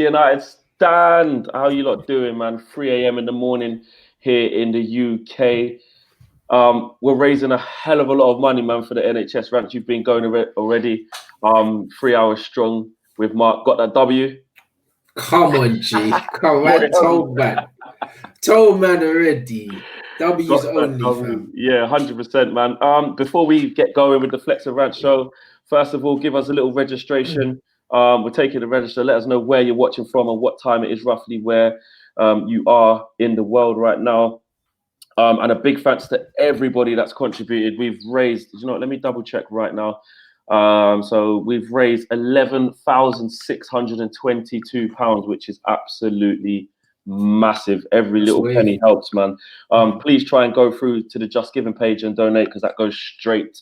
United stand. How you lot doing, man? 3 a.m. in the morning here in the UK. We're raising a hell of a lot of money, man, for the NHS Rants. You've been going already. 3 hours strong with Mark. Got that W? Come on, G. Come on, told man. Told man already. W's only, fam. Yeah, 100%, man. Before we get going with the Flex and Rant show, first of all, give us a little registration. We're taking the register. Let us know where you're watching from and what time it is roughly where you are in the world right now. And a big thanks to everybody that's contributed. We've raised, you know what, let me double check right now. So we've raised £11,622, which is absolutely massive. Every little penny helps, man. Please try and go through to the Just Giving page and donate, because that goes straight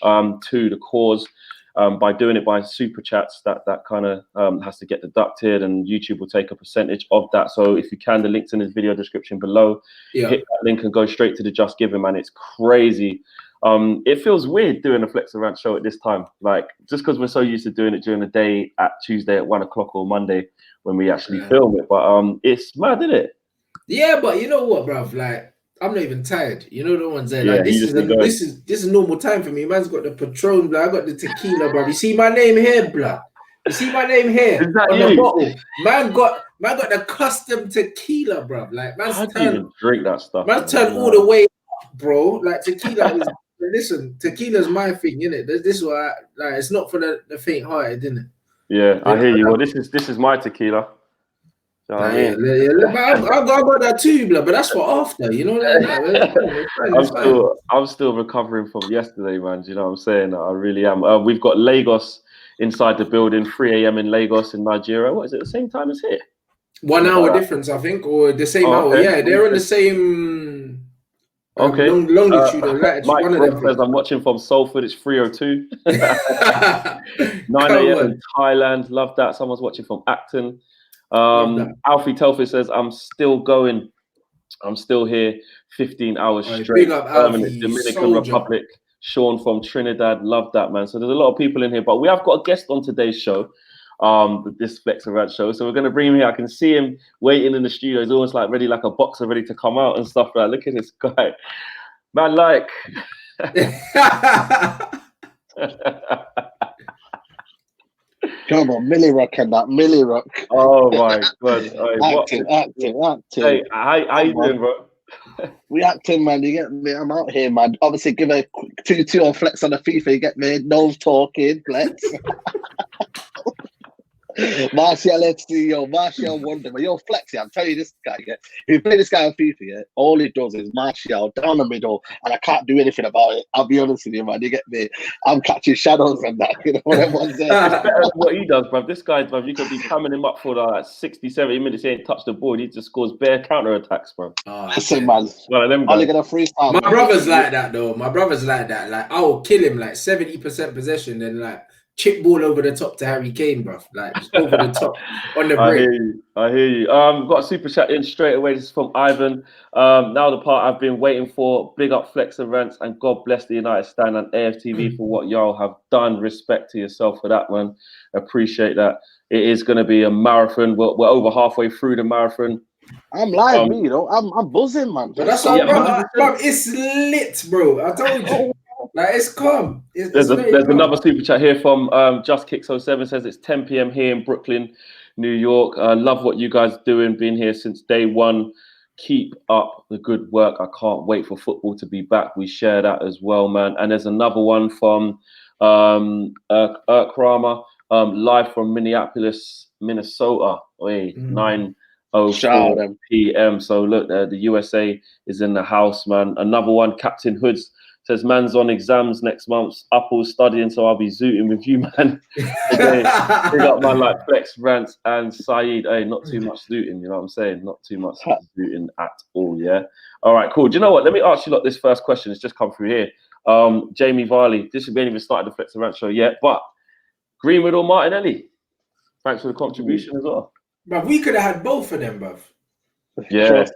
to the cause. By doing it by super chats, that kind of has to get deducted, and YouTube will take a percentage of that. So if you can, the link's in the video description below. Hit that link and go straight to the Just Giving, man. It's crazy. It feels weird doing a Flex and Rant show at this time, like just because we're so used to doing it during the day at Tuesday at 1 o'clock or Monday when we actually film it. But it's mad, isn't it? Yeah, but you know what, bruv? Like, I'm not even tired. You know the ones there. Like, this is normal time for me. Man's got the Patron, blah. I got the tequila, bruv. You see my name here, blah. You see my name here on the bottle. Man got the custom tequila, bruv. Like, man's I can't even drink that stuff. Man turned all the way up, bro. Like, tequila is. Listen, tequila's my thing, innit? This is why, like, it's not for the faint-hearted, innit? Yeah, I hear you. Well, this is my tequila. You know what I mean? I got that too, but that's for after, you know. I'm still recovering from yesterday, man. Do you know what I'm saying? I really am. We've got Lagos inside the building. 3 a.m. in Lagos in Nigeria. What is it? The same time as here? 1 hour difference, I think, or the same hour. Okay. Yeah, they're in the same. Okay. Longitude or latitude. Mike one of them says I'm watching from Salford. It's 3:02. 9 a.m. in Thailand. Love that. Someone's watching from Acton. Alfie Telford says I'm still going. I'm still here. 15 hours straight. Dominican Republic. Sean from Trinidad. Love that, man. So there's a lot of people in here, but we have got a guest on today's show. This Flex and Rant show. So we're going to bring him here. I can see him waiting in the studio. He's almost like ready, like a boxer, ready to come out and stuff. Like, look at this guy, man. Like, come on, Millie Rock and that Millie Rock. Oh my god! Acting. Hey, how you doing, bro? We acting, man. You get me? I'm out here, man. Obviously, give a quick 2-2 on Flex on the FIFA. You get me? No talking, Flex. Martial FC, yo, Martial Wonder, but yo, Flexi, I'm telling you this guy, yeah. If you play this guy on FIFA, yeah, all he does is Martial down the middle, and I can't do anything about it. I'll be honest with you, man. You get me? I'm catching shadows and that, you know what everyone's saying. It's better what he does, bruv. This guy, bruv, you could be coming him up for like 60, 70 minutes. He ain't touched the ball. He just scores bare counter attacks, bro. Listen, man. One of them only gonna freestyle. My brother's like that, though. My brother's like that. Like, I will kill him like 70% possession, then like chip ball over the top to Harry Kane, bro. Like, just over the top on the break. I hear you. Got a super chat in straight away. This is from Ivan. Now the part I've been waiting for. Big up Flex and Rants, and God bless the United Stand and AFTV for what y'all have done. Respect to yourself for that, man. Appreciate that. It is going to be a marathon. We're over halfway through the marathon. I'm live, you know. I'm buzzing, man. But that's all, bro. It's lit, bro. I told you. Like, it's calm. There's another super chat here from Just Kicks07. Says it's 10 p.m. here in Brooklyn, New York. Love what you guys are doing. Been here since day one. Keep up the good work. I can't wait for football to be back. We share that as well, man. And there's another one from Kramer, live from Minneapolis, Minnesota. 9:04 p.m. So look, the USA is in the house, man. Another one, Captain Hoods. Says, man's on exams next month. Apple's studying, so I'll be zooting with you, man. Today, big up, man, like Flex, Rants, and Saeed. Hey, not too much zooting, you know what I'm saying? Not too much zooting at all, yeah? All right, cool. Do you know what? Let me ask you lot this first question. It's just come through here. Jamie Varley, we ain't even started the Flex and Rants show yet, but Greenwood or Martinelli? Thanks for the contribution as well. But we could have had both of them, bruv. Yeah,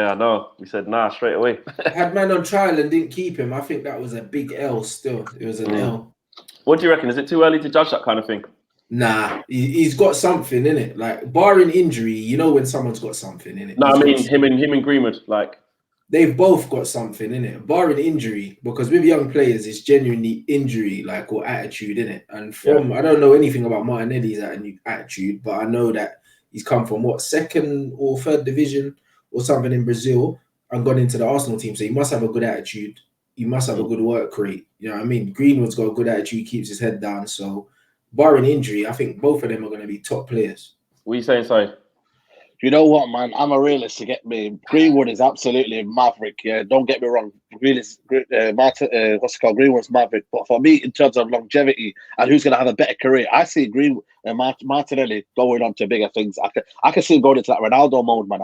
I know. We said nah straight away. Had man on trial and didn't keep him. I think that was a big L still. It was an L. What do you reckon? Is it too early to judge that kind of thing? Nah, he's got something in it. Like barring injury, you know when someone's got something in it. No, I mean him and Greenwood, like they've both got something in it, barring injury. Because with young players, it's genuinely injury, like or attitude in it. And from I don't know anything about Martinelli's attitude, but I know that he's come from what 2nd or 3rd division or something in Brazil and gone into the Arsenal team. So he must have a good attitude. He must have a good work rate. You know what I mean? Greenwood's got a good attitude, keeps his head down. So barring injury, I think both of them are going to be top players. What are you saying, sorry? You know what, man? I'm a realist. To get me, Greenwood is absolutely a maverick. Yeah, don't get me wrong. Realist, Greenwood's maverick. But for me, in terms of longevity and who's going to have a better career, I see Greenwood and Martinelli going on to bigger things. I can see him going into that Ronaldo mode, man.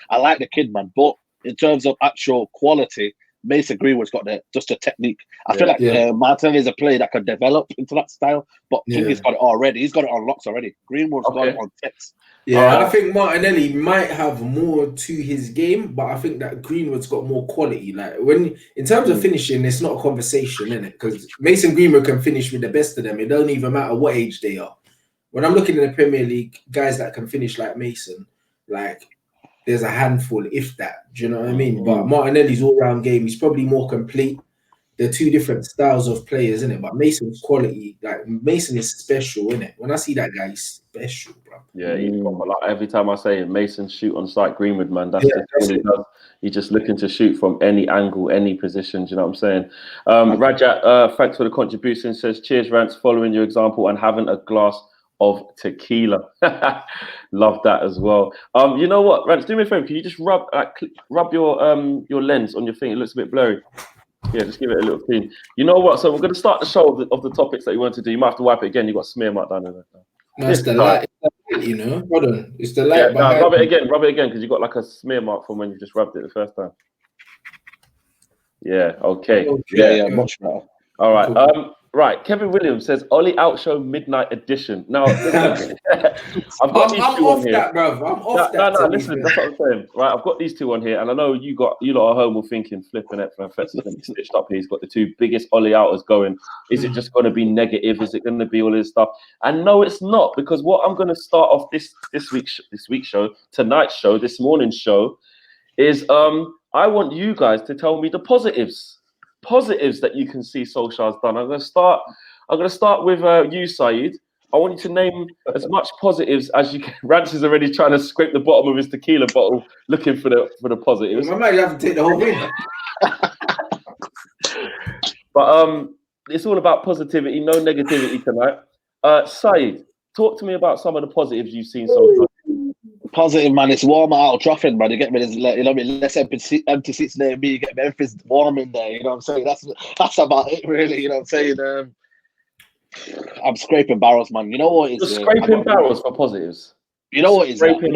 I like the kid, man. But in terms of actual quality, Mason Greenwood's got just a technique. I feel like Martinelli is a player that can develop into that style, but he's got it already. He's got it on locks already. Greenwood's got it on text. Yeah, I think Martinelli might have more to his game, but I think that Greenwood's got more quality. Like in terms of finishing, it's not a conversation, innit? Because Mason Greenwood can finish with the best of them. It don't even matter what age they are. When I'm looking in the Premier League, guys that can finish like Mason, like there's a handful, if that. Do you know what I mean? But Martinelli's all-round game, he's probably more complete. They're two different styles of players, isn't it? But Mason's quality, like Mason is special, isn't it? When I see that guy, he's special, bro. Yeah, like every time I say it, Mason shoot on sight, Greenwood, man. That's what he does. He's just looking to shoot from any angle, any position. Do you know what I'm saying? Rajat, thanks for the contribution. Says, cheers, Rants, following your example and having a glass of tequila. Love that as well. You know what, Rants, do me a favor. Can you just rub your lens on your thing? It looks a bit blurry. Yeah, just give it a little clean. You know what? So we're going to start the show of the topics that you want to do. You might have to wipe it again. You've got smear mark down there. No, it's the light. You know, hold on. It's the light. Yeah, rub it again because you got like a smear mark from when you just rubbed it the first time. Yeah. Okay. Yeah. Much better. All right. Right. Kevin Williams says Ollie Outshow Midnight Edition. Now, I've got these two on here. That, bro. I'm off that. No. Listen, that's what I'm saying. Right. I've got these two on here, and I know you lot at home were thinking, flipping it for Fetz is going to be stitched up here. He's got the two biggest Ollie outers going. Is it just going to be negative? Is it going to be all this stuff? And no, it's not, because what I'm going to start off this week's show, tonight's show, this morning's show, is I want you guys to tell me the positives that you can see Solskjær's done. I'm going to start with you, Saeed. I want you to name as much positives as you can. Rance is already trying to scrape the bottom of his tequila bottle, looking for the positives. I might have to take the whole thing. But it's all about positivity, no negativity tonight. Saeed, talk to me about some of the positives you've seen so far. Positive, man. It's warm out of Trafford, man. You get me, you know what I mean? Less empty seats near me. You get me, everything's warm in there. You know what I'm saying? That's about it, really. You know what I'm saying? I'm scraping barrels, man. You know what? You're scraping barrels for positives. You know what is that? You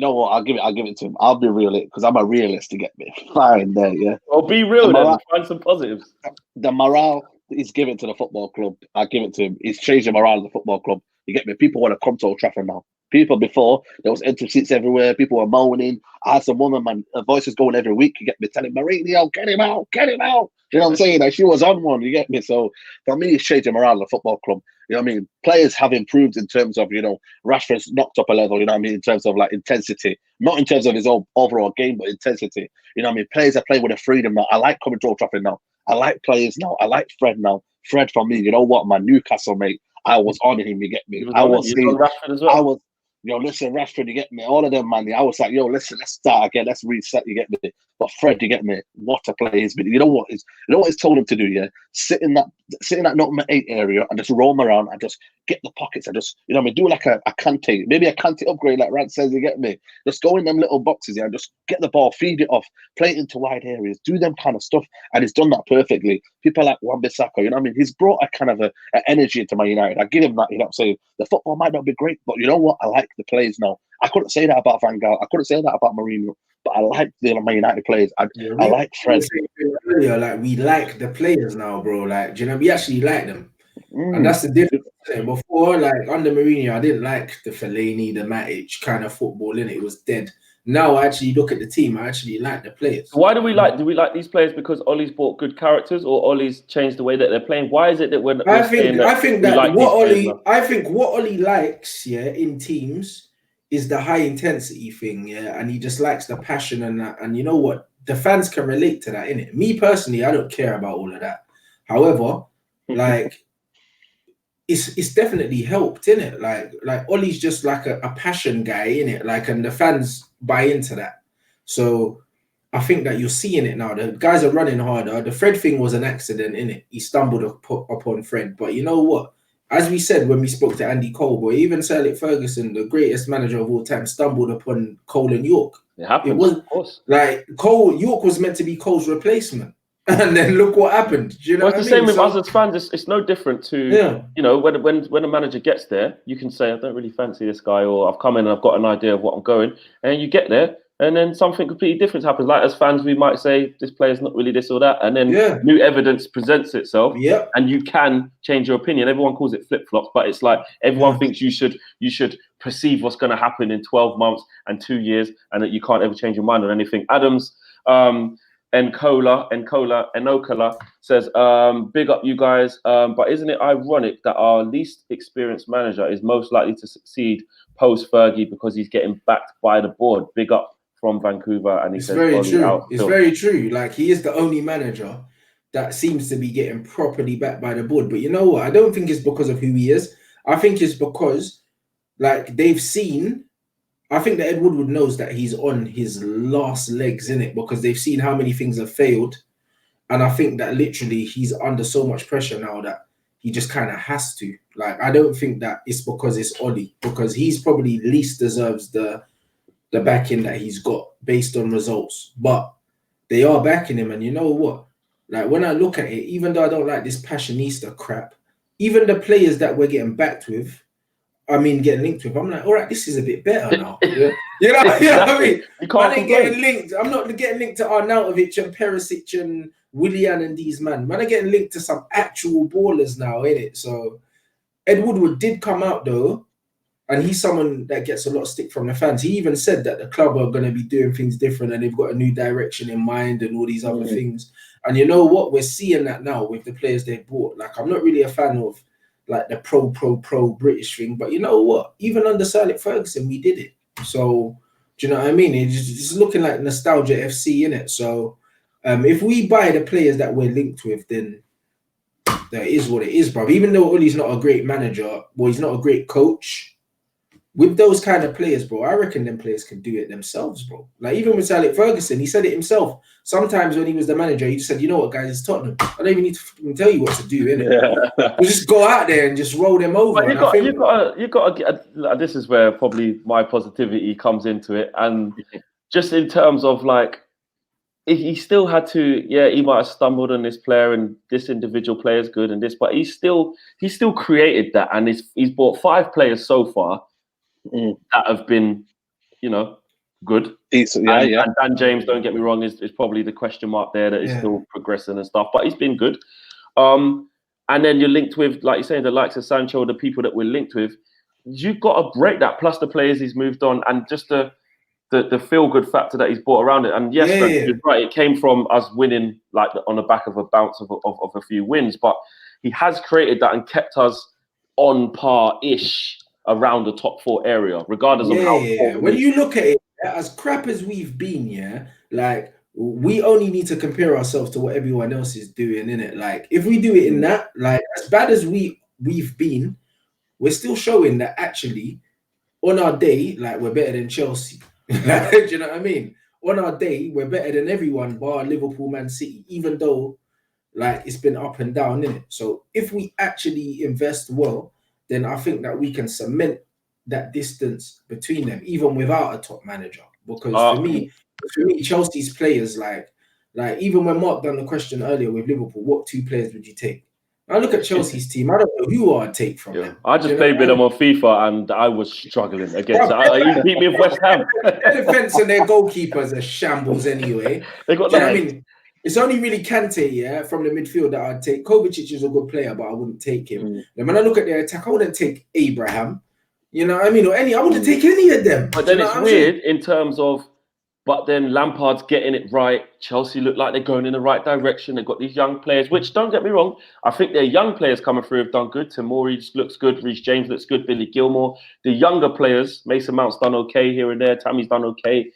know what? I'll give it to him. I'll be real, because I'm a realist. To get me fine there, yeah. Well, be real then. Find some positives. The morale he's given to the football club, I give it to him. He's changed the morale of the football club. You get me? People want to come to Old Trafford now. People before, there was empty seats everywhere. People were moaning. I had some woman, man, her voice was going every week. You get me? Telling Mourinho, get him out. You know what I'm saying? Like, she was on one, you get me? So for me, it's changing morale of the football club. You know what I mean? Players have improved in terms of, you know, Rashford's knocked up a level, you know what I mean? In terms of like intensity, not in terms of his overall game, but intensity. You know what I mean? Players are playing with a freedom now. I like coming to Old Trafford now. I like players now. I like Fred now. Fred for me, you know what, man? Newcastle, mate. I was on him, you get me? Rashford as well. Listen, Rashford, you get me? All of them, man. I was like, listen, let's start again. Let's reset, you get me? But Fred, you get me? What a player he's been. You know what he's told him to do, yeah? Sit in that number 8 area and just roam around and just get the pockets and just, you know what I mean? Do like a Kante, maybe a Kante upgrade like Rant says, you get me? Just go in them little boxes, yeah, and just get the ball, feed it off, play it into wide areas, do them kind of stuff. And he's done that perfectly. People like Wan-Bissaka, you know what I mean? He's brought a kind of an energy into Man United. I give him that, you know what I'm saying? The football might not be great, but you know what? I like the players now. I couldn't say that about Van Gaal. I couldn't say that about Mourinho. But I like the Man United players. I like Fred. Earlier, like, we like the players now, bro. Like, do you know, we actually like them. And that's the difference. Before, like, under Mourinho, I didn't like the Fellaini, the Matic kind of football, innit? It was dead. now I actually look at the team, I actually like the players. Why do we like these players? Because Ollie's bought good characters, or Ollie's changed the way that they're playing? Why is it that I think what Ollie likes, in teams is the high intensity thing, and he just likes the passion and that. And you know what? The fans can relate to that, innit? Me personally, I don't care about all of that. However, like it's definitely helped, innit? Like Ollie's just like a passion guy, innit? Like, and the fans buy into that. So I think that you're seeing it now. The guys are running harder. The Fred thing was an accident, innit? He stumbled upon Fred. But you know what? As we said when we spoke to Andy Cole, boy, even Sir Alex Ferguson, the greatest manager of all time, stumbled upon Cole and York. It happened, it was, of course. Like, York was meant to be Cole's replacement. And then look what happened. Do you know it's the same with us as fans. It's no different to, you know, when a manager gets there, you can say, I don't really fancy this guy, or I've come in and I've got an idea of what I'm going. And you get there, and then something completely different happens. Like, as fans, we might say, this player's not really this or that. And then new evidence presents itself, and you can change your opinion. Everyone calls it flip-flops, but it's like everyone thinks you should perceive what's going to happen in 12 months and 2 years, and that you can't ever change your mind on anything. Adams, Enokala says, big up you guys, but isn't it ironic that our least experienced manager is most likely to succeed post-Fergie because he's getting backed by the board? Big up from Vancouver. And he says, very true. It's very true. Like, he is the only manager that seems to be getting properly backed by the board. But you know what? I don't think it's because of who he is. I think it's because, like, they've seen... I think that Ed Woodward knows that he's on his last legs, in it, because they've seen how many things have failed. And I think that literally he's under so much pressure now that he just kind of has to. Like, I don't think that it's because it's Ollie, because he's probably least deserves the backing that he's got based on results. But they are backing him. And you know what? Like, when I look at it, even though I don't like this passionista crap, even the players that we're getting backed with, getting linked with, I'm like, all right, this is a bit better now. You know what I mean? I'm not getting linked to Arnautovic and Perisic and Willian and these man. Man, I'm getting linked to some actual ballers now, innit? So Ed Woodward did come out though, and he's someone that gets a lot of stick from the fans. He even said that the club are going to be doing things different and they've got a new direction in mind and all these other things. And you know what? We're seeing that now with the players they bought. Like, I'm not really a fan of like the pro British thing, but you know what? Even under Sir Alex Ferguson, we did it. So, do you know what I mean? It's looking like nostalgia FC, innit? So, if we buy the players that we're linked with, then that is what it is, bro. Even though Ollie's not a great manager, well, he's not a great coach. With those kind of players, bro, I reckon them players can do it themselves, bro. Like, even with Sir Alex Ferguson, he said it himself. Sometimes when he was the manager, he just said, you know what, guys, it's Tottenham. I don't even need to tell you what to do, innit? We'll just go out there and just roll them over. But you got to get, this is where probably my positivity comes into it. And just in terms of, like, if he still had to, he might have stumbled on this player and this individual player is good and this, but he still created that. And he's bought 5 players so far that have been, you know, good. Decent, and Dan James, don't get me wrong, is probably the question mark there that is still progressing and stuff, but he's been good. And then you're linked with, like you're saying, the likes of Sancho, the people that we're linked with. You've got to break that, plus the players he's moved on, and just the feel-good factor that he's brought around it. And yes, you're right, it came from us winning, like, on the back of a bounce of a few wins, but he has created that and kept us on par-ish around the top 4 area, regardless of how. When you look at it, as crap as we've been, like, we only need to compare ourselves to what everyone else is doing, innit? Like, if we do it in that, like, as bad as we've been, we're still showing that actually, on our day, like, we're better than Chelsea. Do you know what I mean? On our day, we're better than everyone bar Liverpool, Man City, even though, like, it's been up and down, innit? So if we actually invest well, then I think that we can cement that distance between them, even without a top manager. Because for me, Chelsea's players, like even when Mark done the question earlier with Liverpool, what 2 players would you take? I look at Chelsea's team. I don't know who I'd take from them. I just played with them on FIFA and I was struggling against. You beat me with West Ham. Their defense and their goalkeepers are shambles anyway. They got that. I mean, it's only really Kante, from the midfield that I'd take. Kovacic is a good player, but I wouldn't take him. And when I look at their attack, I wouldn't take Abraham. You know what I mean? Or I wouldn't take any of them. But then it's weird in terms of But then Lampard's getting it right. Chelsea look like they're going in the right direction. They've got these young players, which, don't get me wrong, I think their young players coming through have done good. Tamori looks good. Reece James looks good. Billy Gilmore. The younger players, Mason Mount's done okay here and there. Tammy's done okay.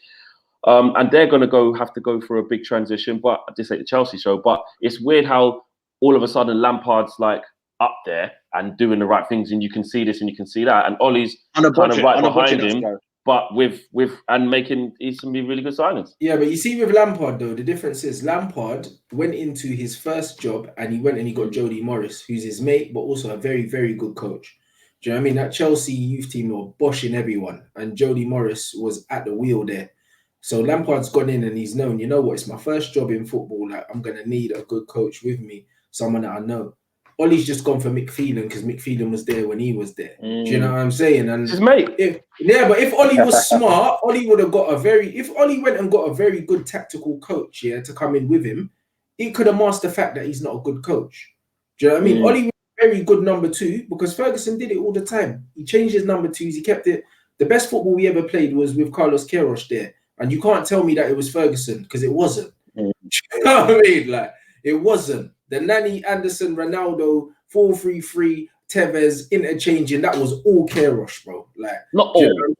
And they're going to have to go through a big transition. But this ain't the Chelsea show. But it's weird how all of a sudden Lampard's like up there and doing the right things. And you can see this and you can see that. And Ollie's kind of right behind him. But with making some really good signings. Yeah, but you see with Lampard though, the difference is Lampard went into his first job and he went and he got Jody Morris, who's his mate, but also a very, very good coach. Do you know what I mean? That Chelsea youth team were boshing everyone, and Jody Morris was at the wheel there. So Lampard's gone in and he's known, you know what, it's my first job in football. Like, I'm gonna need a good coach with me, someone that I know. Ollie's just gone for McPhelan because McPhelan was there when he was there. Do you know what I'm saying? And his mate. But if Ollie was smart, Ollie would have got if Ollie went and got a very good tactical coach, to come in with him, he could have masked the fact that he's not a good coach. Do you know what I mean? Ollie was a very good number 2 because Ferguson did it all the time. He changed his number 2s, he kept it. The best football we ever played was with Carlos Queiroz there. And you can't tell me that it was Ferguson because it wasn't. Do you know what I mean? Like, it wasn't. The Nani, Anderson, Ronaldo, 4-3-3, Tevez, interchanging, that was all Queiroz, bro. Like, not all.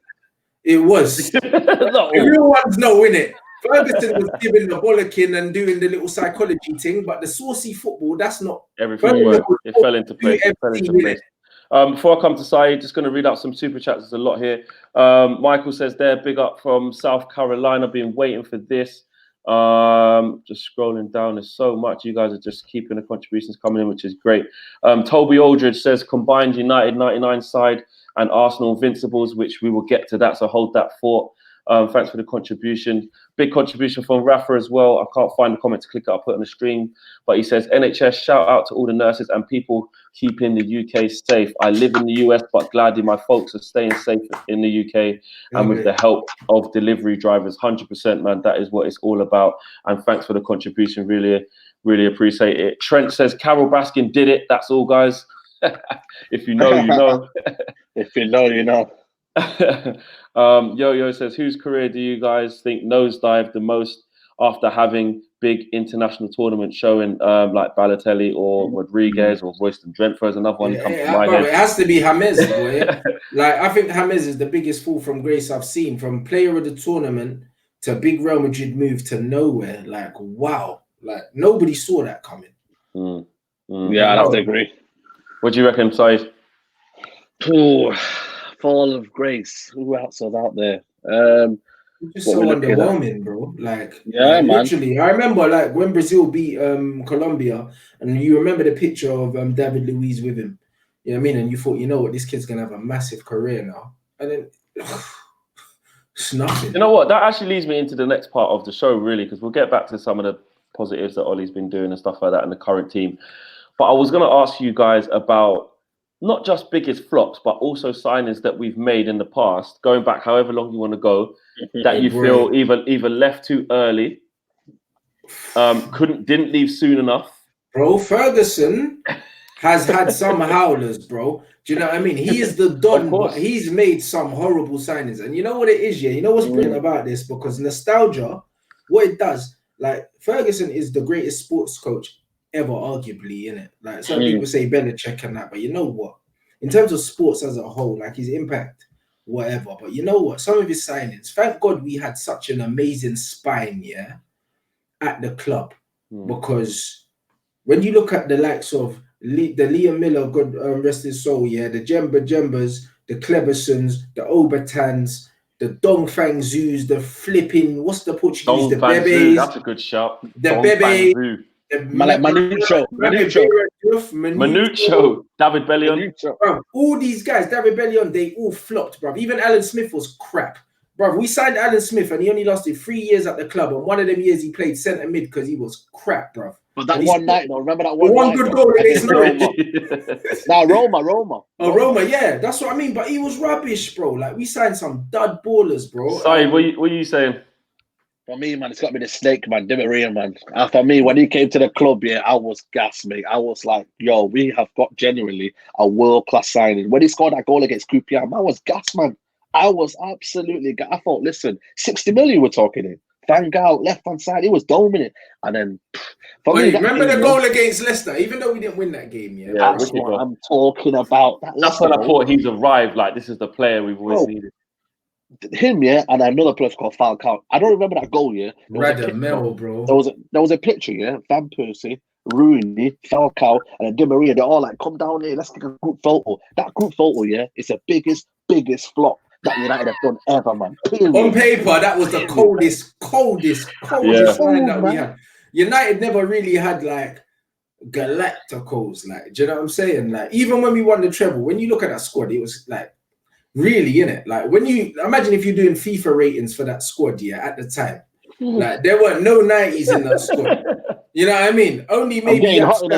It was. Everyone's no, innit? Ferguson was giving the bollocking and doing the little psychology thing, but the saucy football, that's not. Everything worked. It fell into place. Before I come to Saeed, just going to read out some super chats. There's a lot here. Michael says there, big up from South Carolina, been waiting for this. Just scrolling down, there's so much. You guys are just keeping the contributions coming in, which is great. Toby Aldridge says combined United 99 side and Arsenal Invincibles, which we will get to that, so hold that thought. Thanks for the contribution. Big contribution from Rafa as well. I can't find the comment to click it, I'll put it on the stream. But he says, NHS, shout out to all the nurses and people keeping the UK safe. I live in the US, but gladly my folks are staying safe in the UK and with the help of delivery drivers. 100%, man. That is what it's all about. And thanks for the contribution. Really, really appreciate it. Trent says, Carol Baskin did it. That's all, guys. If you know, you know. If you know, you know. Yo-Yo says, whose career do you guys think nosedived the most after having big international tournaments showing like Balotelli or Rodriguez or Royston Drentford is another one that comes to my head. It has to be James, boy. Like, I think James is the biggest fall from grace I've seen, from player of the tournament to big Real Madrid move to nowhere. Like, wow. Like, nobody saw that coming. Yeah, I'd have to agree. What do you reckon, Saeed? Fall of grace. Who else was out there? Just so underwhelming, bro. Like, yeah, man. Literally, I remember like when Brazil beat Colombia, and you remember the picture of David Luiz with him. You know what I mean? And you thought, you know what, this kid's gonna have a massive career now. And then it's nothing. You know what? That actually leads me into the next part of the show, really, because we'll get back to some of the positives that Ollie's been doing and stuff like that in the current team. But I was gonna ask you guys about not just biggest flops, but also signings that we've made in the past, going back however long you want to go, that you feel either left too early, didn't leave soon enough. Bro, Ferguson has had some howlers, bro. Do you know what I mean? He is the don, but he's made some horrible signings. And you know what it is, yeah? You know what's brilliant about this? Because nostalgia, what it does, like, Ferguson is the greatest sports coach ever, arguably, innit? Like, some people say Belichick and that, but you know what? In terms of sports as a whole, like his impact, whatever. But you know what? Some of his signings, thank God we had such an amazing spine, yeah, at the club. Because when you look at the likes of the Liam Miller, God rest his soul, yeah, the Jembas, the Clebersons, the Obertans, the Dongfang Zoos, the flipping, what's the Portuguese? The Bebes. That's a good shout. The Bebe. Manucho, David Bellion. All these guys, David Bellion, they all flopped, bro. Even Alan Smith was crap. Bro, we signed Alan Smith and he only lasted 3 years at the club. And one of them years he played centre mid because he was crap, bro. But that one night, though, remember that one good goal against Roma. Roma. Oh, Roma, yeah. That's what I mean. But he was rubbish, bro. Like, we signed some dud ballers, bro. Sorry, what are you saying? For me, man, it's got to be the snake, man. Di Maria, man. And for me, when he came to the club, yeah, I was gassed, mate. I was like, yo, we have got genuinely a world-class signing. When he scored that goal against QPR, I was gassed, man. I was absolutely gassed. I thought, listen, 60 million we're talking in. Van Gaal, left-hand side, he was dominant. And then, remember the goal against Leicester? Even though we didn't win that game, that's what I'm talking about. That's when I thought he's arrived. Like, this is the player we've always needed. Him, and another player called Falcao. I don't remember that goal, Radamel, bro. There was a picture, Van Persie, Rooney, Falcao, and Di Maria. They're all like, come down here, let's take a group photo. That group photo, is the biggest flop that United have done ever, man. Period. On paper, that was the coldest line that we had. United never really had like Galacticos, like, do you know what I'm saying? Like, even when we won the treble, when you look at that squad, it was like really in it. Like, when you imagine if you're doing FIFA ratings for that squad, at the time, like there weren't no 90s in that squad. You know what I mean? Only maybe Yapstam,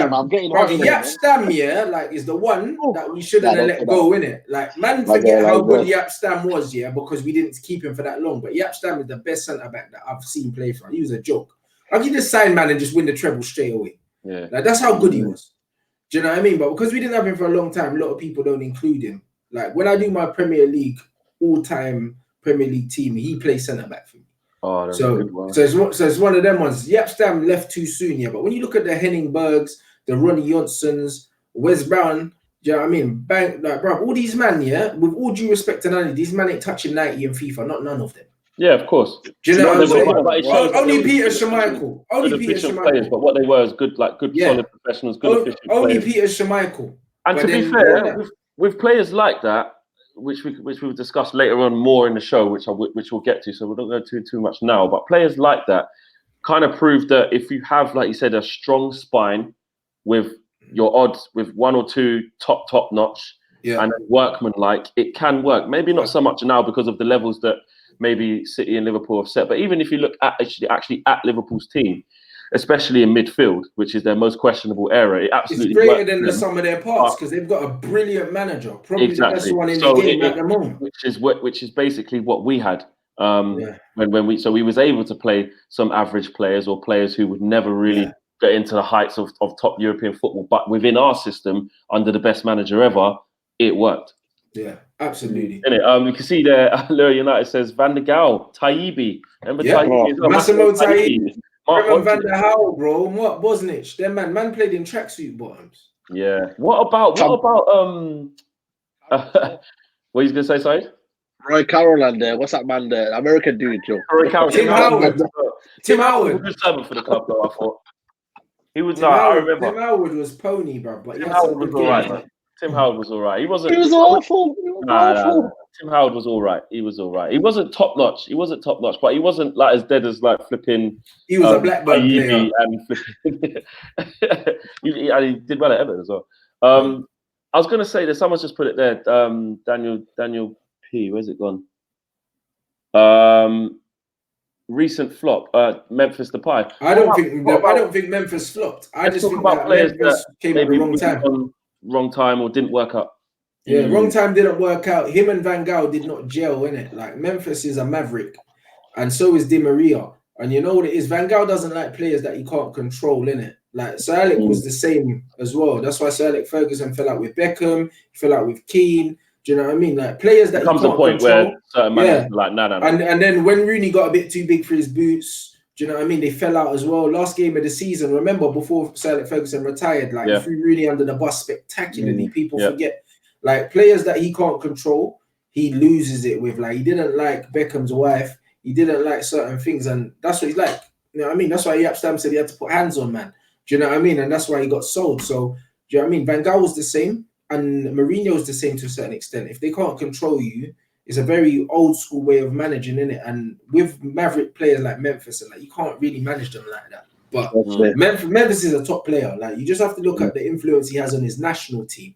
like is the one that we shouldn't have let go in it. Like, man, forget how good Yapstam was, because we didn't keep him for that long. But Yapstam is the best centre back that I've seen play for. He was a joke. I could just sign man and just win the treble straight away. Yeah, like that's how good he was. Do you know what I mean? But because we didn't have him for a long time, a lot of people don't include him. Like, when I do my Premier League all-time Premier League team, he plays centre back for me. Oh, that's a good one. So it's one of them ones. Yapstam left too soon, but when you look at the Henningbergs, the Ronnie Johnsons, Wes Brown, do you know what I mean? Like, bro, all these men, with all due respect to none of these men ain't touching 90 in FIFA, none of them. Yeah, of course. Do you know what I'm saying? Only Peter Schmeichel. Only Peter Schmeichel. But what they were is good, like good solid professionals, good efficient players. Only Peter Schmeichel. And to be fair, with players like that, which we'll discuss later on more in the show, which we'll get to, so we don't go too much now. But players like that kind of prove that if you have, like you said, a strong spine with your odds, with one or two top notch, and workman-like, it can work. Maybe not so much now because of the levels that maybe City and Liverpool have set. But even if you look at actually at Liverpool's team, especially in midfield, which is their most questionable area, it absolutely it's greater than the sum of their parts because they've got a brilliant manager, probably the best one in the game at the moment. Which is basically what we had when we was able to play some average players or players who would never really get into the heights of top European football, but within our system, under the best manager ever, it worked. Yeah, absolutely. You can see there, Lure United says Van der Gaal, Taibbi. Remember Taibbi? Massimo Taibbi. Remember Van der Gaal, bro. What Bosnich? Them man played in tracksuit bottoms. Yeah. What about what he's gonna say, sorry? Roy Carroll and what's that man there? American dude, Joe. Roy Carroll. Tim Howard. Tim Howard. Good servant for the club, though. I thought he was. I remember. Tim Howard was pony, bro. But Tim Howard was alright, man. Tim Howard was all right. He wasn't. He was awful. Awful. Tim Howard was all right. He was all right. He wasn't top notch. But he wasn't like as dead as like flipping. He was a Blackburn player, and he did well at Everton as well. I was gonna say that someone's just put it there. Daniel P. Where's it gone? Recent flop. Memphis Depay. I don't think Memphis flopped. I just think that Memphis came at the wrong time. Wrong time or didn't work out. Yeah, wrong time didn't work out. Him and Van Gaal did not gel, innit? Like, Memphis is a maverick, and so is Di Maria. And you know what it is? Van Gaal doesn't like players that he can't control, innit? Like, Sir Alex was the same as well. That's why Sir Alex Ferguson fell out with Beckham, he fell out with Keane. Do you know what I mean? Like, players that comes he can't a point control, where certain managers are like, no. And then when Rooney got a bit too big for his boots, do you know what I mean? They fell out as well. Last game of the season, remember, before Sir Alex Ferguson retired, like, he threw Rooney under the bus spectacularly. People forget. Like, players that he can't control, he loses it with. Like, he didn't like Beckham's wife. He didn't like certain things, and that's what he's like. You know what I mean? That's why Yapstam said he had to put hands on, man. Do you know what I mean? And that's why he got sold. So, do you know what I mean? Van Gaal was the same, and Mourinho was the same to a certain extent. If they can't control you, it's a very old school way of managing, innit? And with maverick players like Memphis, like, you can't really manage them like that. But Memphis is a top player. Like, you just have to look at the influence he has on his national team.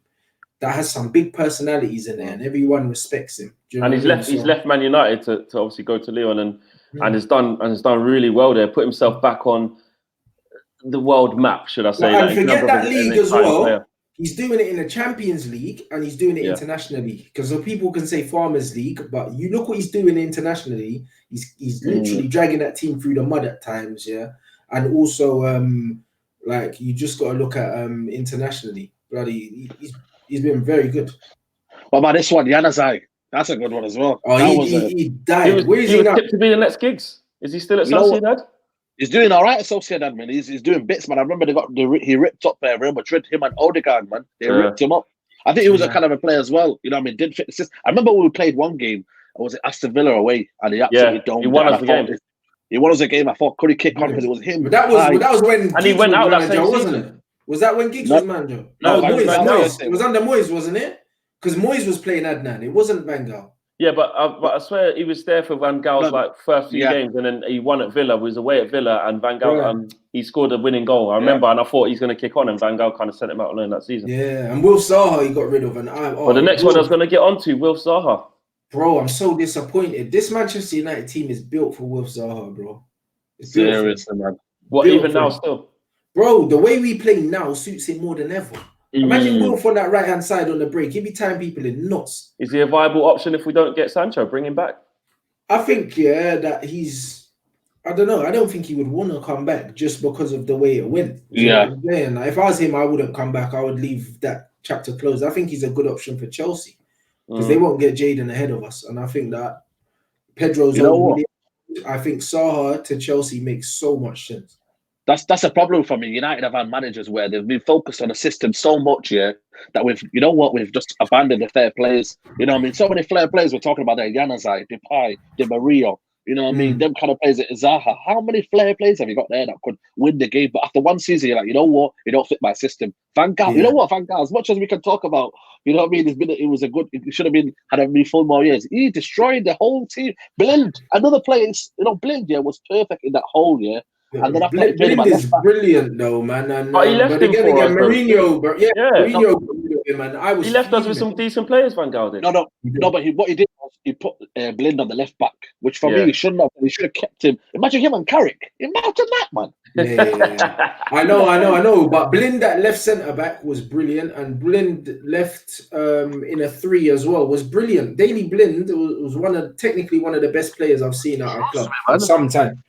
That has some big personalities in there, and everyone respects him. Do you know and he's left Man United to obviously go to Lyon and has done really well there. Put himself back on the world map, should I say? And forget that league as well. Player. He's doing it in the Champions League and he's doing it internationally. Because people can say Farmers League, but you look what he's doing internationally. He's literally dragging that team through the mud at times, And also, like, you just got to look at internationally. Bloody, he's been very good. What about this one, Januzaj? That's a good one as well. Oh, he died. He was tipped to be the next Giggs. Is he still at Sociedad? He's doing all right at Sociedad, man. He's doing bits, man. I remember he ripped up Real Madrid, him and Odegaard, man. They ripped him up. I think he was a kind of a player as well. You know what I mean? Did fit the system. I remember when we played one game, was it Aston Villa away, and he absolutely domed. He won us the game. He won us a game. I thought, could he kick on because it was him? But that was when and he went out that same wasn't it? Was that when Giggs was manager? No, Moyes. It was under Moyes, wasn't it? Because Moyes was playing Adnan. It wasn't Van Gaal. Yeah, but I swear he was there for Van Gaal's first few games, and then he won at Villa. Was away at Villa, and Van Gaal he scored a winning goal. I remember, and I thought he's going to kick on, and Van Gaal kind of sent him out alone that season. Yeah, and Wilf Zaha he got rid of, and the next one I was going to get onto Wilf Zaha. Bro, I'm so disappointed. This Manchester United team is built for Wilf Zaha, bro. Seriously, man. What even now still? Bro, the way we play now suits him more than ever. Imagine Wilf on that right-hand side on the break. He'd be tying people in knots. Is he a viable option if we don't get Sancho? Bring him back. I think, that he's... I don't know. I don't think he would want to come back just because of the way it went. Yeah. If I was him, I wouldn't come back. I would leave that chapter closed. I think he's a good option for Chelsea because they won't get Jadon ahead of us. And I think that Pedro's... I think Zaha to Chelsea makes so much sense. That's a problem for me. United have had managers where they've been focused on a system so much that we've just abandoned the fair players. You know what I mean? So many fair players we're talking about there. Januzaj, Depay, Di Maria. You know what I mean? Them kind of players at Zaha. How many flair players have you got there that could win the game? But after one season, you're like, you know what? You don't fit my system. Van Gaal, you know what? Van Gaal, as much as we can talk about, you know what I mean? It should have been, had a full more years. He destroyed the whole team. Blind, another player, Blind, was perfect in that whole year. And then Blind is brilliant though, man. And he left him for us, Mourinho, Mourinho, man. He left us with some decent players, Van Gaal did. No, but what he did was he put Blind on the left back, which for me he shouldn't have. He should have kept him. Imagine him and Carrick. Imagine that, man. Yeah. I know. But Blind at left centre back was brilliant, and Blind left in a 3 as well was brilliant. Daley Blind was technically one of the best players I've seen at our club for some time.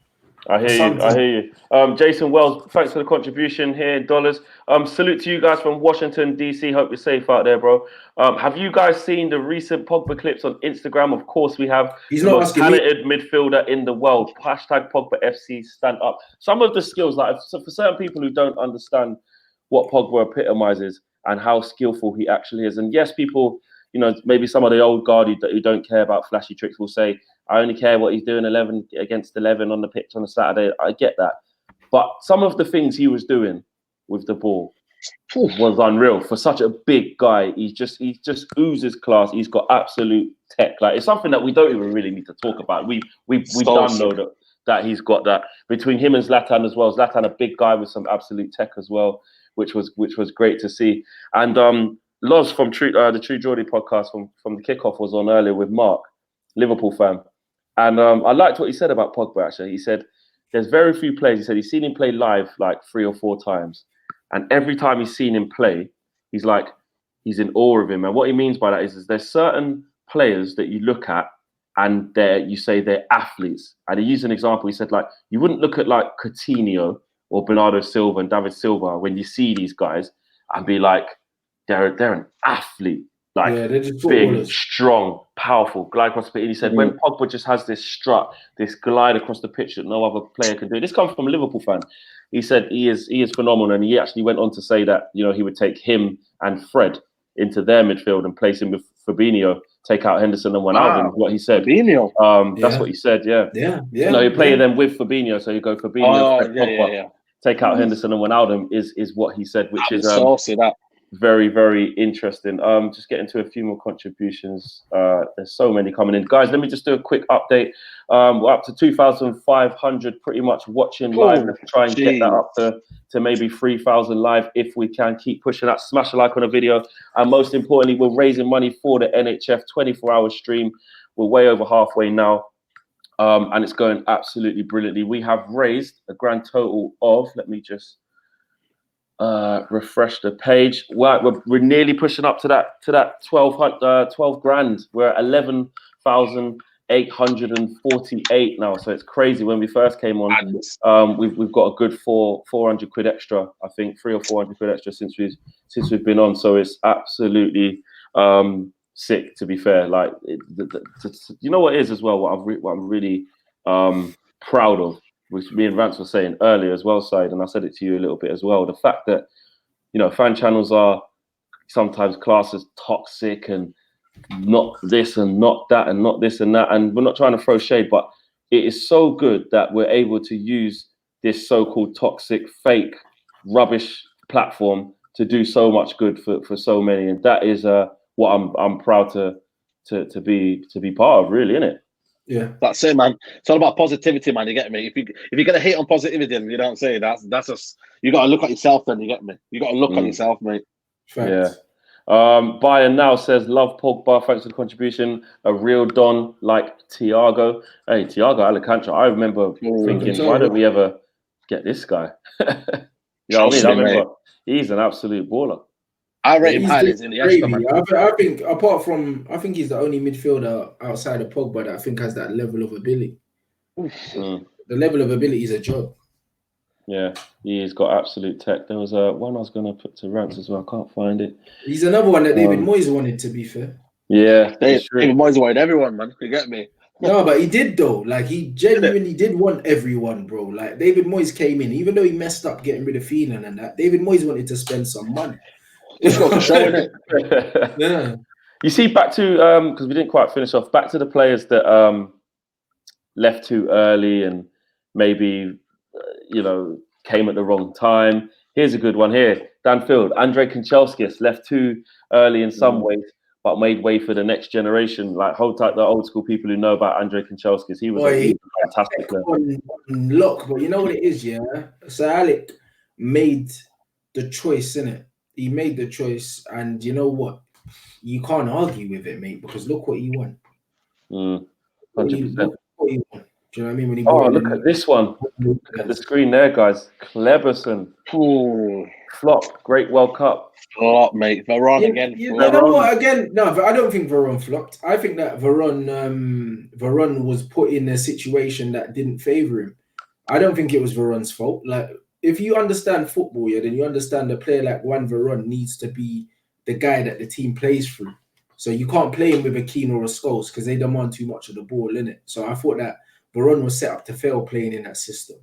I hear you. Jason Wells, thanks for the contribution here in dollars. Salute to you guys from Washington, DC. Hope you're safe out there, bro. Have you guys seen the recent Pogba clips on Instagram? Of course we have. He's the most talented midfielder in the world. Hashtag Pogba FC, stand up. Some of the skills, for certain people who don't understand what Pogba epitomizes and how skillful he actually is. And yes, people, maybe some of the old guard who don't care about flashy tricks will say, I only care what he's doing 11 against 11 on the pitch on a Saturday. I get that. But some of the things he was doing with the ball was unreal. For such a big guy, he just oozes class. He's got absolute tech. It's something that we don't even really need to talk about. We done know that he's got that. Between him and Zlatan as well. Zlatan, a big guy with some absolute tech as well, which was great to see. And Loz from the True Geordie podcast from the kickoff was on earlier with Mark, Liverpool fan. And I liked what he said about Pogba, actually. He said there's very few players. He said he's seen him play live 3 or 4 times. And every time he's seen him play, he's in awe of him. And what he means by that is there's certain players that you look at and you say they're athletes. And he used an example. He said, you wouldn't look at Coutinho or Bernardo Silva and David Silva when you see these guys and be like, they're an athlete. They're just big, strong, powerful, glide across the pitch. And he said when Pogba just has this strut, this glide across the pitch that no other player can do. This comes from a Liverpool fan. He said he is phenomenal, and he actually went on to say that he would take him and Fred into their midfield and place him with Fabinho, take out Henderson and Wijnaldum. Is what he said. Fabinho. That's what he said. Yeah. No, he played them with Fabinho, so you go Fabinho, Fred, Pogba, take out Henderson and Wijnaldum is what he said, which is saucy that. Very, very interesting. Just getting to a few more contributions. There's so many coming in. Guys, let me just do a quick update. We're up to 2,500 pretty much watching live. Let's try and get that up to maybe 3,000 live if we can. Keep pushing that. Smash a like on the video. And most importantly, we're raising money for the NHF 24-hour stream. We're way over halfway now. And it's going absolutely brilliantly. We have raised a grand total of, let me just refresh the page. We're nearly pushing up to that 12 grand. We're at 11,848 now, so it's crazy. When we first came on, we've got a good 400 quid extra. I think 300 or 400 quid extra since we've been on. So it's absolutely sick. To be fair, you know what it is as well. What I'm really proud of, which me and Rants were saying earlier as well, Said, and I said it to you a little bit as well. The fact that, you know, fan channels are sometimes classed as toxic and not this and not that and not this and that. And we're not trying to throw shade, but it is so good that we're able to use this so-called toxic, fake, rubbish platform to do so much good for so many. And that is what I'm proud to be part of, really, isn't it? Yeah, that's it, man. It's all about positivity, man. You get me? If you're gonna hate on positivity, then you don't say that's just, you gotta look at yourself. Then you get me? You gotta look at yourself, mate. Facts. Yeah. Bayern now says, love Pogba, thanks for the contribution. A real Don like Thiago. Hey, Thiago Alcantara. I remember thinking, why don't we ever get this guy? You know what I mean? I remember he's an absolute baller. I rate him highly in the I think apart from, I think he's the only midfielder outside of Pogba that I think has that level of ability. The level of ability is a joke. Yeah, he's got absolute tech. There was one I was going to put to Rants as well. I can't find it. He's another one that David Moyes wanted, to be fair. Yeah, David Moyes wanted everyone, man. You get me? No, but he did though. Like, he genuinely did want everyone, bro. Like, David Moyes came in, even though he messed up getting rid of Phelan and that. David Moyes wanted to spend some money. Just got to show it. Yeah. You see, back to because we didn't quite finish off. Back to the players that left too early and maybe came at the wrong time. Here's a good one here. Danfield, Andrei Kanchelskis left too early in some ways, but made way for the next generation. Like, hold tight, the old school people who know about Andrei Kanchelskis. He was a fantastic player. Look, but you know what it is, yeah? So Alec made the choice, innit? He made the choice, and you know what? You can't argue with it, mate, because look what he won. 100%. Look what he won. Do you know what I mean? When he look at this one. Look at the screen there, guys. Cleberson. Flop. Great World Cup. Flop, mate. Varane again. You know what? Again, no, I don't think Varane flopped. I think that Varane was put in a situation that didn't favour him. I don't think it was Varane's fault. Like, if you understand football, then you understand a player like Juan Varane needs to be the guy that the team plays through. So you can't play him with a Keane or a Scholes because they demand too much of the ball, innit? So I thought that Varane was set up to fail playing in that system.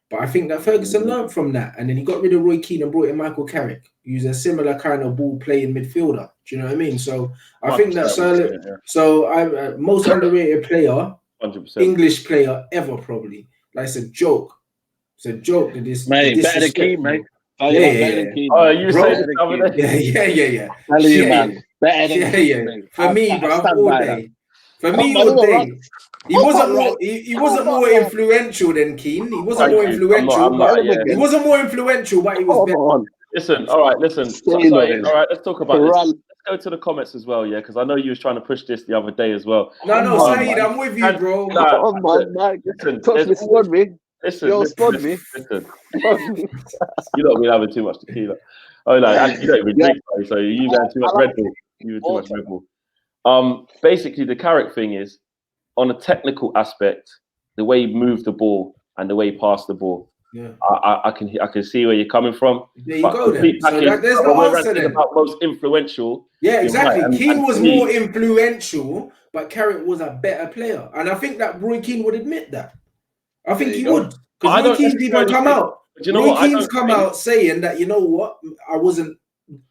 But I think that Ferguson learned from that. And then he got rid of Roy Keane and brought in Michael Carrick, who's a similar kind of ball-playing midfielder. Do you know what I mean? So I think that's most underrated player, 100%. English player ever, probably. Like, it's a joke. It's a joke. Mate, better than Keane, mate. You said it the other day. Yeah. Tell you, man. Better than Keane. For me, bro, all day. For me, all day. He wasn't more influential than Keane. He wasn't more influential. He wasn't more influential, but he was better. Listen, all right, listen. All right, let's talk about this. Let's go to the comments as well, yeah, because I know you was trying to push this the other day as well. No, Saeed, I'm with you, bro. Listen, you don't be having too much tequila. Oh no, actually, you don't even drink, so you had too much Red Bull. You had too much Red Bull. Basically, the Carrick thing is, on a technical aspect, the way he moved the ball and the way he passed the ball. Yeah, I can see where you're coming from. There you go. Then. So there's no answer then. About most influential. Yeah, exactly. Right. Keane was more influential, but Carrick was a better player, and I think that Roy Keane would admit that. I think he would, because Roy Keane didn't come out. Roy Keane's come out saying that, you know what, I wasn't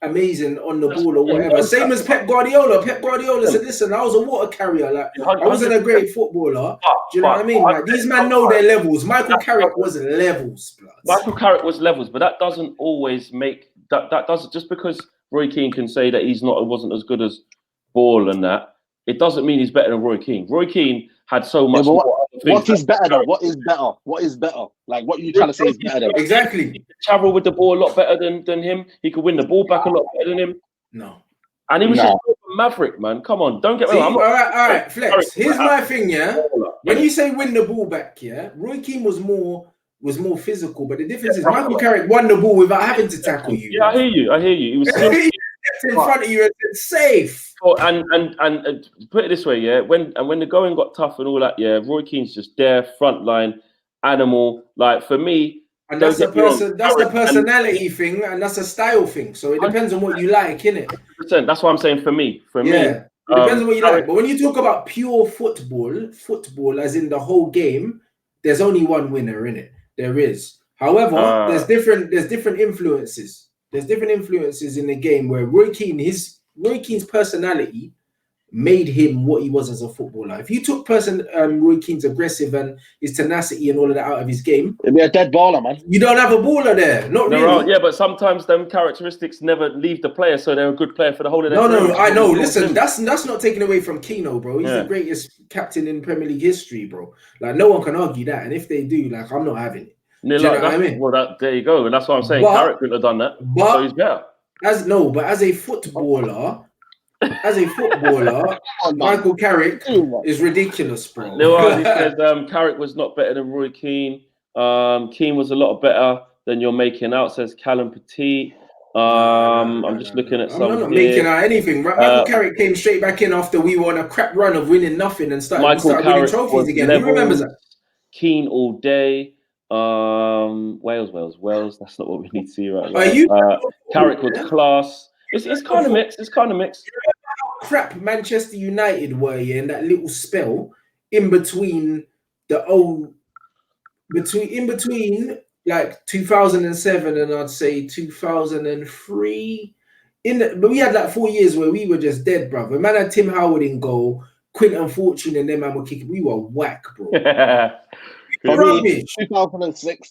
amazing on the ball or whatever. Same as Pep Guardiola. Pep Guardiola said, listen, I was a water carrier. Like, I wasn't a great footballer. Do you know what I mean? Like, these men know their levels. Michael Carrick was levels, blood. Michael Carrick was levels, but that doesn't always make that doesn't, just because Roy Keane can say that wasn't as good as Ball and that, it doesn't mean he's better than Roy Keane. Roy Keane had so much. What is better though? What is better? What is better? Like, what are you trying to say is better though? Exactly. He could travel with the ball a lot better than him. He could win the ball back a lot better than him. No. And he was just a maverick, man. Come on, don't get me wrong. All right, Flex. Here's my thing, yeah. When you say win the ball back, yeah, Roy Keane was more physical, but the difference is Michael Carrick won the ball without having to tackle you. Yeah, I hear you. He was in front of you and said safe. Oh, and put it this way, yeah. When the going got tough and all that, yeah, Roy Keane's just there, front line, animal. Like, for me, and that's the personality thing, and that's a style thing. So it depends on what you like, innit? 100%. That's what I'm saying. For me, it depends on what you like. But when you talk about pure football as in the whole game, there's only one winner in it. There is. However, there's different influences. There's different influences in the game where Roy Keane's personality made him what he was as a footballer. If you took Roy Keane's aggressive and his tenacity and all of that out of his game, it'd be a dead baller, man. You don't have a baller there. Not really. Yeah, but sometimes them characteristics never leave the player, so they're a good player for the whole of their career. No, I know. Listen, that's not taken away from Keane, bro. He's the greatest captain in Premier League history, bro. Like, no one can argue that. And if they do, like, I'm not having it. Do you know what I mean? Well, there you go. And that's what I'm saying. Carrick wouldn't have done that. But so he's better. As a footballer, Michael Carrick is ridiculous, bro. No, he says Carrick was not better than Roy Keane. Keane was a lot better than you're making out, says Callum Petit. I'm just looking at some. I'm not making out anything. Michael Carrick came straight back in after we were on a crap run of winning nothing and started winning trophies again. Who remembers that? Keane all day. Wales. That's not what we need to see right now. Carrick was class. It's kind of mixed. You remember how crap Manchester United were in that little spell in between like 2007 and I'd say 2003. But we had like 4 years where we were just dead, brother. Man had Tim Howard in goal, Quinton Fortune, and them man were kicking. We were whack, bro. 2006,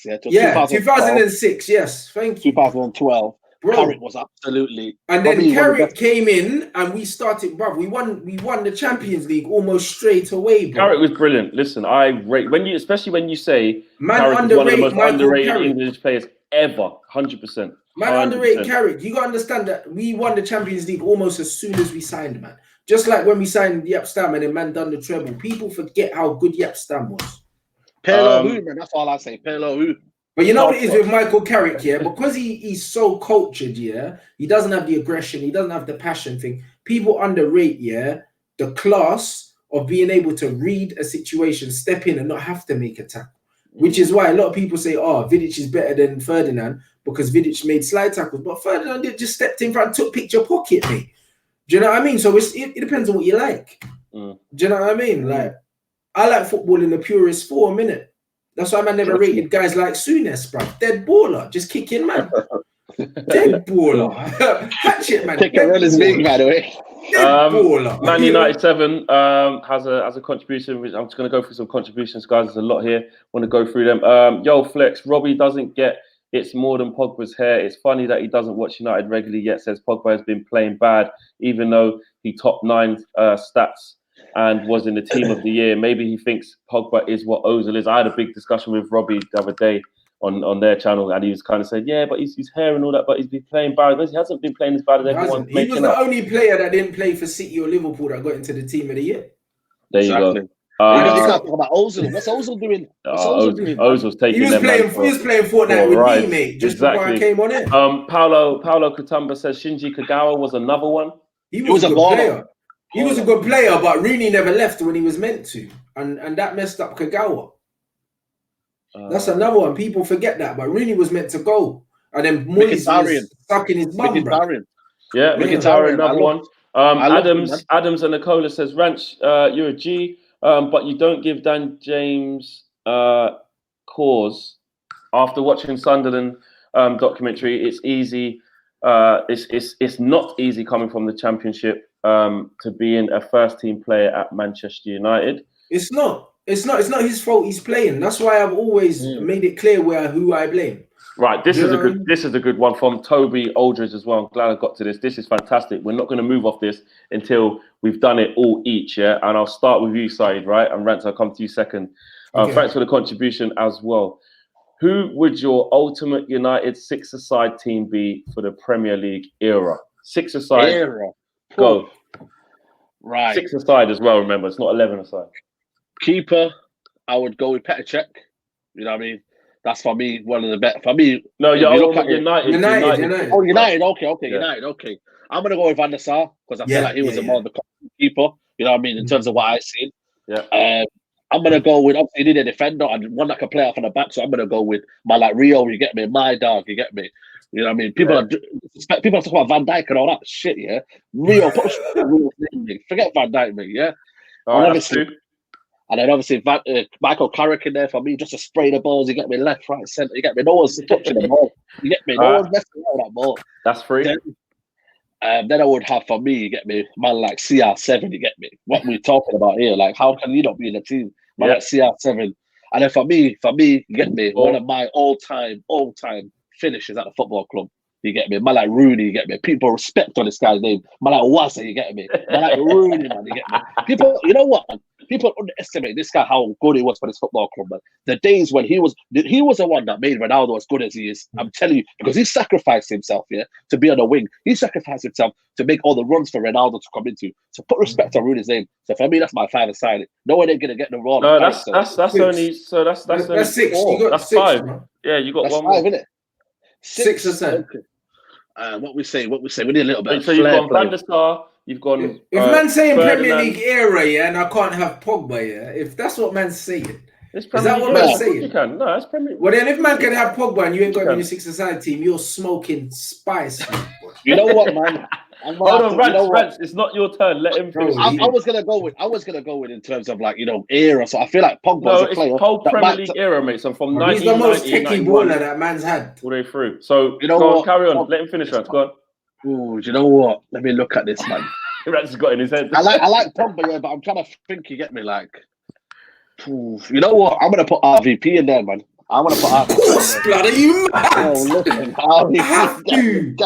yeah. 2006, yes. Thank you. 2012. Bro. Carrick was absolutely. And then Carrick came in and we started, bro. We won the Champions League almost straight away, bro. Carrick was brilliant. Listen, I rate especially when you say Carrick is one of the most underrated English players ever, 100%. Man, underrated Carrick. You gotta understand that we won the Champions League almost as soon as we signed, man. Just like when we signed Jaap Stam and then man done the treble. People forget how good Jaap Stam was. Pelo man, that's all I say. Pelo. But you know what it is with Michael Carrick, yeah? Because he's so cultured, yeah? He doesn't have the aggression. He doesn't have the passion thing. People underrate, yeah, the class of being able to read a situation, step in and not have to make a tackle. Which is why a lot of people say, Vidic is better than Ferdinand because Vidic made slide tackles. But Ferdinand just stepped in front, took picture pocket, mate. Do you know what I mean? So it depends on what you like. Do you know what I mean? Like, I like football in the purest form, innit? That's why I never rated guys like Souness, bro. Dead baller, just kicking, man. Dead baller. Hatchet, man. Take a run as big, by the way. Dead baller. Man United 7 has a contribution. Which I'm just going to go through some contributions, guys. There's a lot here. Want to go through them. Yo, Flex, Robbie doesn't get it's more than Pogba's hair. It's funny that he doesn't watch United regularly yet, says Pogba has been playing bad, even though he topped 9 stats and was in the team of the year. Maybe he thinks Pogba is what Ozil is. I had a big discussion with Robbie the other day on their channel, and he was kind of saying, yeah, but his hair and all that, but he's been playing bad. He hasn't been playing as bad as everyone. He was the only player that didn't play for City or Liverpool that got into the team of the year. There you go. You can't talk about Ozil. What's Ozil doing? Ozil's taking. He was playing Fortnite with me, mate. Just before I came on it. Paulo Katamba says Shinji Kagawa was another one. He was a good player. He was a good player, but Rooney never left when he was meant to, and that messed up Kagawa. That's another one. People forget that, but Rooney was meant to go, and then Moyes was stuck in his bum, bro. Yeah, Mkhitaryan, another one. Adams and Nicola says, Rants, you're a G, but you don't give Dan James cause. After watching Sunderland documentary, it's easy. It's not easy coming from the Championship to being a first-team player at Manchester United. It's not his fault he's playing. That's why I've always made it clear who I blame. Right, this is a good one from Toby Aldridge as well. I'm glad I got to this. This is fantastic. We're not going to move off this until we've done it all each, yeah? And I'll start with you, Saeed, right? And Rants, I'll come to you second. Okay. Thanks for the contribution as well. Who would your ultimate United 6-a-side team be for the Premier League era? 6-a-side. Era. Go. Right. 6-a-side as well, remember. It's not 11-a-side. Keeper, I would go with Petr Cech. You know what I mean? That's for me one of the best. For me, no, you're United. Oh, United. Okay, United. Okay, I'm gonna go with Van der Sar because I feel like he was a more of the keeper. You know what I mean in terms of what I've seen. Yeah. I'm gonna go with obviously he needed a defender and one that can play off on the back. So I'm gonna go with my Rio. You get me? My dog. You get me? You know what I mean? People talk about Van Dijk and all that shit. Yeah. Rio. Forget Van Dijk, mate. Yeah. Obviously. And then obviously Michael Carrick in there for me, just to spray the balls. You get me left, right, centre. You get me. No one's touching the ball. You get me. No one's messing around with that ball. That's free. Then I would have for me, you get me, man like CR7. You get me. What we're talking about here, like how can you not be in the team? Man like CR7. And then for me, you get me, one of my all-time finishes at the football club. You get me? Man like Rooney, you get me? People respect on this guy's name. Man like Wazza, you get me? Man like Rooney, man, you get me? People, you know what? People underestimate this guy, how good he was for this football club, man. The days when he was the one that made Ronaldo as good as he is. I'm telling you, because he sacrificed himself, to be on the wing. He sacrificed himself to make all the runs for Ronaldo to come into. So put respect on Rooney's name. So for me, that's my 5-a-side. No one ain't gonna get the wrong. No, that's only that's 6. Four. You got that's 6, 5. man. Yeah, you got that's one 5, more. innit? 6%. Okay. What we say? We need a little bit. So you've gone Van der Sar. You've gone. If man's saying Ferdinand. Premier League era, and I can't have Pogba, if that's what man's saying, is that what man's saying? You can. No, that's Premier. Well, then if man can have Pogba and you ain't got him in your 6-a-side team, you're smoking spice. You know what, man? Hold on, Rants. It's not your turn. Let him finish. I was gonna go with in terms of like era. So I feel like Pogba's a player. Whole Premier League era, mate. So from 1990, he's the most techie baller that man's had all the way through. So you know go what? on, carry on. Let him finish. Rants. Go on. Ooh, do you know what? Let me look at this, man. Rants has got in his head. I like Pogba, but I'm trying to think. You get me? Like, you know what? I'm gonna put RVP in there, man. I'm gonna put RVP. Blood, are you mad? Oh, listen, RVP.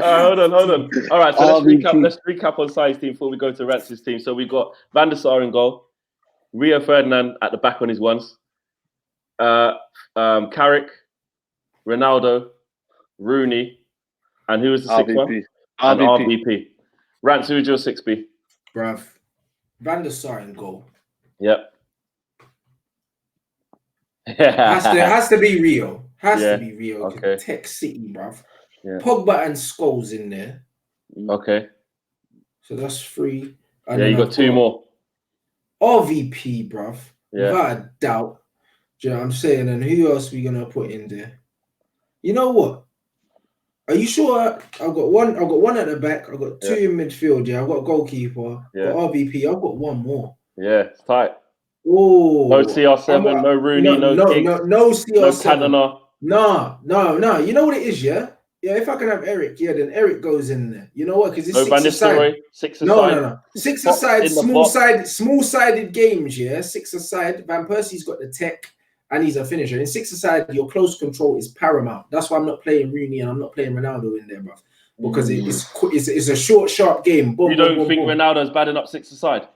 Hold on. All right, so let's recap on Sai's team before we go to Rants' team. So we've got Van der Sar in goal, Rio Ferdinand at the back on his ones, Carrick, Ronaldo, Rooney, and who was the sixth one? And RVP. Rants, who would your 6 be? Bruv, Van der Sar in goal. Yep. Has to be Rio. To be Rio. Okay. Tech City, bruv. Yeah. Pogba and Scholes in there. Okay. So that's 3. And you got 2 more. RVP, bruv. Yeah. Without a doubt. Do you know what I'm saying? And who else are we gonna put in there? You know what? Are you sure? I've got one at the back. I've got 2 in midfield. Yeah, I've got a goalkeeper. Yeah. Got RVP. I've got 1 more. Yeah, it's tight. Oh, no CR7, no Rooney, no Giggs, no CR7. No No. You know what it is, yeah? Yeah, if I can have Eric, then Eric goes in there. You know what? Because it's no 6-a-side. 6-a-side. No. 6-a-side, small-sided games, yeah? 6-a-side. Van Persie's got the tech and he's a finisher. In 6-a-side, your close control is paramount. That's why I'm not playing Rooney and I'm not playing Ronaldo in there, bro. Because it's a short, sharp game. Boom, you don't think Ronaldo's bad enough 6-a-side?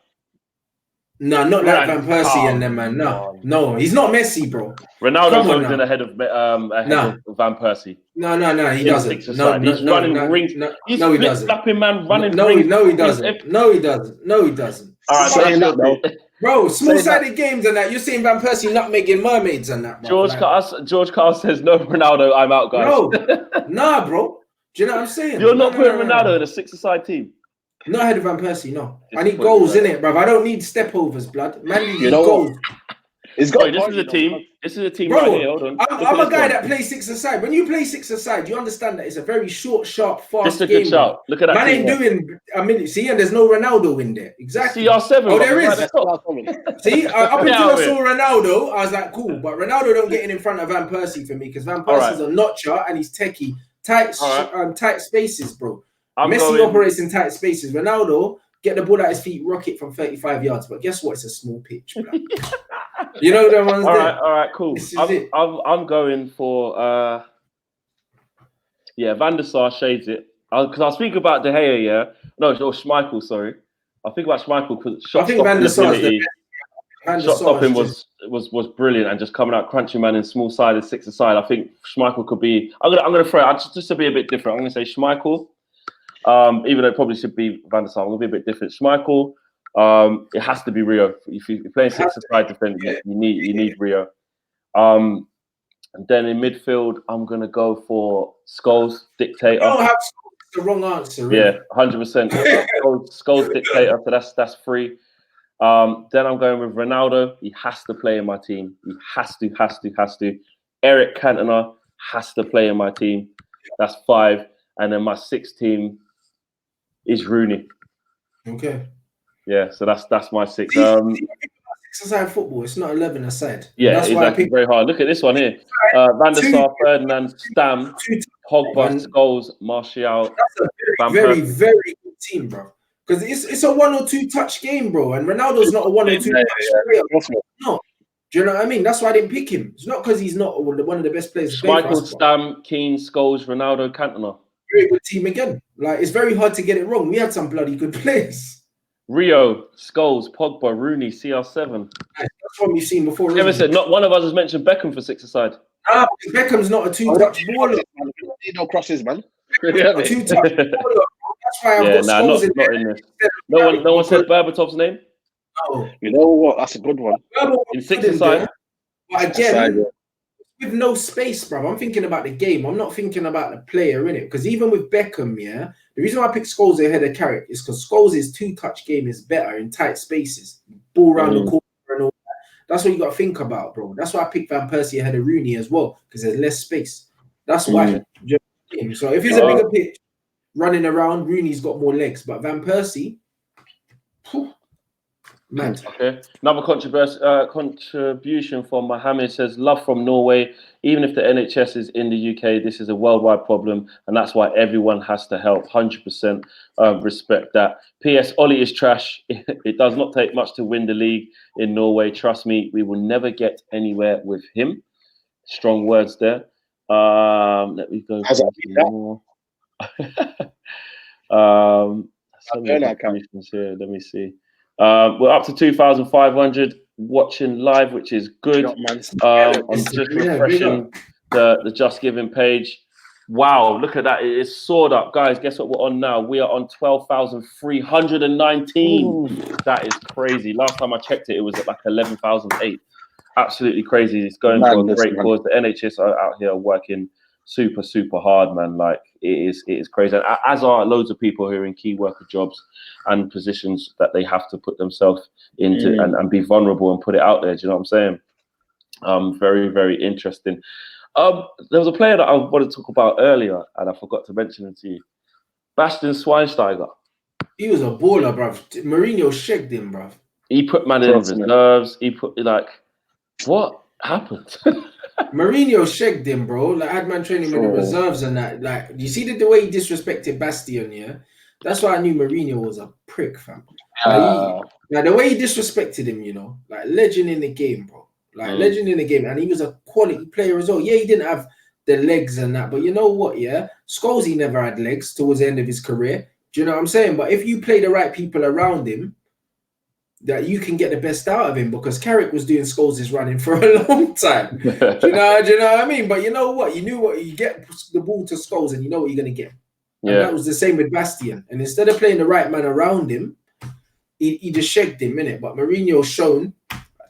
No, not like Van Persie and them, man. No, he's not Messi, bro. Ronaldo goes in ahead of Van Persie. No, he doesn't. No, he's running rings. He's he doesn't. Slapping man running rings. No, he doesn't. No, he doesn't. All right, bro, small-sided games and that. You're seeing Van Persie not making mermaids and that, bro. George Carl says, no, Ronaldo, I'm out, guys. No, nah, bro. Do you know what I'm saying? You're not putting Ronaldo in a 6-a-side team. Not ahead of Van Persie, no. I need goals in it, bruv. I don't need stepovers, blood. Man, you need goals. This is a team. This is a team right here. Hold on. I'm a guy that plays 6-a-side. When you play 6-a-side, you understand that it's a very short, sharp, fast game. Good shout. Look at that. Man ain't doing a minute. See, and there's no Ronaldo in there. Exactly. CR7. Oh, there is. See, up until I saw Ronaldo, I was like, cool. But Ronaldo don't get in front of Van Persie for me because Van Persie's a notcher and he's techie. Tight spaces, bro. Messi operates in tight spaces. Ronaldo, get the ball at his feet, rocket from 35 yards. But guess what? It's a small pitch, bro. You know the ones there. All right, cool. I'm going for Van der Sar shades it. Because I was thinking about De Gea, or Schmeichel, sorry. I think about Schmeichel because shot stopping was brilliant and just coming out crunchy man in small sided 6-a-side. I think Schmeichel could be. I'm gonna throw it just to be a bit different. I'm gonna say Schmeichel. Even though it probably should be Van der Sar, I'm gonna be a bit different. Schmeichel. It has to be Rio. If you're playing 6-a-side defense, you need Rio. And then in midfield, I'm gonna go for Scholes, dictator. You don't have the wrong answer. Really. Yeah, 100%. Scholes, dictator. So that's 3. Then I'm going with Ronaldo. He has to play in my team. He has to. Eric Cantona has to play in my team. That's 5. And then my 6th team is Rooney. Okay. Yeah, so that's my 6. 6-a-side football. It's not 11-a-side. Yeah, that's exactly. Why I picked very hard. Look at this one here. Van der Sar, Ferdinand, Stam, Pogba, Scholes, Martial, That's a very, very good team, bro. Because it's a 1 or 2 touch game, bro. And Ronaldo's not a 1 or 2 touch player. No. Do you know what I mean? That's why I didn't pick him. It's not because he's not one of the best players to play for us. Stam, Keane, Scholes, Ronaldo, Cantona. Very good team again. Like, it's very hard to get it wrong. We had some bloody good players. Rio, Scholes, Pogba, Rooney, CR7. That's what we've seen before. Never said not one of us has mentioned Beckham for 6-a-side. Ah, Beckham's not a 2-touch baller. No crosses, man. 2-touch baller. That's why I've got Scholes in this. No one said Berbatov's name. No. You know what? That's a good one. In 6-a-side. But again, with no space, bro. I'm thinking about the game. I'm not thinking about the player, innit? Because even with Beckham, yeah, the reason why I picked Scholes ahead of Carrick is because Scholes' 2-touch game is better in tight spaces. Ball around the corner and all that. That's what you got to think about, bro. That's why I picked Van Persie ahead of Rooney as well, because there's less space. That's why. So if he's a bigger pitch, running around, Rooney's got more legs. But Van Persie, man. Okay. Another contribution from Mohammed says, love from Norway. Even if the NHS is in the UK, this is a worldwide problem, and that's why everyone has to help. 100% respect that. P.S. Ollie is trash. It does not take much to win the league in Norway. Trust me, we will never get anywhere with him. Strong words there. Let me go. More. Here. Let me see. We're up to 2,500 watching live, which is good. I'm just refreshing the Just Giving page. Wow, look at that. It is soared up. Guys, guess what we're on now? We are on 12,319. That is crazy. Last time I checked it, it was at like 11,008. Absolutely crazy. It's going for a great cause. The NHS are out here working super hard, man. Like it is crazy, and as are loads of people who are in key worker jobs and positions that they have to put themselves into and be vulnerable and put it out there. Do you know what I'm saying? Very interesting. There was a player that I wanted to talk about earlier and I forgot to mention it to you. Bastian Schweinsteiger. He was a baller, bruv. Mourinho shagged him, bruv. He put man in reserves. He put what happened? Mourinho shagged him, bro. Like, had man training him in the reserves and that. Like, you see the way he disrespected Bastian, yeah? That's why I knew Mourinho was a prick, fam. Like, the way he disrespected him, you know, like legend in the game, bro. Like legend in the game, and he was a quality player as well. Yeah, he didn't have the legs and that, but you know what? Yeah, Scholes, he never had legs towards the end of his career. Do you know what I'm saying? But if you play the right people around him, that you can get the best out of him, because Carrick was doing Scholes' running for a long time. do you know what I mean? But you know what? You knew what you get the ball to Scholes, and you know what you're gonna get. And that was the same with Bastian. And instead of playing the right man around him, he just shagged him, innit? But Mourinho's shown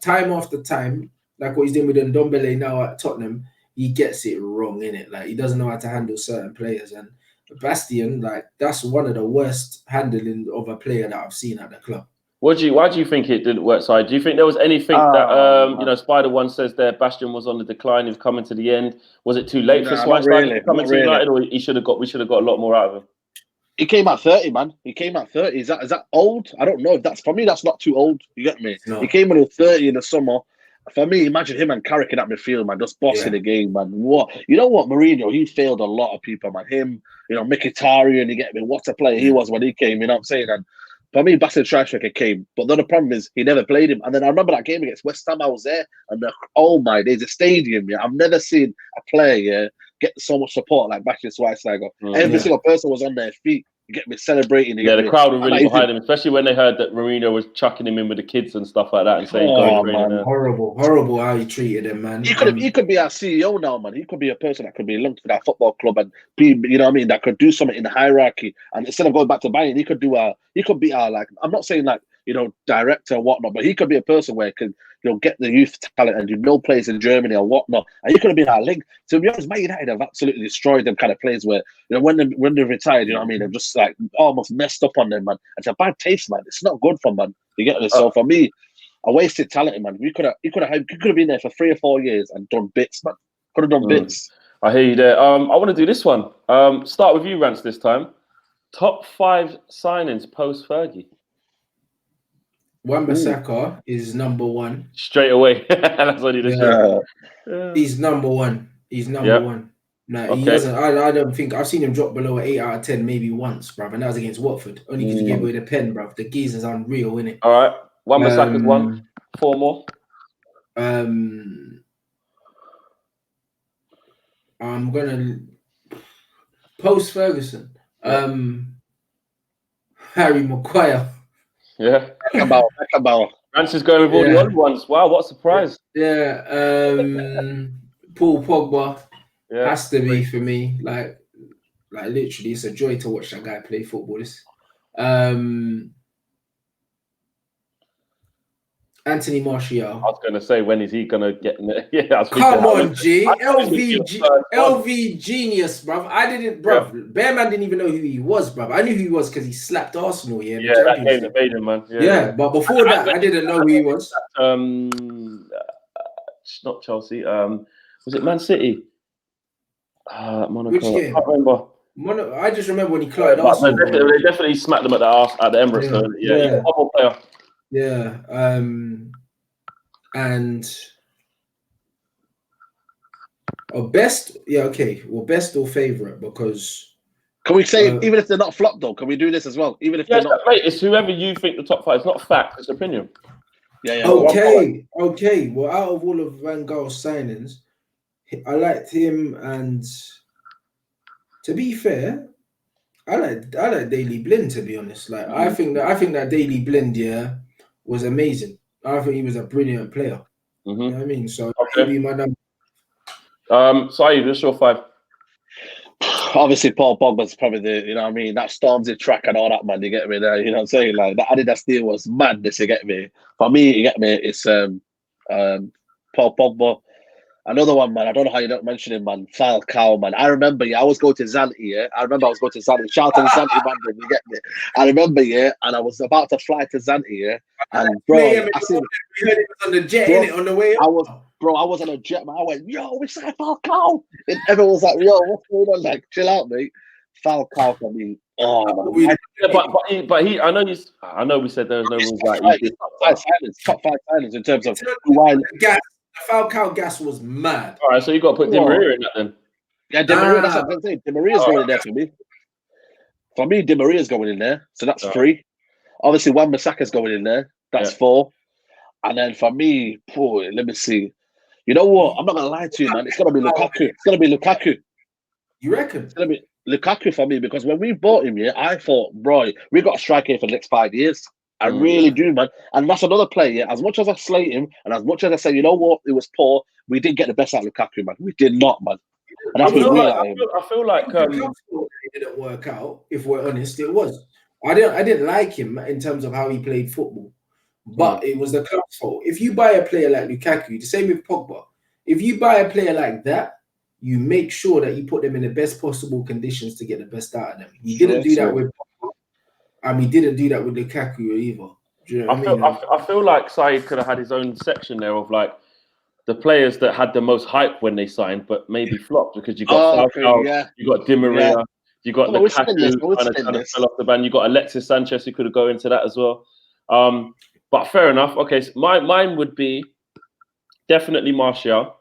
time after time, like what he's doing with Ndombele now at Tottenham, he gets it wrong, innit? Like, he doesn't know how to handle certain players. And Bastian, like, that's one of the worst handling of a player that I've seen at the club. Why do you think it didn't work? Side? Do you think there was anything that Spider One says there? Bastian was on the decline. He was coming to the end. Was it too late for Schweinsteiger to come into United, or we should have got a lot more out of him? He came at 30, man. He came at 30. Is that old? I don't know. If that's, for me, that's not too old. You get me? No. He came when he was 30 in the summer. For me, imagine him and Carrick in that midfield, man, just bossing the game, man. You know what, Mourinho, he failed a lot of people, man. Him, Mkhitaryan, you get me? What a player he was when he came, you know what I'm saying? And for me, Bastian Schweinsteiger came, but then the problem is he never played him. And then I remember that game against West Ham, I was there, and oh my days, the stadium, I've never seen a player, get so much support like Bastian Schweinsteiger. Every single person was on their feet. You get me celebrating. The crowd were really behind him, especially when they heard that Mourinho was chucking him in with the kids and stuff like that, and saying, horrible how he treated him, man. He could be our CEO now, man. He could be a person that could be linked to that football club and be, you know what I mean, that could do something in the hierarchy. And instead of going back to Bayern, he could be our, like, I'm not saying like, director or whatnot, but he could be a person where he could, get the youth talent and players in Germany or whatnot. And he could have been our link. To be honest, Man United have absolutely destroyed them kind of players where, when they retired, you know what I mean, they've just like almost messed up on them, man. It's a bad taste, man. It's not good for man. You get this? So for me, a wasted talent, man. He could have been there for 3 or 4 years and done bits, man. Could have done bits. I hear you there. I want to do this one. Start with you, Rants, this time. Top 5 signings post Fergie. Wan-Bissaka is number 1. Straight away. That's what he did. Yeah. He's number 1. He's number 1. No, he doesn't. I don't think I've seen him drop below an 8 out of 10 maybe once, bruv, and that was against Watford. Only because he gave away the pen, bruv. The geezer's unreal, innit? All right. Wan-Bissaka's 1. 4 more. I'm gonna Post-Ferguson. Harry Maguire. Yeah. Beckenbauer. Rants is going with all the other ones. Wow, what a surprise. Yeah. Paul Pogba has to be for me. Like literally, it's a joy to watch that guy play football. Anthony Martial. I was going to say, when is he going to get in there? Yeah, come on, G. LV genius, bruv. I didn't, bruv. Yeah. Bearman didn't even know who he was, bruv. I knew who he was because he slapped Arsenal. Yeah, that game that made him, man. Yeah, but before that, I didn't know who he was. Not Chelsea. Was it Man City? Monaco. Which game? I can't remember. I just remember when he clotted Arsenal. They definitely smacked them at the Emirates. So, he's a football player. Yeah, and best, well, best or favorite, because can we say even if they're not flop though? Can we do this as well? Even if they're not, mate, it's whoever you think the top 5. It's not fact, it's opinion. Yeah. Okay. Well, out of all of Van Gaal's signings, I liked him, and to be fair, I like Daily Blind. To be honest, I think that Daily Blind, was amazing. I think he was a brilliant player. You know what I mean? So maybe my number. Saeed, what's your 5? Obviously, Paul Pogba's probably that Stormzy track and all that, man. You get me there? You know what I'm saying? Like, that Adidas deal was madness, you get me? For me, you get me, it's Paul Pogba. Another one, man. I don't know how you don't mention him, man. Falcao, man. I remember, I was going to Zante, I remember I was going to Zante. Shout out to the Zante man, you get me? I remember, and I was about to fly to Zante, and bro, I heard it was on the jet, innit, on the way up. I was on a jet, man. I went, yo, we said Falcao. And everyone was like, yo, what's going on? Like, chill out, mate. Falcao for me. Oh, man. But he, I know we said there was no rules like top 5 signings in terms of who I. The Falcao gas was mad. All right, so you got to put Di Maria in that then. Yeah, Di Maria. That's what I'm saying. Di Maria's going in there for me. For me, Di Maria's going in there, so that's 3. Obviously, Wan-Bissaka's going in there. That's 4. And then for me, let me see. You know what? I'm not gonna lie to you, man. It's gonna be Lukaku. You reckon? It's gonna be Lukaku for me, because when we bought him, I thought, bro, we got a striker here for the next 5 years. I really do, man. And that's another player. As much as I slate him, and as much as I say, you know what, it was poor, we didn't get the best out of Lukaku, man. We did not, man. And I feel like it didn't work out. If we're honest, it was. I didn't like him in terms of how he played football, but it was the club's fault. If you buy a player like Lukaku, the same with Pogba. If you buy a player like that, you make sure that you put them in the best possible conditions to get the best out of them. We didn't do that with Pogba. And we didn't do that with Lukaku either. Do you know what I feel like Saeed could have had his own section there of like the players that had the most hype when they signed, but maybe flopped, because you got Falcao, you got Di Maria, you got Lukaku kind of fell off the band. You got Alexis Sanchez, who could have gone into that as well. But fair enough. Okay, so mine would be definitely Martial,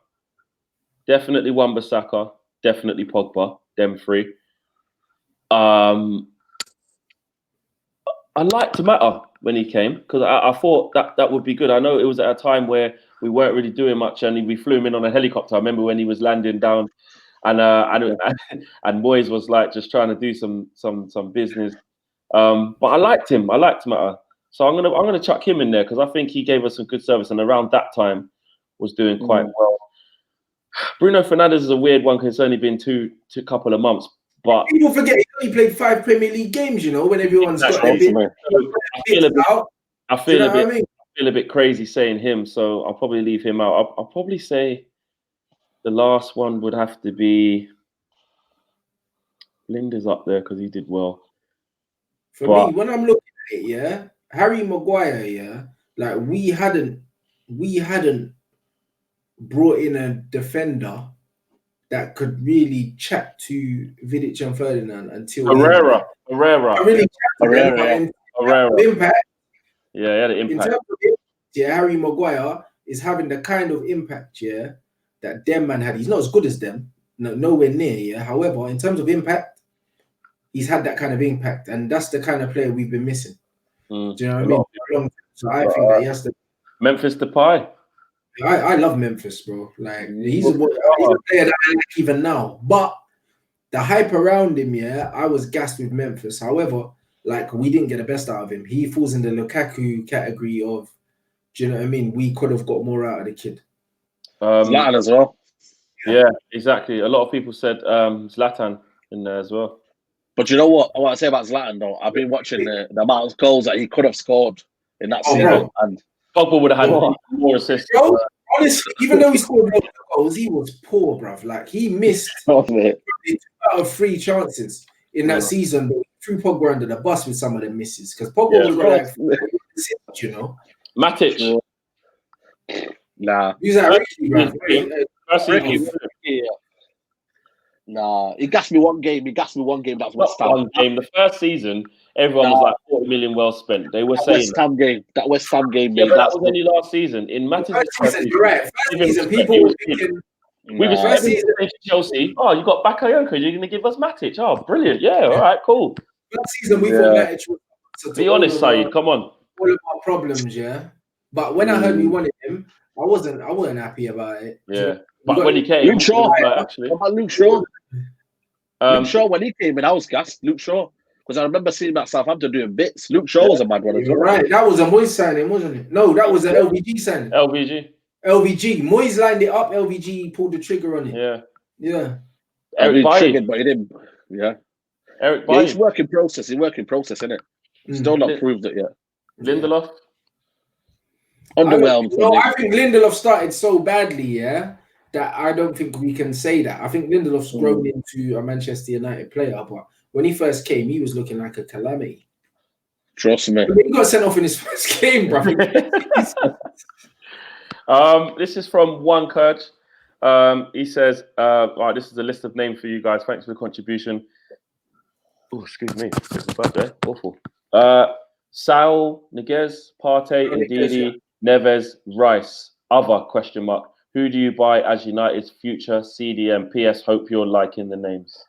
definitely Wan-Bissaka, definitely Pogba. Them 3. I liked Mata when he came, because I thought that would be good. I know it was at a time where we weren't really doing much, and we flew him in on a helicopter. I remember when he was landing down, and Moyes was like just trying to do some business. But I liked him. I liked Mata, so I'm gonna chuck him in there, because I think he gave us some good service, and around that time was doing quite well. Bruno Fernandes is a weird one, because it's only been two couple of months. But people forget he only played 5 Premier League games, when everyone's got their bit. I feel a bit crazy saying him, so I'll probably leave him out. I'll probably say the last one would have to be Linda's up there, because he did well. For me, when I'm looking at it, Harry Maguire, like we hadn't brought in a defender that could really chat to Vidic and Ferdinand until Herrera. Impact. Yeah, he had an impact. In terms of it, Harry Maguire is having the kind of impact, that them man had. He's not as good as them, nowhere near, However, in terms of impact, he's had that kind of impact, and that's the kind of player we've been missing. Do you know what I mean? So I think that he has to. Memphis Depay. I love Memphis, bro. Like he's a player that I like even now. But the hype around him, I was gassed with Memphis. However, like we didn't get the best out of him. He falls in the Lukaku category of, do you know what I mean? We could have got more out of the kid. Zlatan as well. Yeah, exactly. A lot of people said Zlatan in there as well. But you know what? I want to say about Zlatan though. I've been watching the amount of goals that he could have scored in that season, and Pogba would have had more assists. Bro, honestly, even though he scored loads of goals, he was poor, bruv. Like he missed 2 out of 3 chances in that season. But threw Pogba under the bus with some of the misses because Pogba was like, you know, Matic. Nah, he's like Ricky, Nah, he gassed me one game. That's West Ham. One game. The first season, everyone was like 40 million well spent. They were saying West Ham game. That West Ham game. Yeah, but that was only last season. In Matic's first season, you're right. First season, people were thinking. We were saying Chelsea. Oh, you got Bakayoko. You're going to give us Matic. Oh, brilliant. Yeah, all right, cool. First season, we thought Matic was. Be honest, Saeed. Come on. All of our problems, But when I heard we wanted him, I wasn't happy about it. Yeah. But when he came, Luke Shaw, actually. What about Luke Shaw? Luke Shaw, when he came in, I was gassed. Luke Shaw, because I remember seeing him at Southampton doing bits. Luke Shaw was a mad one as well. Right, that was a Moyes signing, wasn't it? No, that was an LVG signing. LVG. Moyes lined it up. LVG pulled the trigger on it. Yeah. Eric triggered, but he didn't. Yeah. Eric Bailly. He's work in process. Isn't it? Still not proved it yet. Lindelof. Underwhelmed. I think Lindelof started so badly, that I don't think we can say that. I think Lindelof's grown into a Manchester United player, but when he first came, he was looking like a calamity. Trust me. He got sent off in his first game, bro. This is from One Kurd. He says, right, this is a list of names for you guys. Thanks for the contribution. Oh, excuse me. It's a birthday. Awful. Saul, Niguez, Partey, Ndidi, Neves, Rice. Other ? Who do you buy as United's future CDM? PS, hope you're liking the names.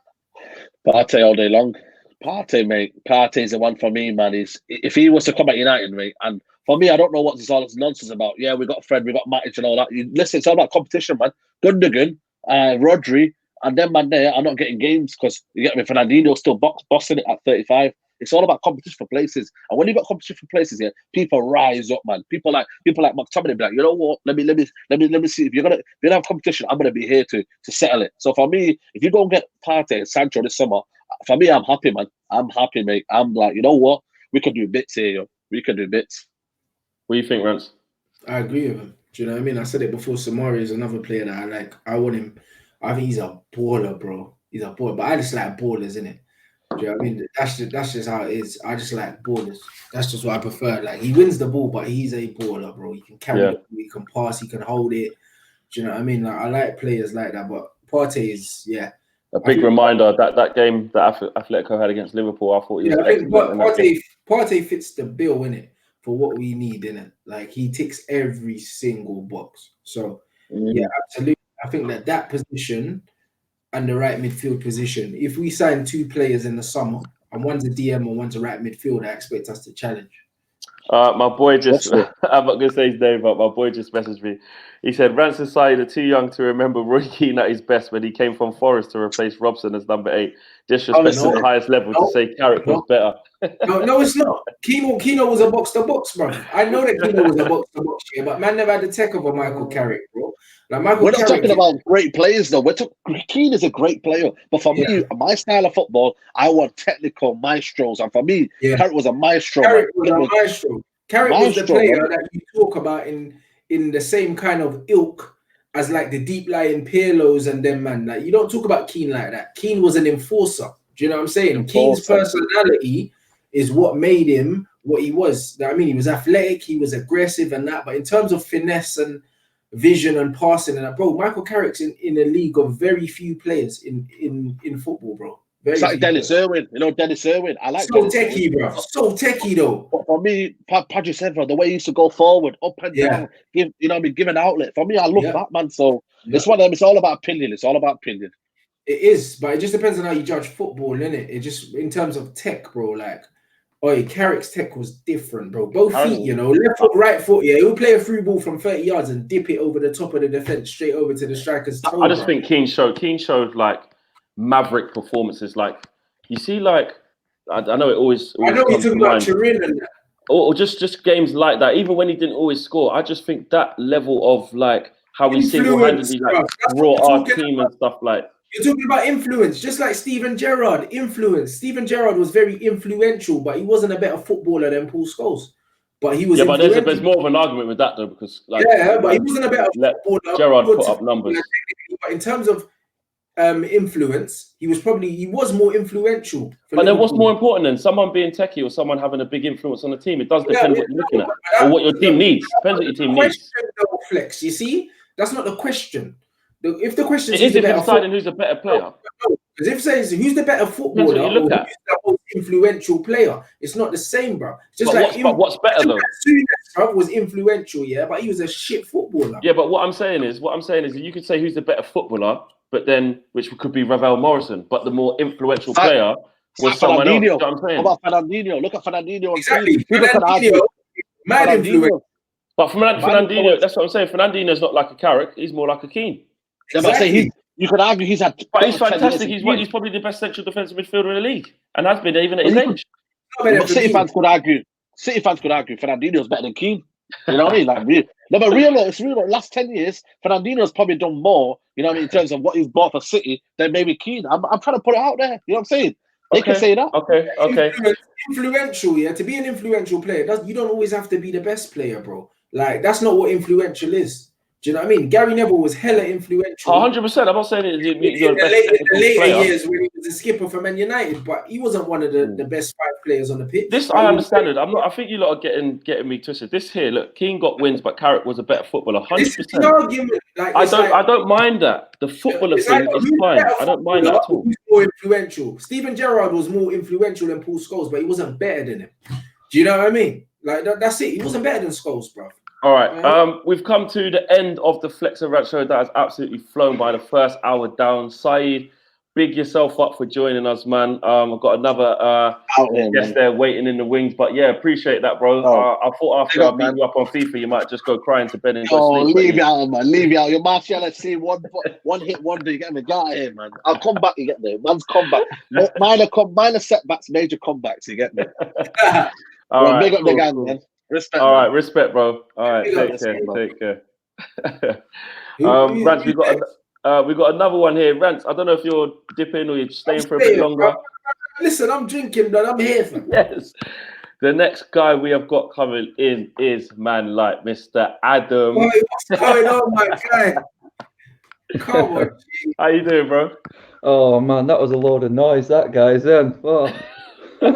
Partey all day long. Partey, mate. Partey's the one for me, man. If he was to come at United, mate, and for me, I don't know what this all this nonsense about. Yeah, we got Fred, we got Matic and all that. Listen, it's all about competition, man. Gundogan, Rodri, and them man there are not getting games because you get me. Fernandinho's still bossing it at 35. It's all about competition for places, and when you got competition for places, people rise up, man. People like McTominay be like, you know what? Let me see if you're gonna have competition. I'm gonna be here to settle it. So for me, if you go and get Partey and Sancho this summer, for me, I'm happy, man. I'm happy, mate. I'm like, you know what? We can do bits here, yo. We can do bits. What do you think, Rants? I agree with him. Do you know what I mean? I said it before. Samari is another player that I like. I want him. I think he's a baller, bro. He's a baller, but I just like ballers, innit? Do you know what I mean? That's just how it is. I just like ballers. That's just what I prefer. Like he wins the ball, but he's a baller, bro. He can carry it, he can pass, he can hold it. Do you know what I mean? Like I like players like that, but Partey is a big reminder that game that Atletico had against Liverpool. I thought he was excellent. Partey fits the bill, innit, for what we need, innit? Like he ticks every single box. So yeah, absolutely. I think that position and the right midfield position. If we sign 2 players in the summer, and one's a DM and one's a right midfield, I expect us to challenge. My boy just, I'm not going to say his name, but my boy just messaged me. He said, Rants and Saeed are too young to remember Roy Keane at his best when he came from Forest to replace Robson as number 8. Disrespect at the highest level to say Carrick was better. No, it's not. Keno was a box-to-box, bro. I know that Keno was a box-to-box here, but man never had the tech of a Michael Carrick, bro. Like we're not talking about great players, though. Keane is a great player, but for me, my style of football, I want technical maestros, and for me, Carrick was a maestro. Carrick was a maestro. Carrick was the player that you talk about in the same kind of ilk as like the deep lying Pirlos and them, man. Like you don't talk about Keane like that. Keane was an enforcer. Do you know what I'm saying? Keane's personality is what made him what he was. I mean, he was athletic, he was aggressive and that, but in terms of finesse and vision and passing and that, bro, Michael Carrick's in a league of very few players in football, bro. It's like Dennis Irwin. You know, Dennis Irwin. I like so techie, bro. So techie, though. But for me, Padre Severo, the way he used to go forward, up and down, give an outlet. For me, I love that, man. So it's one of them. It's all about opinion. It's all about opinion. It is, but it just depends on how you judge football, innit? It just, in terms of tech, bro, like, Carrick's tech was different, bro. Both feet, you know, left foot, right foot, yeah. He'll play a through ball from 30 yards and dip it over the top of the defense, straight over to the striker's toe. I just think Keane showed like maverick performances. Like, you see, like, I know it always I know he's talking about Shearer and that. Or just games like that, even when he didn't always score. I just think that level of like how he single-handedly like raw our team and stuff like. You're talking about influence, just like Steven Gerrard. Influence. Steven Gerrard was very influential, but he wasn't a better footballer than Paul Scholes. But he was. Yeah, but there's more of an argument with that though, because like, but he wasn't a better footballer. Gerrard put up numbers. But in terms of influence, he was more influential. But then what's more important than someone being techie or someone having a big influence on the team? It does depend what you're looking at or what your team needs. Depends what your team needs. Flex, you see, that's not the question. If the question is if you're deciding who's a better player. Because if it says who's the better footballer or who's the most influential player, it's not the same, bro. Just but what's better though? Souness was influential, but he was a shit footballer. Yeah, but what I'm saying is you could say who's the better footballer, but then which could be Ravel Morrison, but the more influential player was someone else. You know what I'm saying? How about Fernandinho? Look at Fernandinho. Exactly. Fernandinho, mad influence. But Fernandinho, that's what I'm saying. Fernandinho's not like a Carrick. He's more like a Keane. Exactly. You could argue he's had. But he's fantastic. He's probably the best central defensive midfielder in the league, and has been even at his age. City fans could argue Fernandinho's better than Keane. You know what I mean? Like, it's real. Last 10 years, Fernandinho's probably done more. You know what I mean, in terms of what he's bought for City than maybe Keane. I'm trying to put it out there. You know what I'm saying? They can say that. Okay. Influential, to be an influential player, you don't always have to be the best player, bro. Like, that's not what influential is. Do you know what I mean? Gary Neville was hella influential. 100%. I'm not saying you're in the later years when he was a skipper for Man United, but he wasn't one of the best 5 players on the pitch. This I understand it. I think you lot are getting me twisted. This here, look, Keane got wins, but Carrick was a better footballer. 100%. Argument, I don't mind that. The footballer thing is fine. I don't mind that at all. Who's more influential? Steven Gerrard was more influential than Paul Scholes, but he wasn't better than him. Do you know what I mean? Like that's it. He wasn't better than Scholes, bro. All right, we've come to the end of the Flex and Rant show. That has absolutely flown by. The first hour down. Saeed, big yourself up for joining us, man. I've got another guest there waiting in the wings, but yeah, appreciate that, bro. I thought after I beat you up on FIFA, you might just go crying to bed and go sleep. Leave you out, man. Leave you out. Your Martial, let's see one hit wonder. You get me? Get out of here, man. I'll come back. You get me? Man's comeback. Minor setbacks, major comebacks. You get me? All right, big up the gang, man. Respect. All right, respect, bro. All right, take care. Rants, we got another one here. Rants, I don't know if you're dipping or you're staying for a bit longer. Listen, I'm drinking, but I'm here for yes. The next guy we have got coming in is man like Mr. Adam. Boy, what's going on, my guy? Come on, G. How you doing, bro? Oh man, that was a load of noise, that guy's in. Oh. All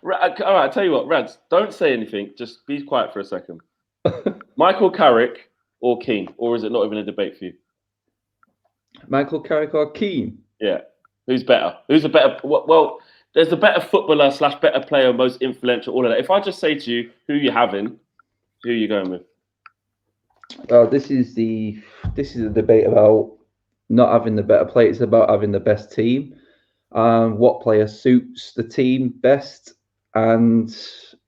right, I'll tell you what, Rants, don't say anything. Just be quiet for a second. Michael Carrick or Keane, or is it not even a debate for you? Michael Carrick or Keane? Yeah. Who's better? Who's the better? Well, there's the better footballer / better player, most influential, all of that. If I just say to you, who you having, who are you going with? This is a debate about not having the better player. It's about having the best team. What player suits the team best, and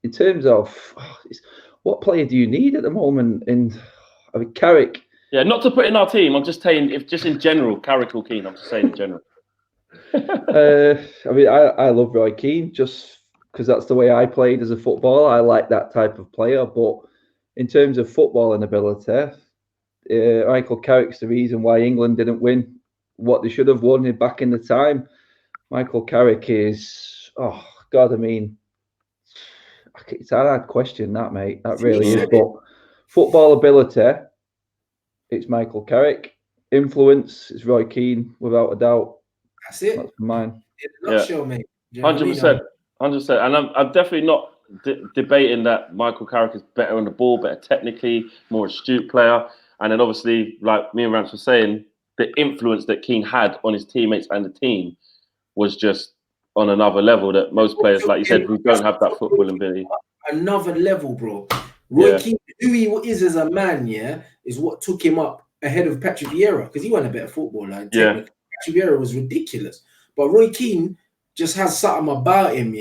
in terms of what player do you need at the moment? I mean, Carrick. Yeah, not to put in our team. I'm just saying, if just in general, Carrick or Keane. I'm just saying in general. I mean, I love Roy Keane just because that's the way I played as a footballer. I like that type of player, but in terms of footballing ability, Michael Carrick's the reason why England didn't win what they should have won back in the time. Michael Carrick is, oh God, I mean, it's a hard question, that, mate. That really is. But football ability, it's Michael Carrick. Influence is Roy Keane, without a doubt. That's it. That's mine. Nutshell, mate. 100%. 100%. And I'm definitely not debating that Michael Carrick is better on the ball, better technically, more astute player. And then obviously, like me and Rance were saying, the influence that Keane had on his teammates and the team was just on another level that most players, like you said, who don't have that footballing ability. Another level, bro. Roy Keane, who he is as a man, is what took him up ahead of Patrick Vieira, because he wasn't a better footballer. Patrick Vieira was ridiculous. But Roy Keane just has something about him,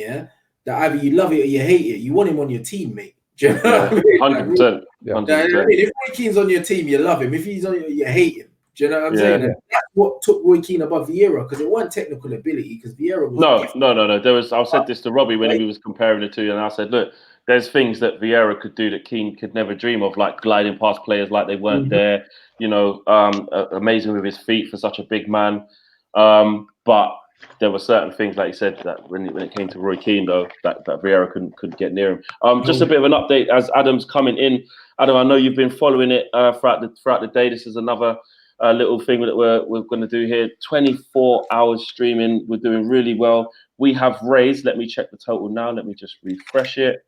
that either you love it or you hate it. You want him on your team, mate. Do you know what I mean? 100%. If Roy Keane's on your team, you love him. If he's on you hate him. Do you know what I'm saying? And that's what took Roy Keane above Vieira, because it wasn't technical ability, because Vieira was No. There was, I said this to Robbie when he was comparing the two, and I said, look, there's things that Vieira could do that Keane could never dream of, like gliding past players like they weren't there, amazing with his feet for such a big man. But there were certain things, like you said, that when it came to Roy Keane, though, that Vieira couldn't get near him. Just a bit of an update as Adam's coming in. Adam, I know you've been following it throughout the day. This is another little thing that we're going to do here. 24 hours streaming. We're doing really well. We have raised, let me check the total now. Let me just refresh it.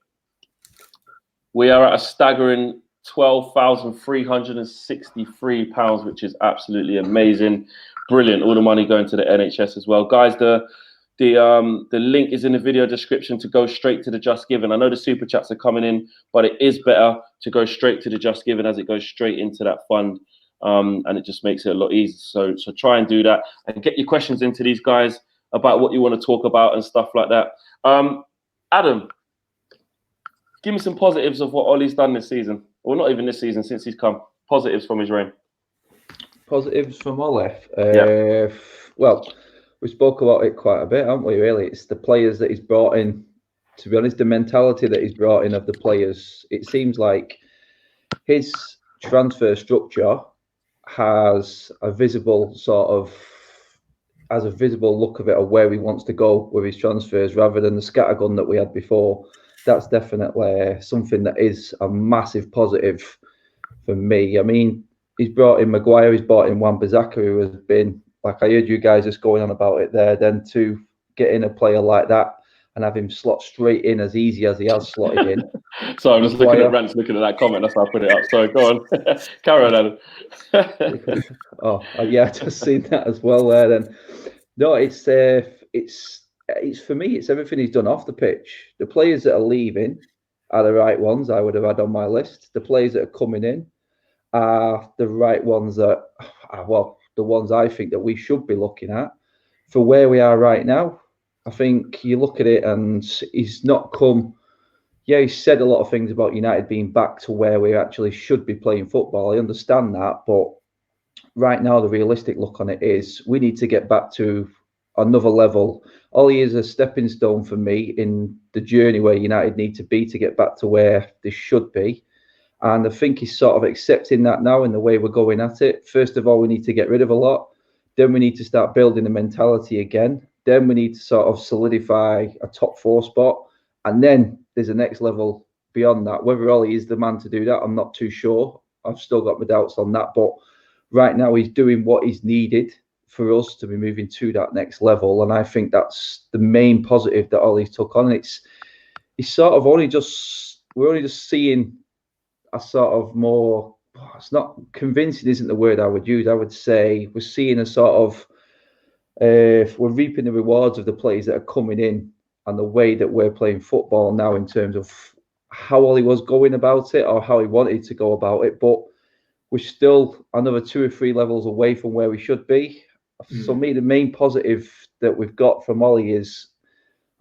We are at a staggering £12,363, which is absolutely amazing. Brilliant. All the money going to the NHS as well. Guys, the link is in the video description to go straight to the Just Giving. I know the super chats are coming in, but it is better to go straight to the Just Giving, as it goes straight into that fund. And it just makes it a lot easier. So try and do that and get your questions into these guys about what you want to talk about and stuff like that. Adam, give me some positives of what Ollie's done this season. Well, not even this season, since he's come. Positives from his reign. Positives from Ollie. Well, we spoke about it quite a bit, haven't we, really? It's the players that he's brought in. To be honest, the mentality that he's brought in of the players. It seems like his transfer structure has a visible look of it, of where he wants to go with his transfers, rather than the scattergun that we had before. That's definitely something that is a massive positive for me. I mean, he's brought in Maguire, he's brought in Wan-Bissaka, who has been, like I heard you guys just going on about it there, then to get in a player like that and have him slot straight in as easy as he has slotted in. So I'm just looking at Rants, looking at that comment. That's how I put it up. So go on. Carroll, Adam. I just seen that as well there then. No, it's for me, it's everything he's done off the pitch. The players that are leaving are the right ones I would have had on my list. The players that are coming in are the right ones that the ones I think that we should be looking at for where we are right now. I think you look at it and he's not come. Yeah, he's said a lot of things about United being back to where we actually should be playing football. I understand that, but right now the realistic look on it is we need to get back to another level. Ollie is a stepping stone for me in the journey where United need to be to get back to where they should be. And I think he's sort of accepting that now in the way we're going at it. First of all, we need to get rid of a lot. Then we need to start building a mentality again. Then we need to sort of solidify a top 4 spot. And then there's a next level beyond that. Whether Ollie is the man to do that, I'm not too sure. I've still got my doubts on that. But right now he's doing what is needed for us to be moving to that next level. And I think that's the main positive that Ollie's took on. It's sort of we're only just seeing a sort of more, it's not convincing isn't the word I would use. I would say we're seeing a sort of, we're reaping the rewards of the players that are coming in and the way that we're playing football now in terms of how Ollie was going about it or how he wanted to go about it. But we're still another 2 or 3 levels away from where we should be. So me, the main positive that we've got from Ollie is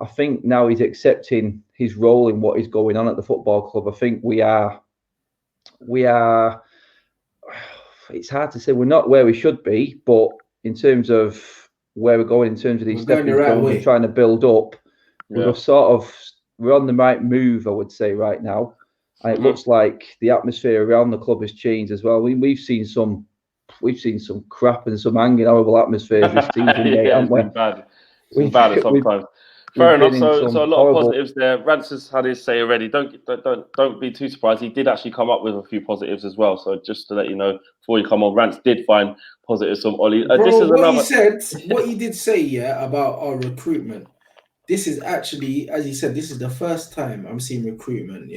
I think now he's accepting his role in what is going on at the football club. I think we are, it's hard to say we're not where we should be, but in terms of where we're going, in terms of these stepping stones we're trying to build up, we're on the right move, I would say, right now. And it looks like the atmosphere around the club has changed as well. We've seen some crap and some hanging horrible atmospheres this season, haven't we? It's been bad sometimes. Fair enough. So a lot of positives there. Rants has had his say already. Don't be too surprised. He did actually come up with a few positives as well. So just to let you know, before you come on, Rants did find positives from Ollie. What he did say, about our recruitment. This is actually, as he said, this is the first time I'm seeing recruitment,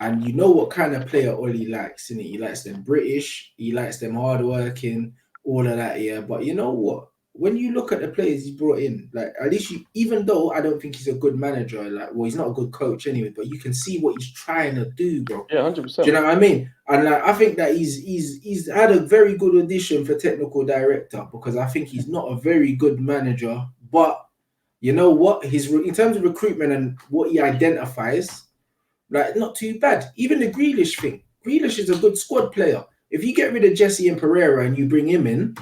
And you know what kind of player Ollie likes, innit? He likes them British, he likes them hardworking, all of that, But you know what? when you look at the players he brought in, like at least even though I don't think he's a good manager, like well, he's not a good coach anyway, but you can see what he's trying to do, bro. Yeah, 100%. Do you know what I mean? And like I think that he's had a very good audition for technical director, because I think he's not a very good manager, but you know what? In terms of recruitment and what he identifies, like not too bad. Even the Grealish thing. Grealish is a good squad player. If you get rid of Jesse and Pereira and you bring him in,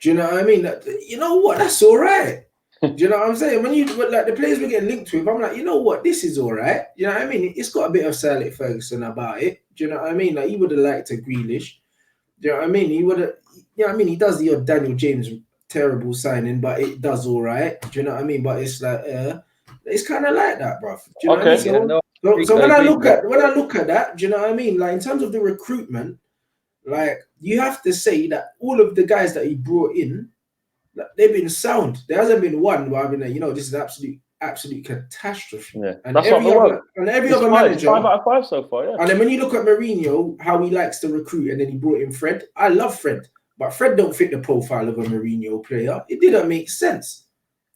do you know what I mean? You know what? That's all right. Do you know what I'm saying? When like the players we're getting linked with, I'm like, you know what? This is all right. You know what I mean? It's got a bit of Sir Alex Ferguson about it. Do you know what I mean? Like he would have liked a Grealish. Do you know what I mean? He would have. You know what I mean? He does the odd Daniel James terrible signing, but it does all right. Do you know what I mean? But it's like it's kind of like that, bro. Do you know what I mean? So when I look at that, do you know what I mean? Like in terms of the recruitment, like you have to say that all of the guys that he brought in, like, they've been sound. There hasn't been one where I've been like, you know, this is absolute catastrophe. Yeah, and every other manager, 5 out of 5 so far. Yeah. And then when you look at Mourinho, how he likes to recruit, and then he brought in Fred. I love Fred, but Fred don't fit the profile of a Mourinho player. It didn't make sense.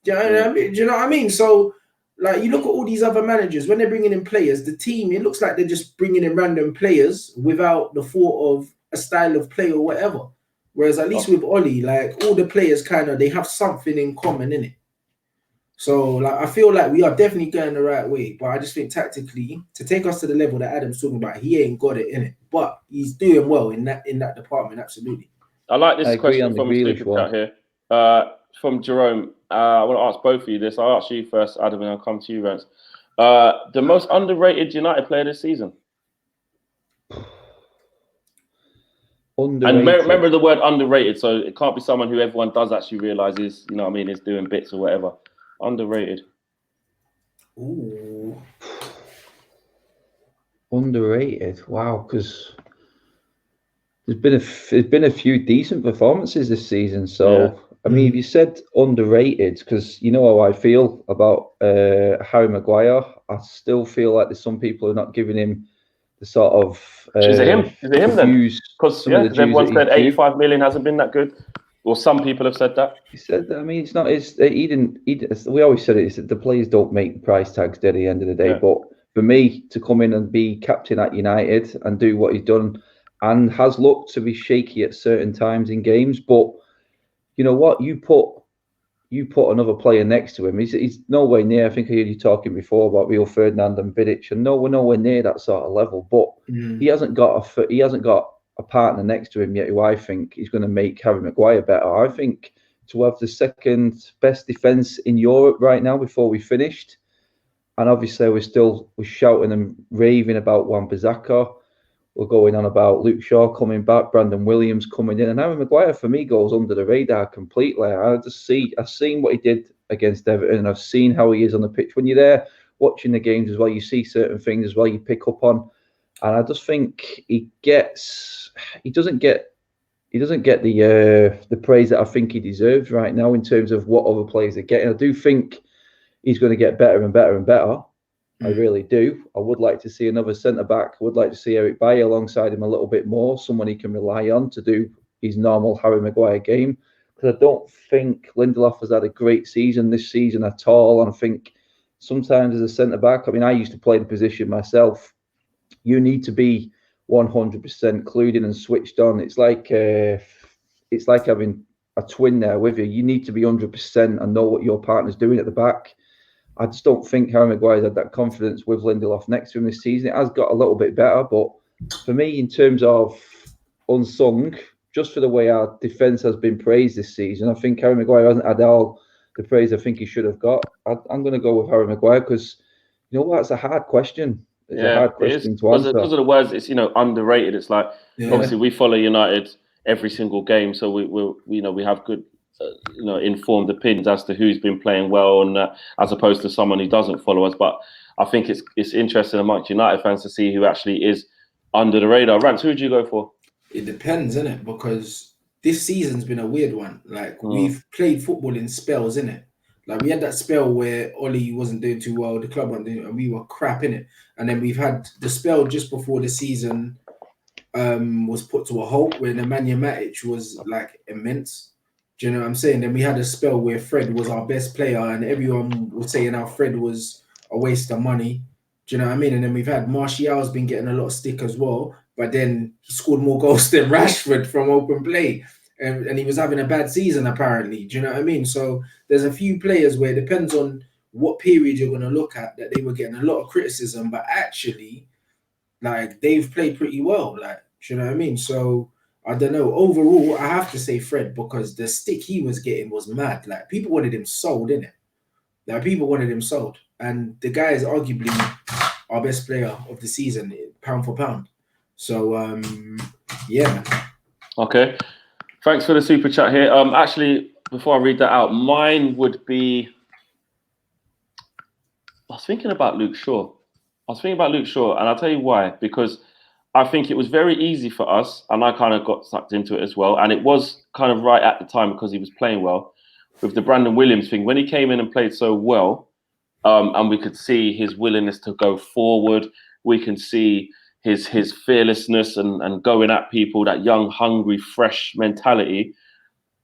Do you know what I mean? So, like, you look at all these other managers, when they're bringing in players, the team, it looks like they're just bringing in random players without the thought of a style of play or whatever. Whereas at least with Oli, like, all the players they have something in common, innit? So, like, I feel like we are definitely going the right way, but I just think tactically, to take us to the level that Adam's talking about, he ain't got it in it. But he's doing well in that department, absolutely. I like this question from a super chat here. From Jerome. I want to ask both of you this. I'll ask you first, Adam, and I'll come to you, Rants. The most underrated United player this season? Underrated. And remember the word underrated, so it can't be someone who everyone does actually realise is, you know what I mean, is doing bits or whatever. Underrated. Ooh. Underrated. Wow, because there's been a few decent performances this season. So yeah. I mean, if you said underrated, because you know how I feel about Harry Maguire, I still feel like there's some people who are not giving him the sort of. Is it him then? Because everyone said 85 million hasn't been that good. Well, some people have said that. He said, I mean, it's not. He didn't. We always said it. The players don't make price tags at the end of the day. Yeah. But for me to come in and be captain at United and do what he's done, and has looked to be shaky at certain times in games, but you know what? You put another player next to him. He's nowhere near. I think I heard you talking before about Rio Ferdinand and Vidic, and we're nowhere near that sort of level. But he hasn't got a partner next to him yet who I think is going to make Harry Maguire better. I think to have the second best defence in Europe right now before we finished, and obviously we're shouting and raving about Wan-Bissaka. We're going on about Luke Shaw coming back, Brandon Williams coming in, and Harry Maguire for me goes under the radar completely. I've seen what he did against Everton, and I've seen how he is on the pitch. When you're there watching the games as well, you see certain things as well you pick up on, and I just think he doesn't get the praise that I think he deserves right now in terms of what other players are getting. I do think he's going to get better and better and better. I really do. I would like to see another centre-back. I would like to see Eric Bailly alongside him a little bit more, someone he can rely on to do his normal Harry Maguire game. Because I don't think Lindelof has had a great season this season at all. And I think sometimes as a centre-back, I mean, I used to play the position myself. You need to be 100% clued in and switched on. It's like having a twin there with you. You need to be 100% and know what your partner's doing at the back. I just don't think Harry Maguire's had that confidence with Lindelof next to him this season. It has got a little bit better, but for me, in terms of unsung, just for the way our defence has been praised this season, I think Harry Maguire hasn't had all the praise I think he should have got. I'm going to go with Harry Maguire because, you know what, it's a hard question. It's a hard question to answer. Because of the words, it's, underrated. It's like, obviously we follow United every single game, so we have good informed opinions as to who's been playing well, and as opposed to someone who doesn't follow us. But I think it's interesting amongst United fans to see who actually is under the radar. Rants, who would you go for? It depends, innit? Because this season's been a weird one. Like we've played football in spells, innit? Like we had that spell where Oli wasn't doing too well, the club wasn't doing, and we were crap, innit? And then we've had the spell just before the season was put to a halt, where Nemanja Matic was like immense. Do you know what I'm saying? Then we had a spell where Fred was our best player, and everyone was saying how Fred was a waste of money. Do you know what I mean? And then we've had Martial's been getting a lot of stick as well, but then he scored more goals than Rashford from open play, and he was having a bad season apparently. Do you know what I mean? So there's a few players where it depends on what period you're going to look at that they were getting a lot of criticism, but actually, like, they've played pretty well. Like, do you know what I mean? So I don't know. Overall, I have to say Fred, because the stick he was getting was mad. Like, people wanted him sold, innit? Like, people wanted him sold. And the guy is arguably our best player of the season, pound for pound. So, yeah. Okay. Thanks for the super chat here. Actually, before I read that out, mine would be... I was thinking about Luke Shaw. And I'll tell you why. Because I think it was very easy for us, and I kind of got sucked into it as well. And it was kind of right at the time because he was playing well with the Brandon Williams thing. When he came in and played so well, and we could see his willingness to go forward, we can see his fearlessness and going at people, that young, hungry, fresh mentality.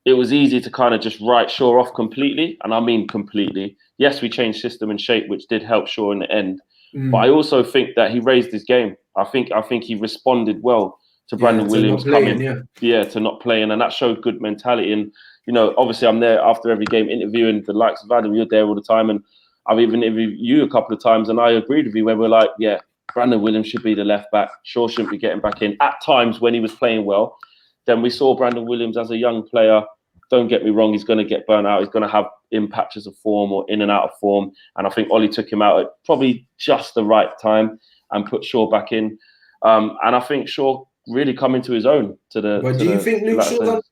It was easy to kind of just write Shaw off completely, and I mean completely. Yes, we changed system and shape, which did help Shaw in the end. But I also think that he raised his game. I think he responded well to Brandon Williams coming, to not playing, and that showed good mentality. And you know, obviously, I'm there after every game interviewing the likes of Adam. You're there all the time, and I've even interviewed you a couple of times, and I agreed with you where we're like, yeah, Brandon Williams should be the left back. Shaw shouldn't be getting back in. At times when he was playing well, then we saw Brandon Williams as a young player. Don't get me wrong, he's going to get burnt out. He's going to have patches of form or in and out of form. And I think Ollie took him out at probably just the right time and put Shaw back in. And I think Shaw really come into his own to the. But do you think Luke Shaw's underrated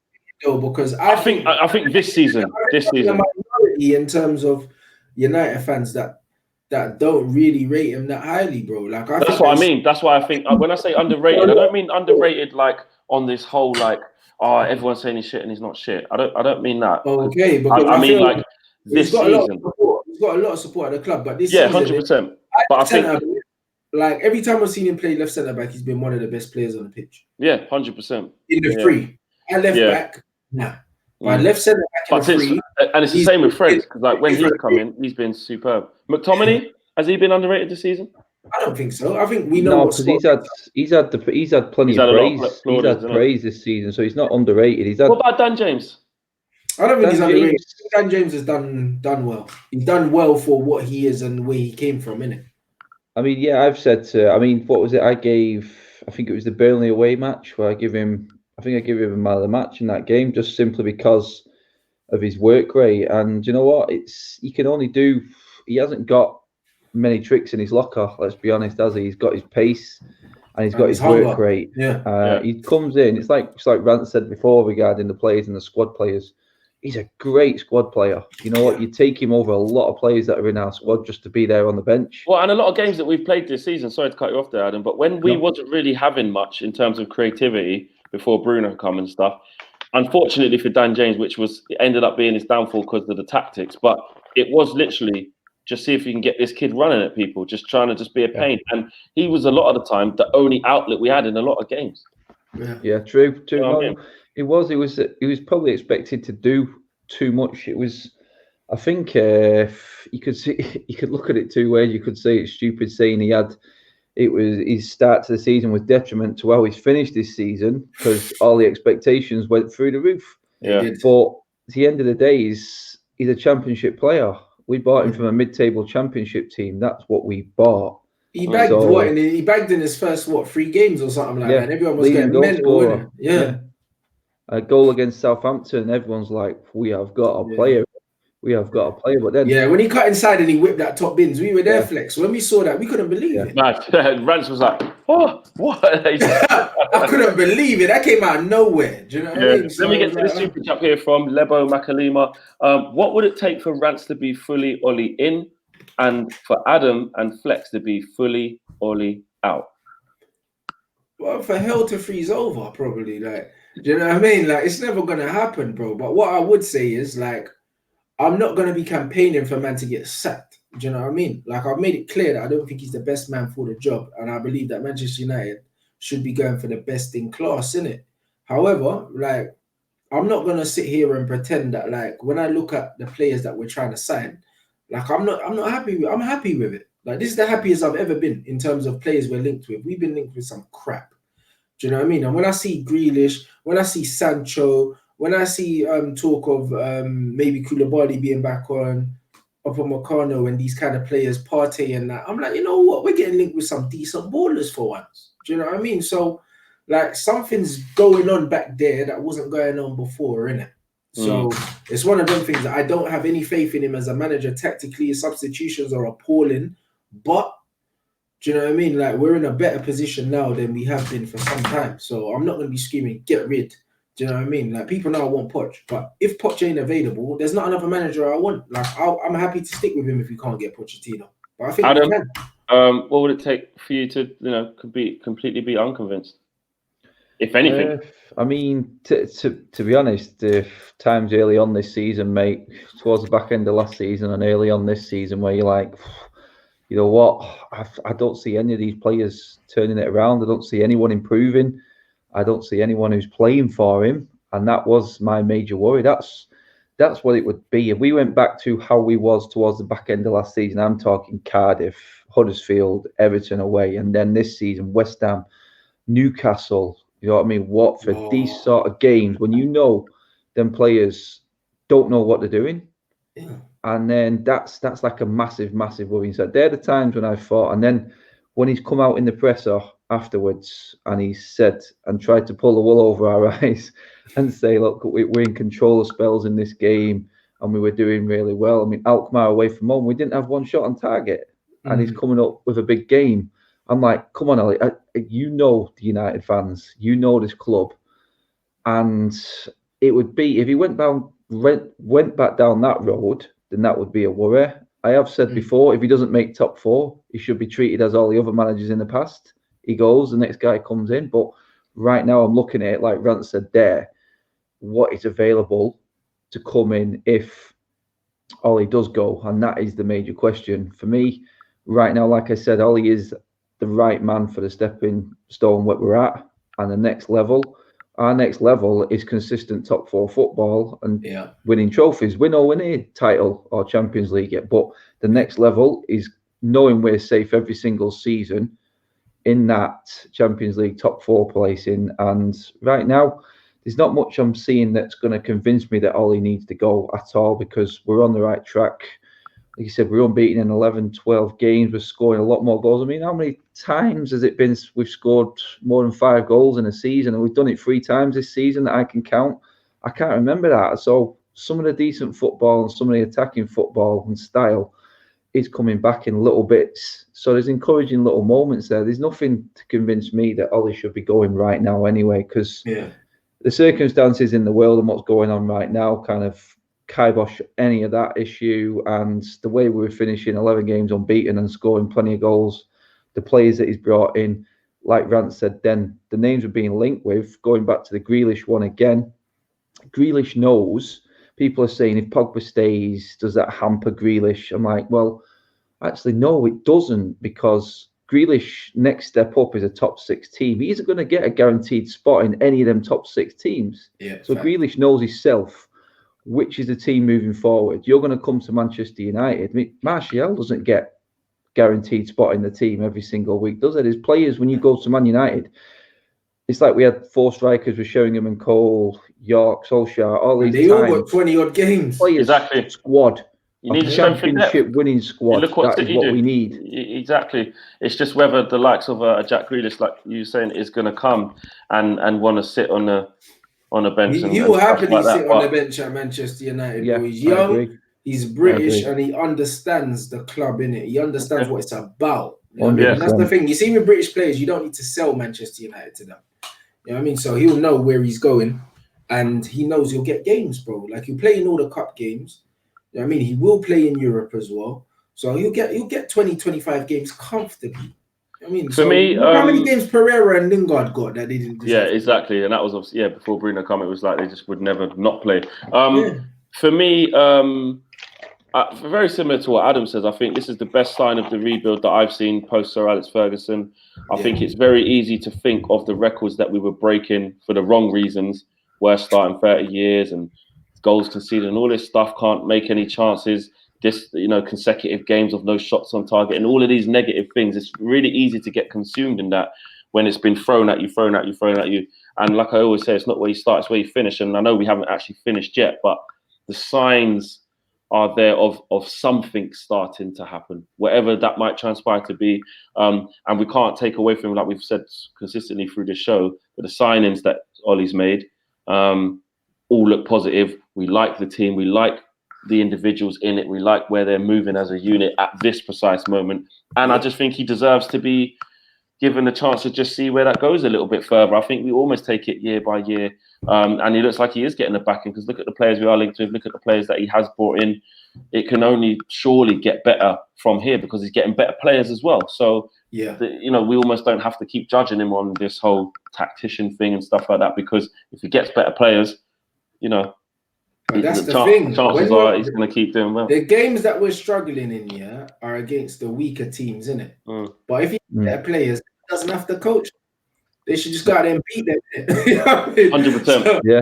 though? Because I think this season, minority in terms of United fans that don't really rate him that highly, bro. Like that's what I mean. That's why I think when I say underrated, I don't mean underrated like on this whole like, oh, everyone's saying he's shit and he's not shit. I don't mean that. Okay, because I mean like this season. He's got a lot of support at the club, but this season, 100%. But I think like every time I've seen him play left centre back, he's been one of the best players on the pitch. Yeah, 100%. In the free, at left back, nah. But left centre back in the free, and it's the same with Fred because like when he's come in, he's been superb. McTominay, has he been underrated this season? I don't think so. I think we know because he's had plenty of praise. He's had praise this season, so he's not underrated. What about Dan James? I don't think he's underrated. Dan James has done well. He's done well for what he is and where he came from, innit? I mean, yeah, I've said what was it? I think it was the Burnley away match where I give him a man of the match in that game just simply because of his work rate. And you know what? He hasn't got many tricks in his locker, let's be honest, has he? He's got his pace and he's got his work rate. He comes in, it's like Rants said before regarding the players and the squad players. He's a great squad player. You know what? You take him over a lot of players that are in our squad just to be there on the bench. Well, and a lot of games that we've played this season, sorry to cut you off there, Adam, but when we wasn't really having much in terms of creativity before Bruno come and stuff, unfortunately for Dan James, it ended up being his downfall because of the tactics, but it was literally just see if you can get this kid running at people, just trying to just be a pain. And he was a lot of the time the only outlet we had in a lot of games. Yeah, true. You know what I mean? He was probably expected to do too much. It was, I think, you could look at it two ways. You could say it's stupid saying his start to the season was detriment to how he's finished this season because all the expectations went through the roof. Yeah. But at the end of the day, he's a championship player. We bought him from a mid-table championship team. That's what we bought. He bagged he bagged in his first 3 games or something like that. And everyone was getting mental. A goal against Southampton. Everyone's like, we have got a player. We have got a player. But then when he cut inside and he whipped that top bins, we were there, Flex. When we saw that, we couldn't believe it. Rants was like, oh, what? I couldn't believe it. That came out of nowhere. Do you know what I mean? Let me get to the super chat here from Lebo Makalima. What would it take for Rants to be fully Ollie in and for Adam and Flex to be fully Ollie out? Well, for hell to freeze over, probably. Like, do you know what I mean? Like, it's never going to happen, bro. But what I would say is, like, I'm not going to be campaigning for man to get sacked. Do you know what I mean? Like, I've made it clear that I don't think he's the best man for the job. And I believe that Manchester United should be going for the best in class, innit? However, like, I'm not gonna sit here and pretend that like when I look at the players that we're trying to sign, like I'm not happy. I'm happy with it. Like this is the happiest I've ever been in terms of players we're linked with. We've been linked with some crap. Do you know what I mean? And when I see Grealish, when I see Sancho, when I see talk of maybe Koulibaly being back on Upamecano and these kind of players, Partey and that, I'm like, you know what? We're getting linked with some decent ballers for once. Do you know what I mean? So. Like something's going on back there that wasn't going on before, innit? So it's one of them things that I don't have any faith in him as a manager. Tactically, his substitutions are appalling, but do you know what I mean? Like we're in a better position now than we have been for some time. So I'm not going to be screaming, get rid. Do you know what I mean? Like people now want Poch, but if Poch ain't available, there's not another manager I want. Like I'm happy to stick with him if we can't get Pochettino. But I think Adam, we can. What would it take for you to, completely be unconvinced? If anything, I mean, to be honest, the times early on this season, mate, towards the back end of last season and early on this season, where you're like, you know what, I don't see any of these players turning it around. I don't see anyone improving. I don't see anyone who's playing for him, and that was my major worry. That's what it would be if we went back to how we was towards the back end of last season. I'm talking Cardiff, Huddersfield, Everton away, and then this season West Ham, Newcastle. You know what I mean? Watford, these sort of games when you know them players don't know what they're doing. Yeah. And then that's like a massive worry. So they're the times when I thought, and then when he's come out in the presser afterwards and he said and tried to pull the wool over our eyes and say, look, we're in control of spells in this game and we were doing really well. I mean, Alkmaar away from home, we didn't have one shot on target and he's coming up with a big game. I'm like, come on, Ali, you know the United fans, you know this club. And it would be, if he went back down that road, then that would be a worry. I have said before, if he doesn't make top 4, he should be treated as all the other managers in the past. He goes, the next guy comes in. But right now I'm looking at it, like Rants said there, what is available to come in if Ollie does go. And that is the major question. For me, right now, like I said, Ollie is the right man for the stepping stone where we're at and the next level. Our next level is consistent top 4 football and winning trophies. We're nowhere near title or Champions League yet, but the next level is knowing we're safe every single season in that Champions League top 4 placing. And right now, there's not much I'm seeing that's going to convince me that Ollie needs to go at all because we're on the right track. Like you said, we're unbeaten in 11, 12 games. We're scoring a lot more goals. I mean, how many times has it been we've scored more than 5 goals in a season? And we've done it 3 times this season that I can count. I can't remember that. So some of the decent football and some of the attacking football and style is coming back in little bits. So there's encouraging little moments there. There's nothing to convince me that Ollie should be going right now anyway, because the circumstances in the world and what's going on right now kind of kibosh any of that issue. And the way we were finishing 11 games unbeaten and scoring plenty of goals, the players that he's brought in, like Rance said, then the names are being linked with, going back to the Grealish one again. Grealish knows, people are saying if Pogba stays, does that hamper Grealish? I'm like, well, actually, no, it doesn't, because Grealish next step up is a top 6 team. He isn't going to get a guaranteed spot in any of them top 6 teams. So Grealish knows himself which is the team moving forward. You're going to come to Manchester United. I mean, Martial doesn't get guaranteed spot in the team every single week, does it? There's players, when you go to Man United, it's like we had 4 strikers with Sheringham and Cole, York, Solskjær, all these they all got 20-odd games. Players, exactly. Squad. You need a championship winning squad. Look what that is what we need. Exactly. It's just whether the likes of Jack Grealish, like you were saying, is going to come and want to sit on a bench. He will happily sit on the bench at Manchester United. Yeah, he's young, he's British, and he understands the club, innit? He understands what it's about. You know what I mean? And that's the thing. You see, with British players, you don't need to sell Manchester United to them. You know what I mean? So he'll know where he's going, and he knows he'll get games, bro. Like, he'll play in all the cup games. You know what I mean? He will play in Europe as well. So he'll get 20, 25 games comfortably. I mean, for me, how many games Pereira and Lingard got that they didn't? Yeah, exactly, and that was obviously before Bruno come. It was like they just would never not play. For me, very similar to what Adam says. I think this is the best sign of the rebuild that I've seen post Sir Alex Ferguson. I think it's very easy to think of the records that we were breaking for the wrong reasons worst start in 30 years and goals conceded and all this stuff, can't make any chances. This, consecutive games of no shots on target and all of these negative things. It's really easy to get consumed in that when it's been thrown at you. And like I always say, it's not where you start, it's where you finish. And I know we haven't actually finished yet, but the signs are there of something starting to happen, whatever that might transpire to be. And we can't take away from, like we've said consistently through the show, but the signings that Ollie's made all look positive. We like the team. We like the individuals in it. We like where they're moving as a unit at this precise moment. And I just think he deserves to be given the chance to just see where that goes a little bit further. I think we almost take it year by year. And he looks like he is getting the backing, because look at the players we are linked with, look at the players that he has brought in. It can only surely get better from here because he's getting better players as well. So, we almost don't have to keep judging him on this whole tactician thing and stuff like that, because if he gets better players, that's the thing. Chances are he's going to keep doing well. The games that we're struggling in are against the weaker teams, isn't it? But if he better players, he doesn't have to coach. They should just go out there and beat them. 100%. Yeah.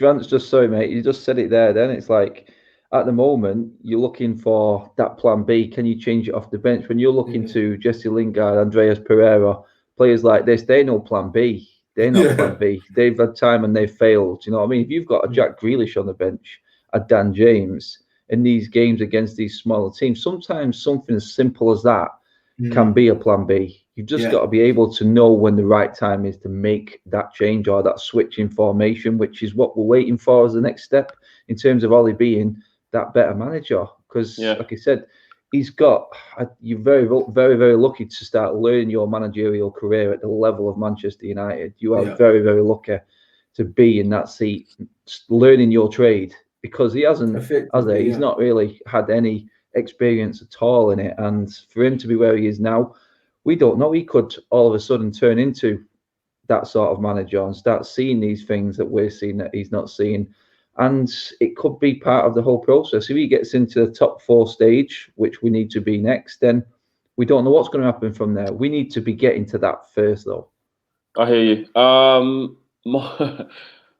Rants just sorry, mate. You just said it there. Then it's like at the moment you're looking for that plan B. Can you change it off the bench? When you're looking to Jesse Lingard, Andreas Pereira, players like this, they know plan B. They're not plan B. They've had time and they've failed. You know what I mean? If you've got a Jack Grealish on the bench, a Dan James in these games against these smaller teams, sometimes something as simple as that can be a plan B. You've just got to be able to know when the right time is to make that change or that switch in formation, which is what we're waiting for as the next step in terms of Ollie being that better manager. Because, like I said, you're very, very, very lucky to start learning your managerial career at the level of Manchester United. You are very, very lucky to be in that seat, learning your trade, because he hasn't, he's not really had any experience at all in it. And for him to be where he is now, we don't know. He could all of a sudden turn into that sort of manager and start seeing these things that we're seeing that he's not seeing. And it could be part of the whole process. If he gets into the top 4 stage, which we need to be next, then we don't know what's going to happen from there. We need to be getting to that first, though. I hear you.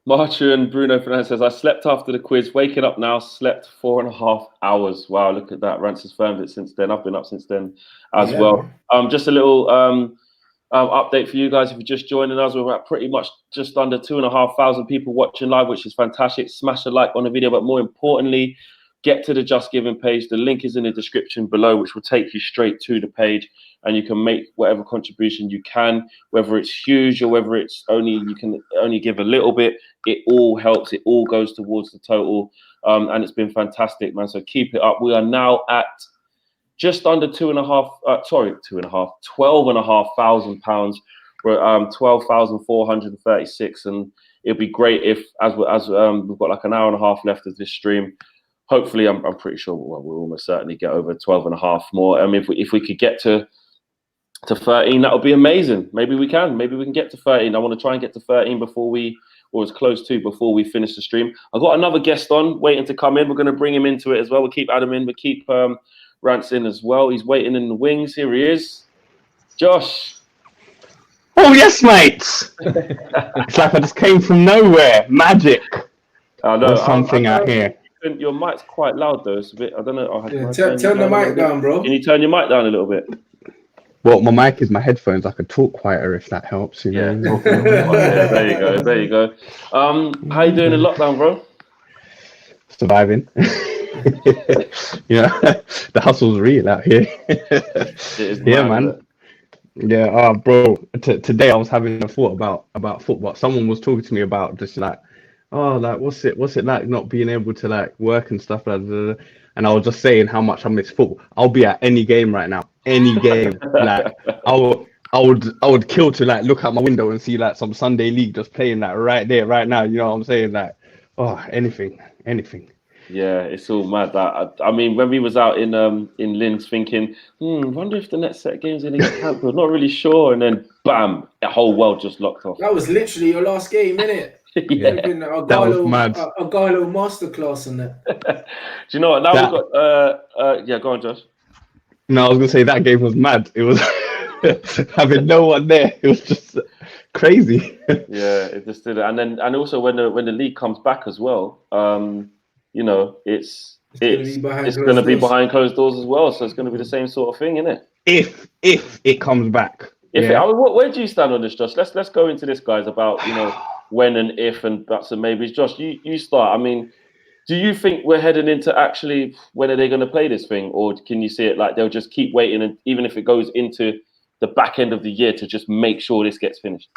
Marcia and Bruno Fernandez says, I slept after the quiz, waking up now, slept 4.5 hours. Wow, look at that. Rants has firmed it since then. I've been up since then as well. Just a little update for you guys if you're just joining us. We're at pretty much just under 2,500 people watching live, which is fantastic. Smash a like on the video, but more importantly, get to the Just Giving page. The link is in the description below, which will take you straight to the page, and you can make whatever contribution you can, whether it's huge or whether it's you can only give a little bit. It all helps. It all goes towards the total, and it's been fantastic, man. So keep it up. We are now at just under £12,500. We're at 12,436, and it'd be great if, as we've got like an hour and a half left of this stream. Hopefully, I'm pretty sure we'll almost certainly get over 12.5 more. If we could get to 13, that would be amazing. Maybe we can get to 13. I want to try and get to 13 or as close to before we finish the stream. I've got another guest on waiting to come in. We're going to bring him into it as well. We'll keep Adam in. We'll keep Rants in as well. He's waiting in the wings. Here he is. Josh. Oh, yes, mates. It's like I just came from nowhere. Magic. I know. Something out here. Your mic's quite loud, though. It's a bit, I don't know. Turn the mic down, bro. Can you turn your mic down a little bit? Well, my mic is my headphones. I could talk quieter if that helps. Yeah. There you go. How you doing in lockdown, bro? Surviving. The hustle's real out here. Man. Yeah, bro. Today I was having a thought about football. Someone was talking to me about just like, what's it like not being able to like work and stuff like that. And I was just saying how much I miss football. I'll be at any game right now. Any game. Like I would kill to like look out my window and see like some Sunday league just playing like right there, right now. You know what I'm saying? Like, anything. Yeah, it's all mad. That I mean, when we was out in Linz, thinking, wonder if the next set of games are going to get cancelled. Not really sure, and then bam, the whole world just locked off. That was literally your last game, innit? Yeah, that was mad. A Gaal masterclass on that. Do you know what? Now we've got. Go on, Josh. No, I was gonna say that game was mad. It was having no one there. It was just crazy. Yeah, it just did it. And also when the league comes back as well, you know, it's going to be behind closed doors as well. So it's going to be the same sort of thing, isn't it? If it comes back. Where do you stand on this, Josh? Let's go into this, guys, about, you know, when and if and buts and maybes. Josh, you start. I mean, do you think we're heading into actually when are they going to play this thing, or can you see it like they'll just keep waiting, and even if it goes into the back end of the year to just make sure this gets finished?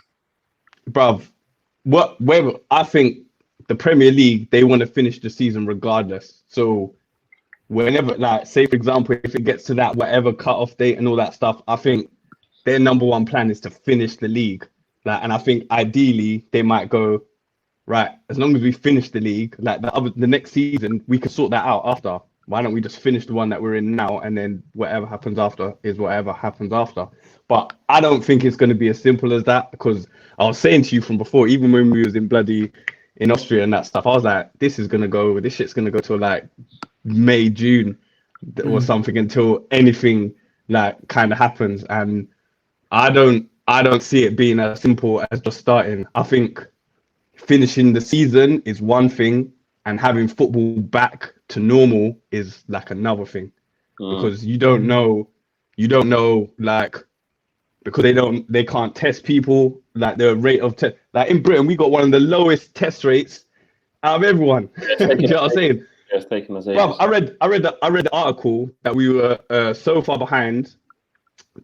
Bruv, I think the Premier League, they want to finish the season regardless. So whenever, like, say for example, if it gets to that whatever cut-off date and all that stuff, I think their number one plan is to finish the league. Like, and I think ideally they might go, right, as long as we finish the league, like the next season, we could sort that out after. Why don't we just finish the one that we're in now, and then whatever happens after is whatever happens after. But I don't think it's going to be as simple as that, because I was saying to you from before, even when we was in Austria and that stuff, I was like, this shit's going to go till like May, June or something, until anything like kind of happens. And I don't see it being as simple as just starting. I think finishing the season is one thing, and having football back to normal is like another thing, because you don't know, like, because they can't test people, like the rate of test. Like in Britain, we got one of the lowest test rates out of everyone. Do you know what I'm saying? It's taking us ages. Bro, I read the article that we were so far behind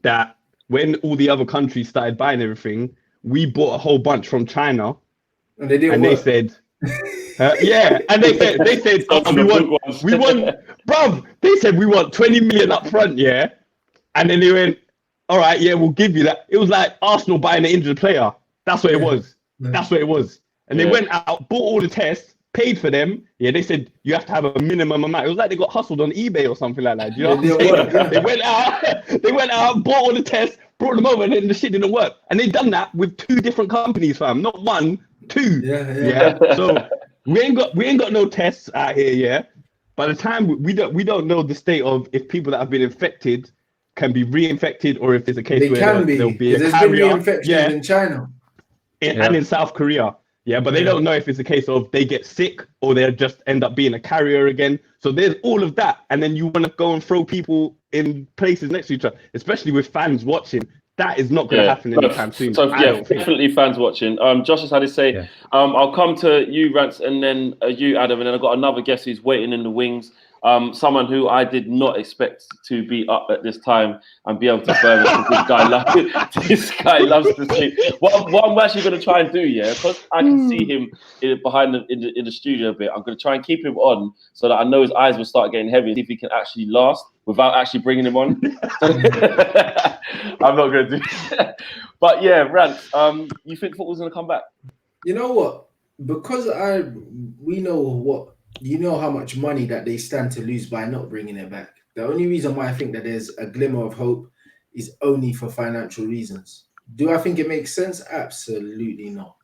that when all the other countries started buying everything, we bought a whole bunch from China, and they said, yeah, and they said, oh, we want, bruv, they said we want 20 million up front, yeah, and then they went, all right, yeah, we'll give you that. It was like Arsenal buying an injured player. That's what it was. That's what it was. And they went out, bought all the tests, paid for them. Yeah, they said you have to have a minimum amount. It was like they got hustled on eBay or something like that. Do you know what I'm saying? They went out, bought all the tests, brought them over, and then the shit didn't work. And they done that with 2 different companies, fam. Not 1, 2. Yeah. So we ain't got no tests out here. Yeah. By the time we don't know the state of if people that have been infected can be reinfected, or if there's a case where there'll be a carrier. Reinfections in China and in South Korea. Yeah, but they don't know if it's a case of they get sick or they just end up being a carrier again. So there's all of that. And then you want to go and throw people in places next to each other, especially with fans watching. That is not going to happen anytime soon. So yeah, definitely fans watching. Josh has had to say, I'll come to you, Rants, and then you, Adam, and then I've got another guest who's waiting in the wings. Someone who I did not expect to be up at this time and be able to firm it. This guy loves to sleep. What I'm actually going to try and do, because I can see him in the studio a bit, I'm going to try and keep him on so that I know his eyes will start getting heavy, see if he can actually last without actually bringing him on. I'm not going to do that. But yeah, Rants, you think football's going to come back? You know what? Because we know you know how much money that they stand to lose by not bringing it back. The only reason why I think that there's a glimmer of hope is only for financial reasons. Do I think it makes sense? Absolutely not.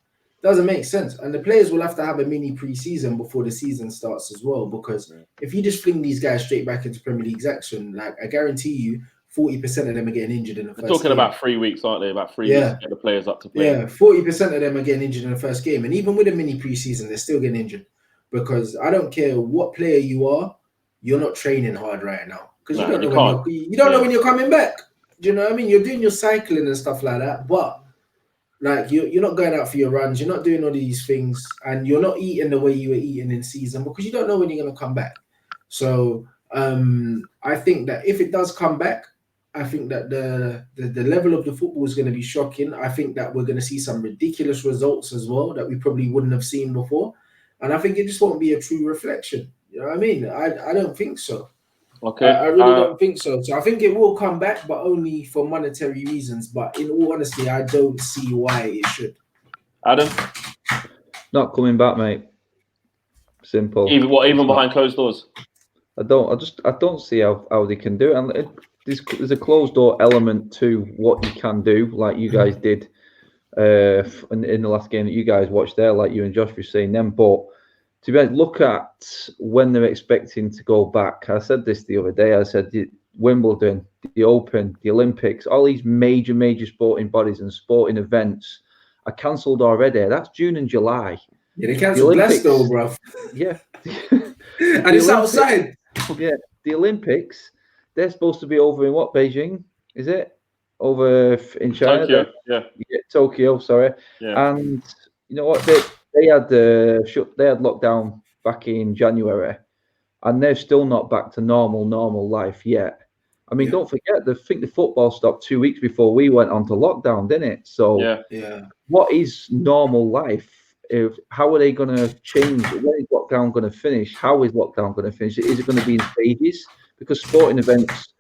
Doesn't make sense. And the players will have to have a mini pre-season before the season starts as well, because if you just fling these guys straight back into Premier League's action, like, I guarantee you 40% of them are getting injured in the first game. Talking about 3 weeks, aren't they? About 3 weeks to get the players up to play. Yeah, 40% of them are getting injured in the first game. And even with a mini pre-season, they're still getting injured. Because I don't care what player you are, you're not training hard right now. Because you don't know when you're coming back. Do you know what I mean? You're doing your cycling and stuff like that, but like you're not going out for your runs, you're not doing all these things, and you're not eating the way you were eating in season because you don't know when you're going to come back. So I think that if it does come back, I think that the level of the football is going to be shocking. I think that we're going to see some ridiculous results as well that we probably wouldn't have seen before. And I think it just won't be a true reflection. You know what I mean? I don't think so. Okay. I really don't think so. So I think it will come back, but only for monetary reasons. But in all honesty, I don't see why it should. Adam? Not coming back, mate. Simple. Even behind closed doors? I don't see how they can do it. And there's a closed door element to what you can do, like you guys did in the last game that you guys watched there, like you and Josh were saying then. But to be honest, look at when they're expecting to go back. I said this the other day. I said Wimbledon, the Open, the Olympics, all these major sporting bodies and sporting events are cancelled already. That's June and July. Yeah, they cancelled Glasgow, bro. Yeah. And it's outside. Yeah, the Olympics, they're supposed to be over in what, Beijing? Is it? Over in China? Tokyo, yeah. Tokyo, sorry. Yeah. And you know what? They had lockdown back in January, and they're still not back to normal life yet. I mean, don't forget, I think the football stopped 2 weeks before we went onto lockdown, didn't it? So, what is normal life? How are they going to change? When is lockdown going to finish? How is lockdown going to finish? Is it going to be in stages? Because sporting events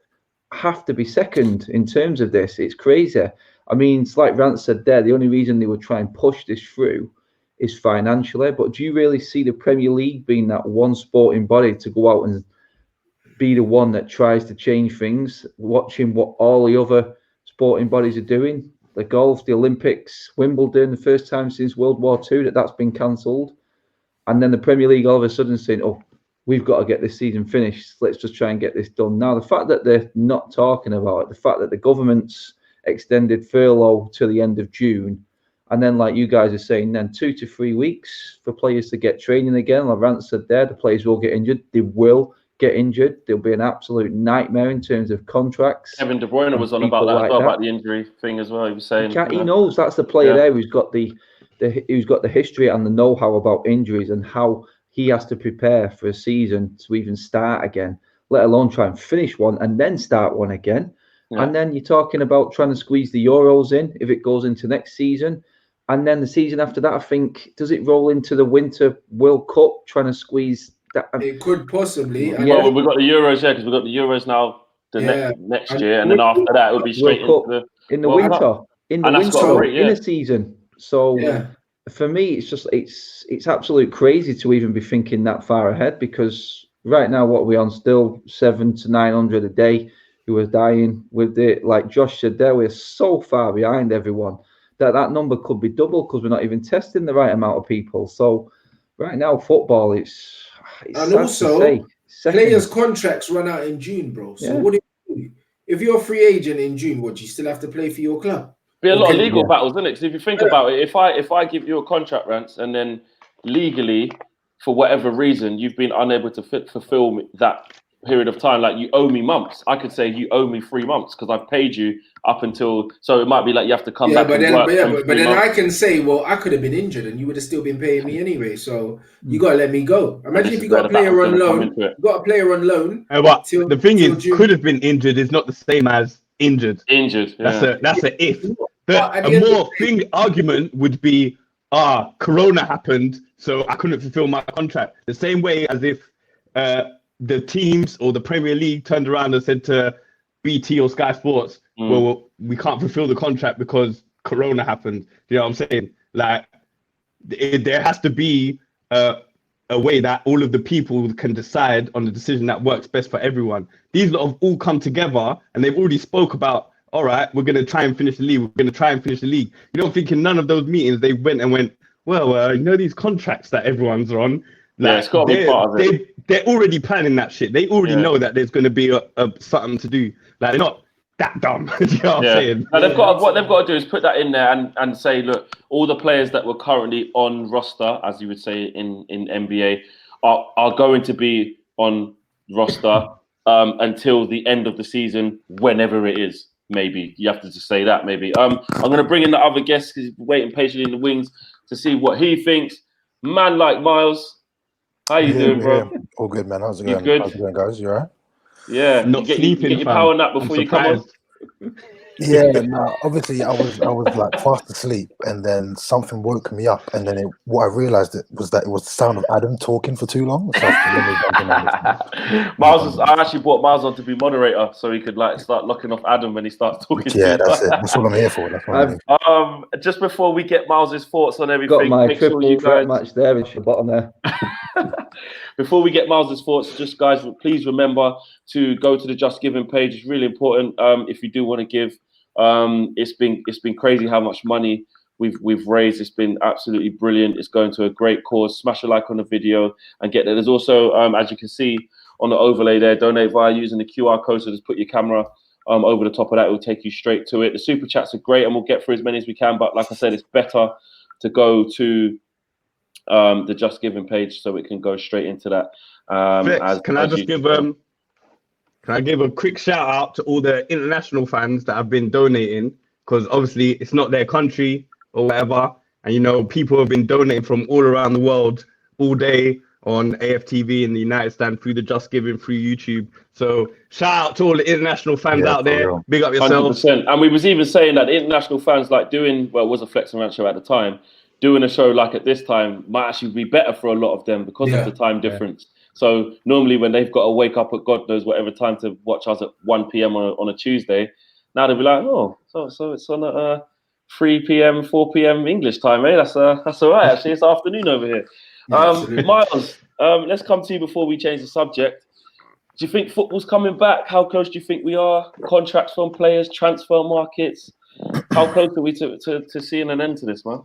have to be second in terms of this. It's crazy. I mean, it's like Rants said there, the only reason they would try and push this through is financially. But do you really see the Premier League being that one sporting body to go out and be the one that tries to change things, watching what all the other sporting bodies are doing? The golf, the Olympics, Wimbledon, the first time since World War II that's been cancelled. And then the Premier League all of a sudden saying, oh, we've got to get this season finished. Let's just try and get this done. Now, the fact that they're not talking about it, the fact that the government's extended furlough to the end of June, and then, like you guys are saying, then 2 to 3 weeks for players to get training again. Like Rance said there, the players will get injured. They will get injured. There'll be an absolute nightmare in terms of contracts. Kevin De Bruyne was on about that as well, about the injury thing as well. He was saying he knows that's the player there who's got the history and the know-how about injuries and how he has to prepare for a season to even start again, let alone try and finish one and then start one again. Yeah. And then you're talking about trying to squeeze the Euros in if it goes into next season. And then the season after that, I think, does it roll into the Winter World Cup, trying to squeeze that? It could possibly. Well, we've got the Euros, because we've got the Euros now next year. And then after that, it'll be straight into the winter. In a season. So for me, it's just it's absolute crazy to even be thinking that far ahead, because right now, what we're on still 700 to 900 a day who are dying with it. Like Josh said there, we're so far behind everyone that number could be double because we're not even testing the right amount of people. So right now, football, it's and also players' contracts run out in June, bro. So what do you do? If you're a free agent in June, what, do you still have to play for your club? Be a lot of legal battles, isn't it? Because if you think about it, if I give you a contract, Rants, and then legally, for whatever reason, you've been unable to fulfill that period of time, like you owe me months, I could say you owe me 3 months because I've paid you up until. So it might be like you have to come back. But then I can say, well, I could have been injured and you would have still been paying me anyway. So you got to let me go. Imagine if you got a player on loan. You got a player on loan. But the thing is, could have been injured is not the same as injured. Injured. Yeah. That's a if. A more thing argument would be, Corona happened, so I couldn't fulfill my contract. The same way as if the teams or the Premier League turned around and said to BT or Sky Sports, well, we can't fulfill the contract because Corona happened. You know what I'm saying? Like, there has to be a way that all of the people can decide on the decision that works best for everyone. These lot have all come together and they've already spoke about, all right, we're going to try and finish the league. We're going to try and finish the league. You don't think in none of those meetings they went, well, you know, these contracts that everyone's on, like, it's got to be part of it. They're already planning that shit. They already know that there's going to be a something to do. Like, they're not that dumb. Do you know what I'm saying? Now, what they've got to do is put that in there and say, look, all the players that were currently on roster, as you would say in NBA, are going to be on roster until the end of the season, whenever it is. Maybe you have to just say that. Maybe I'm going to bring in the other guest because he's waiting patiently in the wings to see what he thinks. Man like Miles, how you doing, bro? All good, man. How's it going? Good? How's it going, guys? You alright? Yeah. Not sleeping. You get your power nap before you come on. Yeah, no, obviously I was like fast asleep, and then something woke me up, and then what I realized was that it was the sound of Adam talking for too long. So I actually brought Miles on to be moderator, so he could like start locking off Adam when he starts talking. Yeah, that's it. That's what I'm here for. That's what I'm here. Just before we get Miles's thoughts on everything, got my triple threat match there in the bottom there. Before we get Miles's thoughts, just guys, please remember to go to the Just Giving page. It's really important if you do want to give. It's been crazy how much money we've raised. It's been absolutely brilliant. It's going to a great cause. Smash a like on the video and get there. There's also, as you can see on the overlay there, donate via using the QR code. So just put your camera over the top of that, it will take you straight to it. The super chats are great, and we'll get through as many as we can. But like I said, it's better to go to the Just Giving page so we can go straight into that. Can I give a quick shout out to all the international fans that have been donating? Because obviously it's not their country or whatever, and you know people have been donating from all around the world all day on AFTV in the United Stand, through the Just Giving, through YouTube. So shout out to all the international fans out there. Real. Big up yourselves. 100%. And we was even saying that the international fans like doing, well, it was a Flex and Rant show at the time, doing a show like at this time might actually be better for a lot of them because of the time difference. So normally when they've got to wake up at God knows whatever time to watch us at 1 p.m. on a Tuesday, now they'll be like, oh, so it's on at 3 p.m., 4 p.m. English time, eh? That's all right, actually. It's afternoon over here. Miles, let's come to you before we change the subject. Do you think football's coming back? How close do you think we are? Contracts from players, transfer markets. How close are we to seeing an end to this, man?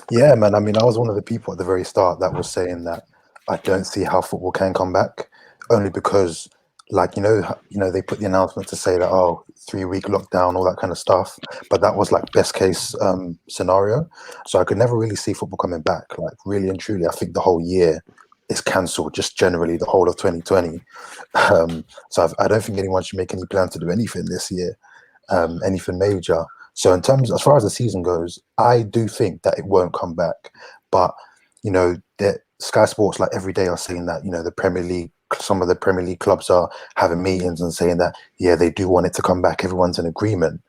Yeah, man. I mean, I was one of the people at the very start that was saying that I don't see how football can come back, only because, like, you know, they put the announcement to say that 3-week lockdown, all that kind of stuff, but that was like best case scenario. So I could never really see football coming back. Like, really and truly, I think the whole year is cancelled, just generally the whole of 2020. So I don't think anyone should make any plans to do anything this year, anything major. So as far as the season goes, I do think that it won't come back. But, you know, Sky Sports, like, every day are saying that, you know, the Premier League, some of the Premier League clubs are having meetings and saying that, yeah, they do want it to come back. Everyone's in agreement.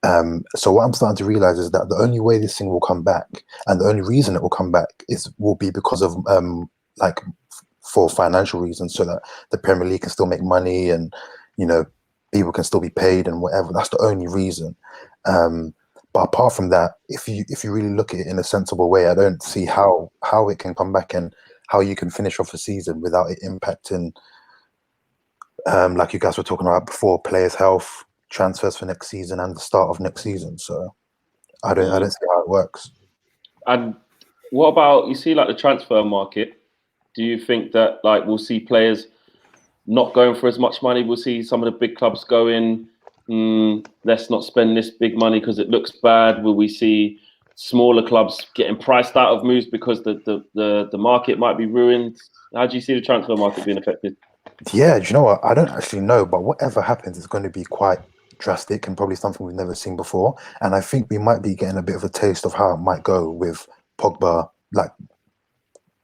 So what I'm starting to realize is that the only way this thing will come back, and the only reason it will come back, will be because of for financial reasons, so that the Premier League can still make money and, you know, people can still be paid and whatever. That's the only reason. But apart from that, if you really look at it in a sensible way, I don't see how it can come back and how you can finish off a season without it impacting, like you guys were talking about before, players' health, transfers for next season, and the start of next season. So I don't see how it works. And what about, you see, like, the transfer market? Do you think that, like, we'll see players not going for as much money? We'll see some of the big clubs going, let's not spend this big money because it looks bad. Will we see smaller clubs getting priced out of moves because the market might be ruined? How do you see the transfer market being affected? Yeah, do you know what? I don't actually know, but whatever happens, it's going to be quite drastic and probably something we've never seen before. And I think we might be getting a bit of a taste of how it might go with Pogba, like,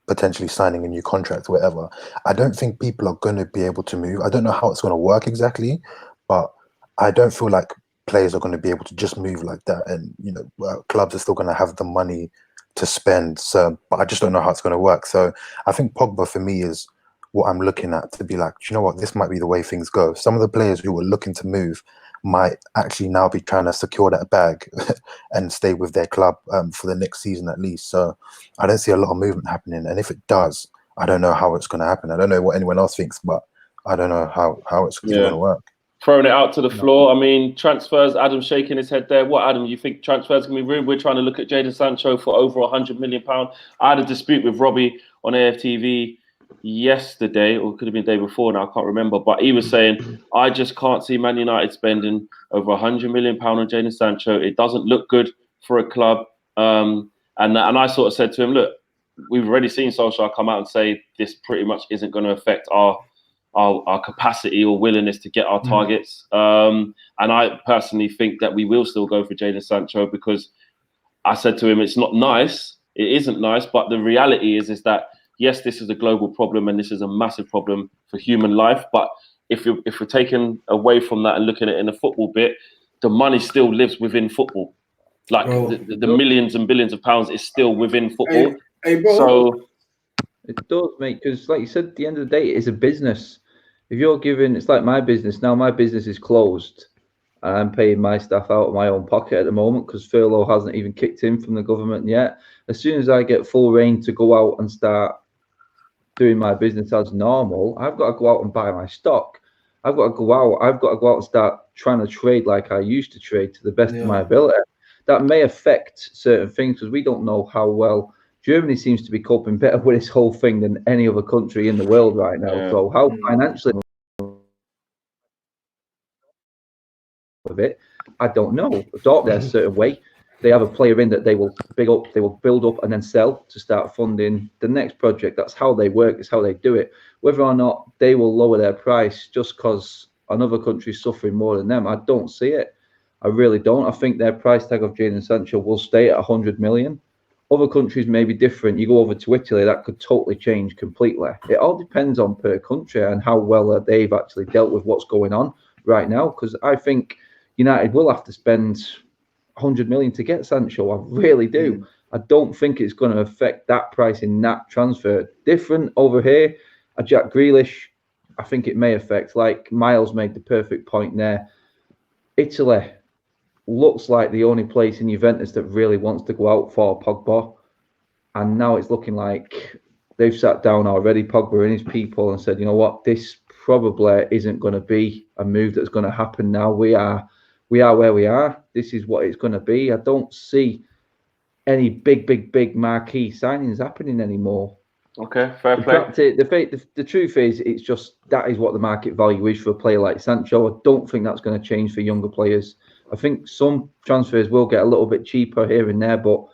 potentially signing a new contract or whatever. I don't think people are going to be able to move. I don't know how it's going to work exactly, but I don't feel like players are going to be able to just move like that. And, you know, clubs are still going to have the money to spend. So, but I just don't know how it's going to work. So I think Pogba, for me, is what I'm looking at to be like, do you know what, this might be the way things go. Some of the players who were looking to move might actually now be trying to secure that bag and stay with their club for the next season at least. So I don't see a lot of movement happening. And if it does, I don't know how it's going to happen. I don't know what anyone else thinks, but I don't know how it's going to work. Throwing it out to the floor. I mean, transfers, Adam's shaking his head there. What, Adam, you think transfers can be ruined? We're trying to look at Jadon Sancho for over £100 million. I had a dispute with Robbie on AFTV yesterday, or it could have been the day before now, I can't remember, but he was saying, I just can't see Man United spending over £100 million on Jadon Sancho. It doesn't look good for a club. And I sort of said to him, look, we've already seen Solskjær come out and say this pretty much isn't going to affect our capacity or willingness to get our targets. And I personally think that we will still go for Jadon Sancho, because I said to him, it's not nice. It isn't nice, but the reality is that, yes, this is a global problem and this is a massive problem for human life. But if we're taking away from that and looking at it in the football bit, the money still lives within football. Like, the millions and billions of pounds is still within football. Hey, bro. So it does, mate, because like you said, at the end of the day, it is a business. If you're giving, it's like my business now. My business is closed. I'm paying my staff out of my own pocket at the moment because furlough hasn't even kicked in from the government yet. As soon as I get full reign to go out and start doing my business as normal, I've got to go out and buy my stock. I've got to go out and start trying to trade like I used to trade to the best of my ability. That may affect certain things because we don't know how well Germany seems to be coping better with this whole thing than any other country in the world right now. So how financially of it? I don't know. Dortmund a certain way. They have a player in that they will build up and then sell to start funding the next project. That's how they work. It's how they do it. Whether or not they will lower their price just because another country is suffering more than them, I don't see it. I really don't. I think their price tag of Jadon Sancho will stay at 100 million. Other countries may be different. You go over to Italy, that could totally change completely. It all depends on per country and how well they've actually dealt with what's going on right now. Because I think United will have to spend 100 million to get Sancho. I really do. I don't think it's going to affect that price in that transfer. Different over here, a Jack Grealish, I think it may affect. Like Miles made the perfect point there. Italy looks like the only place in Juventus that really wants to go out for Pogba. And now it's looking like they've sat down already, Pogba and his people, and said, you know what, this probably isn't going to be a move that's going to happen now. We are where we are. This is what it's going to be. I don't see any big marquee signings happening anymore. Okay, fair play. The truth is, it's just that is what the market value is for a player like Sancho. I don't think that's going to change for younger players. I think some transfers will get a little bit cheaper here and there, but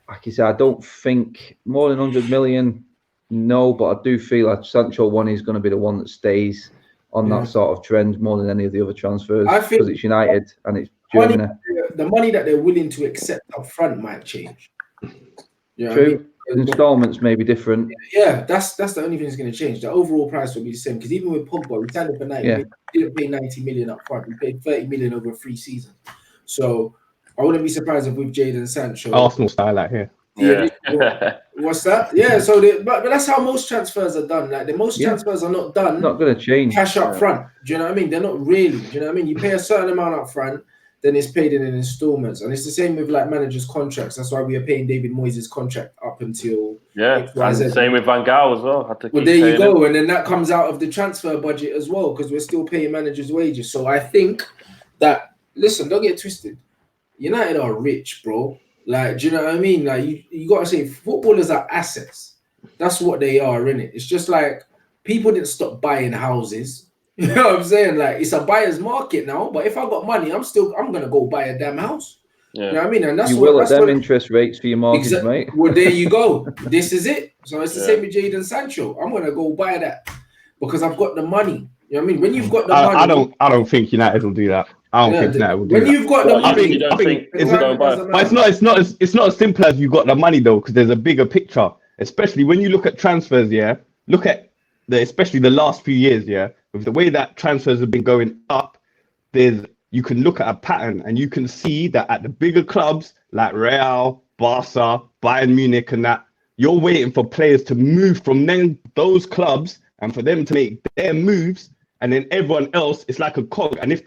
like you said, I don't think more than 100 million, no, but I do feel like Sancho one is going to be the one that stays on that sort of trend more than any of the other transfers because it's United and it's Germany. The money that they're willing to accept up front might change. You know True. what I mean? Installments may be different. Yeah, that's the only thing that's going to change. The overall price will be the same because even with Pogba, we signed him for 90 million. We didn't pay 90 million up front. We paid 30 million over 3 seasons. So I wouldn't be surprised if with Jadon Sancho. Arsenal style out here. What's that? Yeah, so but that's how most transfers are done. Like most transfers are not done. Not going to change. Cash up front. Do you know what I mean? They're not really. Do you know what I mean? You pay a certain amount up front, then it's paid in installments, and it's the same with like managers' contracts. That's why we are paying David Moyes' contract up until and same with Van Gaal as well. Well, there you go, and then that comes out of the transfer budget as well because we're still paying managers' wages. So I think that listen, don't get twisted. United are rich, bro. Like, do you know what I mean? Like, you got to say footballers are assets. That's what they are, innit? It's just like people didn't stop buying houses. You know what I'm saying? Like, it's a buyer's market now. But if I got money, I'm going to go buy a damn house. Yeah. You know what I mean? And that's interest rates for your mortgage, mate. Well, there you go. This is it. So it's the same with Jadon Sancho. I'm going to go buy that because I've got the money. You know what I mean? When you've got the money. I don't think United will do that. I don't think United will do that. When you've got the money, it's not as simple as you got the money though, because there's a bigger picture. Especially when you look at transfers, look at especially the last few years, with the way that transfers have been going up, you can look at a pattern and you can see that at the bigger clubs like Real, Barca, Bayern Munich, and that you're waiting for players to move from those clubs and for them to make their moves. And then everyone else, it's like a cog. And if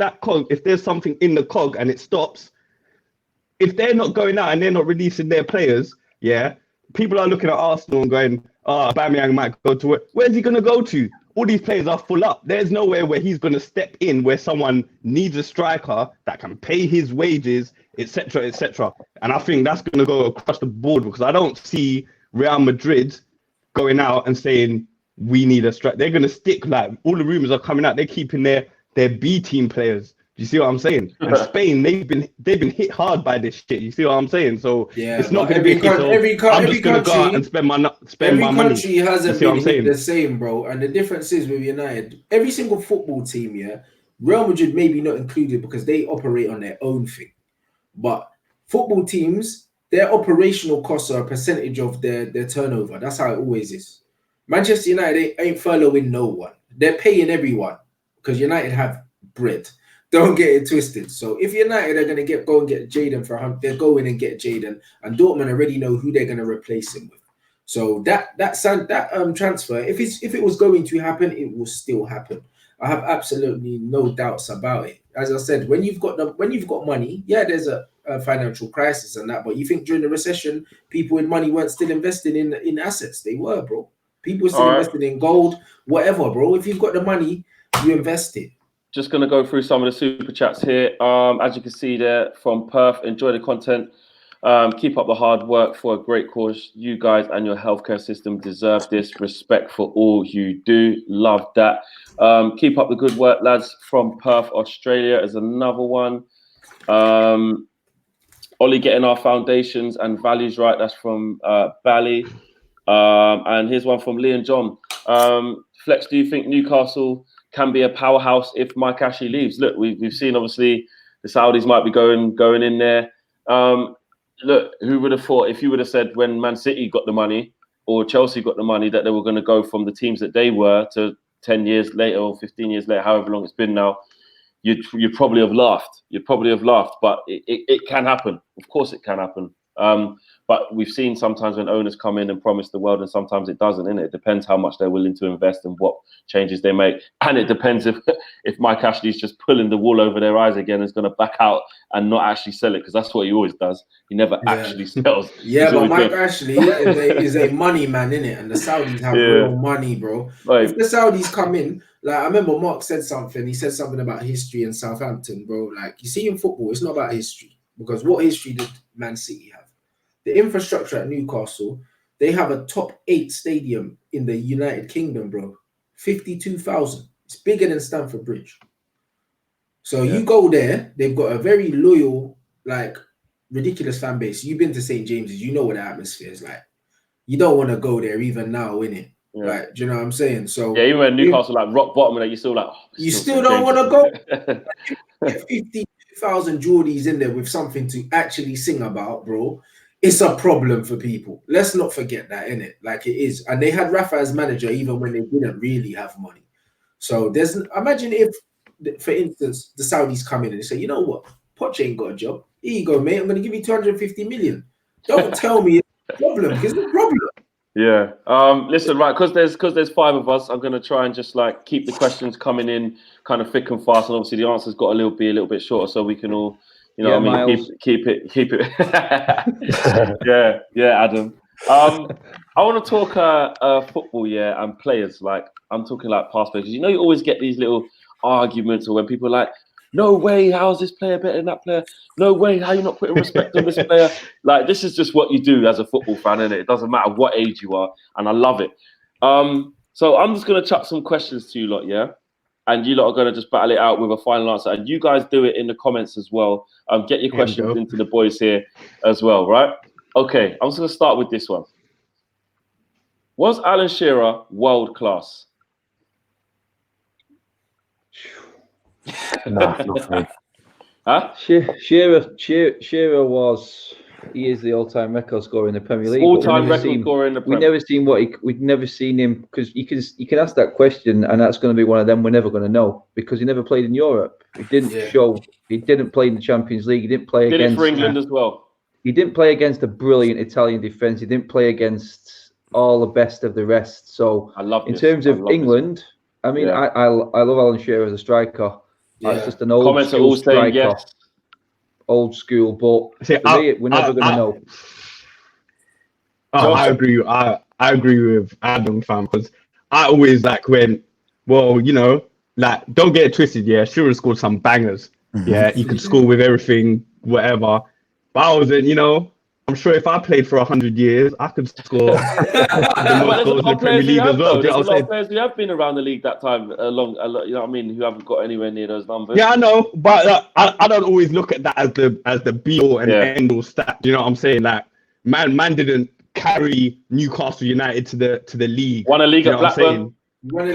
there's something in the cog and it stops, if they're not going out and they're not releasing their players, people are looking at Arsenal and going, Aubameyang might go to it. Where's he going to go to? All these players are full up. There's nowhere where he's going to step in where someone needs a striker that can pay his wages, etc., etc. And I think that's going to go across the board because I don't see Real Madrid going out and saying, we need a strike. They're going to stick, like all the rumors are coming out. They're keeping their B team players. Do you see what I'm saying? And Spain, they've been hit hard by this shit. You see what I'm saying? So it's not going to be I'm just going to go out and spend my money. Every country hasn't been the same, bro. And the difference is with United, every single football team, Real Madrid maybe not included because they operate on their own thing. But football teams, their operational costs are a percentage of their turnover. That's how it always is. Manchester United ain't furloughing no one. They're paying everyone because United have bread. Don't get it twisted. So if United are going to go and get Jadon they're going and get Jadon, and Dortmund already know who they're going to replace him with. So that transfer, if it was going to happen, it will still happen. I have absolutely no doubts about it. As I said, when you've got money, there's a financial crisis and that. But you think during the recession, people with money weren't still investing in assets? They were, bro. People still invested in gold, whatever, bro. If you've got the money, you invest it. Just going to go through some of the super chats here. As you can see there from Perth, enjoy the content. Keep up the hard work for a great cause. You guys and your healthcare system deserve this. Respect for all you do. Love that. Keep up the good work, lads. From Perth, Australia is another one. Ollie getting our foundations and values right. That's from Bally. And here's one from Lee and John. Flex, do you think Newcastle can be a powerhouse if Mike Ashley leaves? Look, we've seen obviously the Saudis might be going in there. Look, who would have thought, if you would have said when Man City got the money or Chelsea got the money, that they were going to go from the teams that they were to 10 years later or 15 years later, however long it's been now, you'd probably have laughed. You'd probably have laughed, but it can happen. Of course it can happen. But we've seen sometimes when owners come in and promise the world, and sometimes it doesn't, innit? It depends how much they're willing to invest and what changes they make. And it depends if Mike Ashley's just pulling the wool over their eyes again and is going to back out and not actually sell it, because that's what he always does. He never actually sells. Yeah, but Mike Ashley is a money man, innit? And the Saudis have real money, bro. Right. If the Saudis come in, like I remember Mark said something. He said something about history in Southampton, bro. Like, you see in football, it's not about history, because what history did Man City have? The infrastructure at Newcastle, they have a top 8 stadium in the United Kingdom, bro. 52,000. It's bigger than Stamford Bridge. So you go there, they've got a very loyal, like, ridiculous fan base. You've been to St. James's, you know what the atmosphere is like. You don't want to go there even now, innit? Yeah. Like, do you know what I'm saying? So yeah, even when Newcastle like rock bottom, like, you still like, you still don't want to go. Get 52,000 Geordies in there with something to actually sing about, bro. It's a problem for people. Let's not forget that, innit? Like, it is. And they had Rafa as manager even when they didn't really have money. So imagine if, for instance, the Saudis come in and they say, you know what? Poch ain't got a job. Here you go, mate. I'm going to give you 250 million. Don't tell me it's a problem, because it's a problem. Yeah. Listen, right, because there's 5 of us, I'm going to try and just like keep the questions coming in kind of thick and fast, and obviously the answers got a little bit shorter, so we can all, you know, what I mean, keep it. yeah, Adam. I want to talk football, and players. Like, I'm talking like past players. You know, you always get these little arguments, or when people are like, no way, how's this player better than that player? No way, how you not putting respect on this player? Like, this is just what you do as a football fan, innit? It doesn't matter what age you are, and I love it. So I'm just going to chuck some questions to you lot, yeah? And you lot are going to just battle it out with a final answer. And you guys do it in the comments as well. Get your questions into the boys here as well, right? Okay, I'm just going to start with this one. Was Alan Shearer world class? Nah, not for me. Huh? Shearer was. He is the all-time record scorer in the Premier League. All-time record scorer in the Premier League. We'd never seen him, because you can ask that question, and that's going to be one of them we're never going to know, because he never played in Europe. He didn't show. He didn't play in the Champions League. He didn't play against. Did it for England as well. He didn't play against a brilliant Italian defense. He didn't play against all the best of the rest. So in terms of England, I mean, I love Alan Shearer as a striker. Yeah. It's just an old school striker. Yes. Old school, but we're never going to know. I agree. I agree with Adam, fam, because I always like when, well, you know, like, don't get it twisted. Yeah, Shearer scored some bangers. Yeah, he could score with everything, whatever. But I wasn't, you know, I'm sure if I played for 100 years, I could score the most goals in the Premier League as well. There's a lot of players who have been around the league that time, you know what I mean, who haven't got anywhere near those numbers. Yeah, I know, but I don't always look at that as the be-all and end-all stat. You know what I'm saying? Like, man didn't carry Newcastle United to the league. Won a league at Blackburn. No.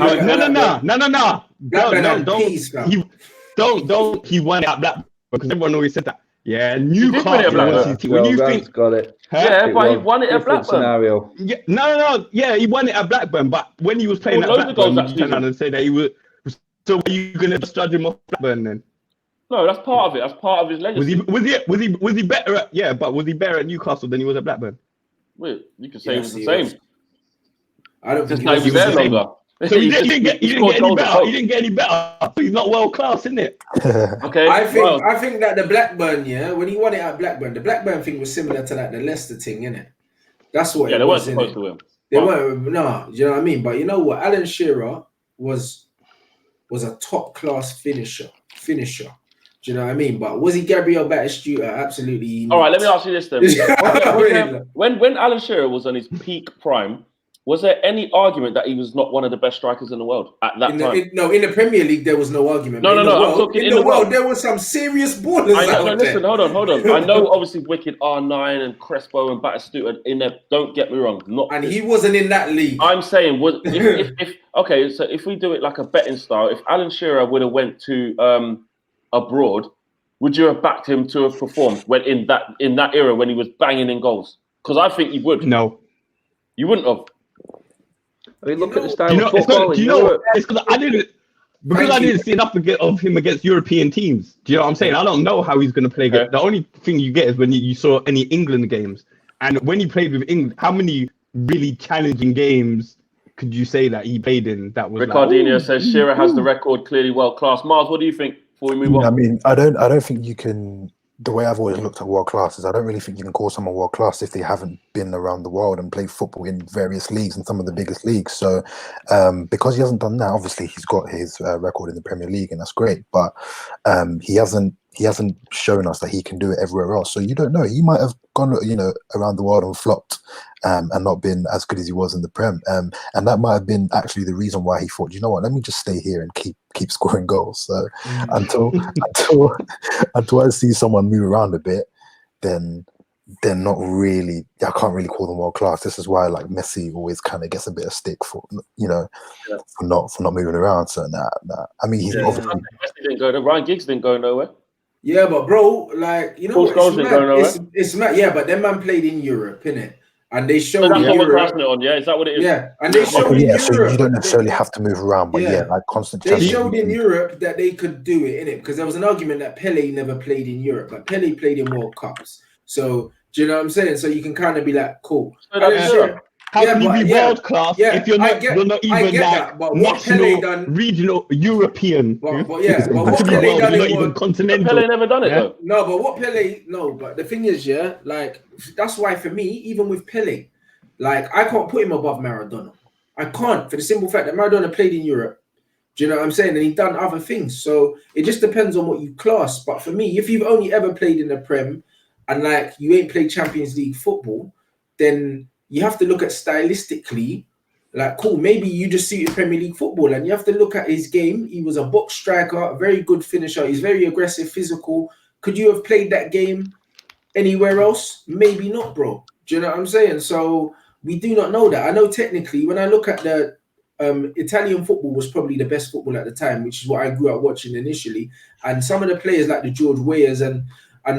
Don't. He won it at Blackburn, because everyone always said that. Yeah, Newcastle. When you think got it. Yeah, but he won it at Blackburn. Scenario. Yeah, no. Yeah, he won it at Blackburn, but when he was playing at Blackburn, you turn around and say that he was. So are you gonna just judge him off Blackburn then? No, that's part of it. That's part of his legacy. Was he better at? Yeah, but was he better at Newcastle than he was at Blackburn? Wait, you can say he was the same. I don't think he was there longer. So he didn't get any better. He didn't get any better. He's not world class, isn't it? Okay. I think that the Blackburn, when he won it at Blackburn, the Blackburn thing was similar to like the Leicester thing, innit? That's what. Yeah, they weren't supposed to win. They weren't. No, you know what I mean. But you know what? Alan Shearer was a top class finisher. Do Do you know what I mean? But was he Gabriel Batistuta? Absolutely. All right, let me ask you this then. When Alan Shearer was on his peak prime, was there any argument that he was not one of the best strikers in the world at that time? In the Premier League, there was no argument. No. I'm talking in the world. There was some serious ballers out there. Listen, hold on. I know, obviously, wicked R9 and Crespo and Batistuta in there. Don't get me wrong. He wasn't in that league. I'm saying, if we do it like a betting style, if Alan Shearer would have went to abroad, would you have backed him to have performed when in that era when he was banging in goals? Because I think he would. No, you wouldn't have. I mean, look at the style of football. It's because I didn't see enough of him against European teams. Do you know what I'm saying? I don't know how he's going to play. Okay. The only thing you get is when you saw any England games, and when he played with England, how many really challenging games could you say that he played in? That was Ricardinho says Shearer has the record, clearly world class. Miles, what do you think before we move on? I mean, I don't think you can. The way I've always looked at world class is I don't really think you can call someone world class if they haven't been around the world and played football in various leagues and some of the biggest leagues. So because he hasn't done that, obviously he's got his record in the Premier League and that's great, but he hasn't shown us that he can do it everywhere else. So you don't know. He might have gone, around the world and flopped and not been as good as he was in the Prem. And that might have been actually the reason why he thought, you know what, let me just stay here and keep scoring goals. So until I see someone move around a bit, then they're not really. I can't really call them world class. This is why like Messi always kind of gets a bit of stick for for not moving around. So I mean, he's obviously Messi didn't go. Ryan Giggs didn't go nowhere. Yeah, but bro, like it's mad. Yeah, but that man played in Europe, innit? And they showed that's in what we're Europe. crashing it on, yeah? Is that what it is? Yeah, and they showed in Europe. So you don't necessarily have to move around, but like constant. They showed in Europe that they could do it, innit? Because there was an argument that Pele never played in Europe, but Pele played in World Cups. So do you know what I'm saying? So you can kind of be like, cool. So how can you be world class if you're not even like national, regional, European? But what Pele done, not even continental. Pele never done it though. No, but what Pele? No, but the thing is, like that's why for me, even with Pele, like I can't put him above Maradona. I can't for the simple fact that Maradona played in Europe. Do you know what I'm saying? And he done other things. So it just depends on what you class. But for me, if you've only ever played in the Prem and like you ain't played Champions League football, then you have to look at stylistically, like, cool, maybe you just suited Premier League football and you have to look at his game. He was a box striker, a very good finisher. He's very aggressive, physical. Could you have played that game anywhere else? Maybe not, bro. Do you know what I'm saying? So we do not know that. I know technically when I look at the Italian football was probably the best football at the time, which is what I grew up watching initially. And some of the players like the George Weahs and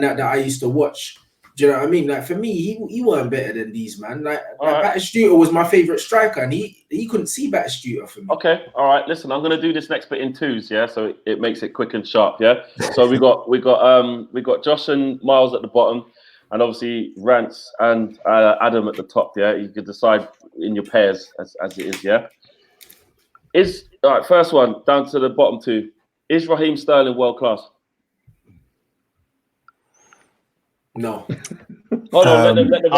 that I used to watch, do you know what I mean? Like for me, he weren't better than these, man. Like Batistuta was my favorite striker, and he couldn't see Batistuta for me. Okay, all right. Listen, I'm gonna do this next bit in twos, yeah. So it makes it quick and sharp, yeah. So we got Josh and Miles at the bottom, and obviously Rants and Adam at the top, yeah. You could decide in your pairs as it is, yeah. All right, first one down to the bottom two. Is Raheem Sterling world class? No. Hold on, let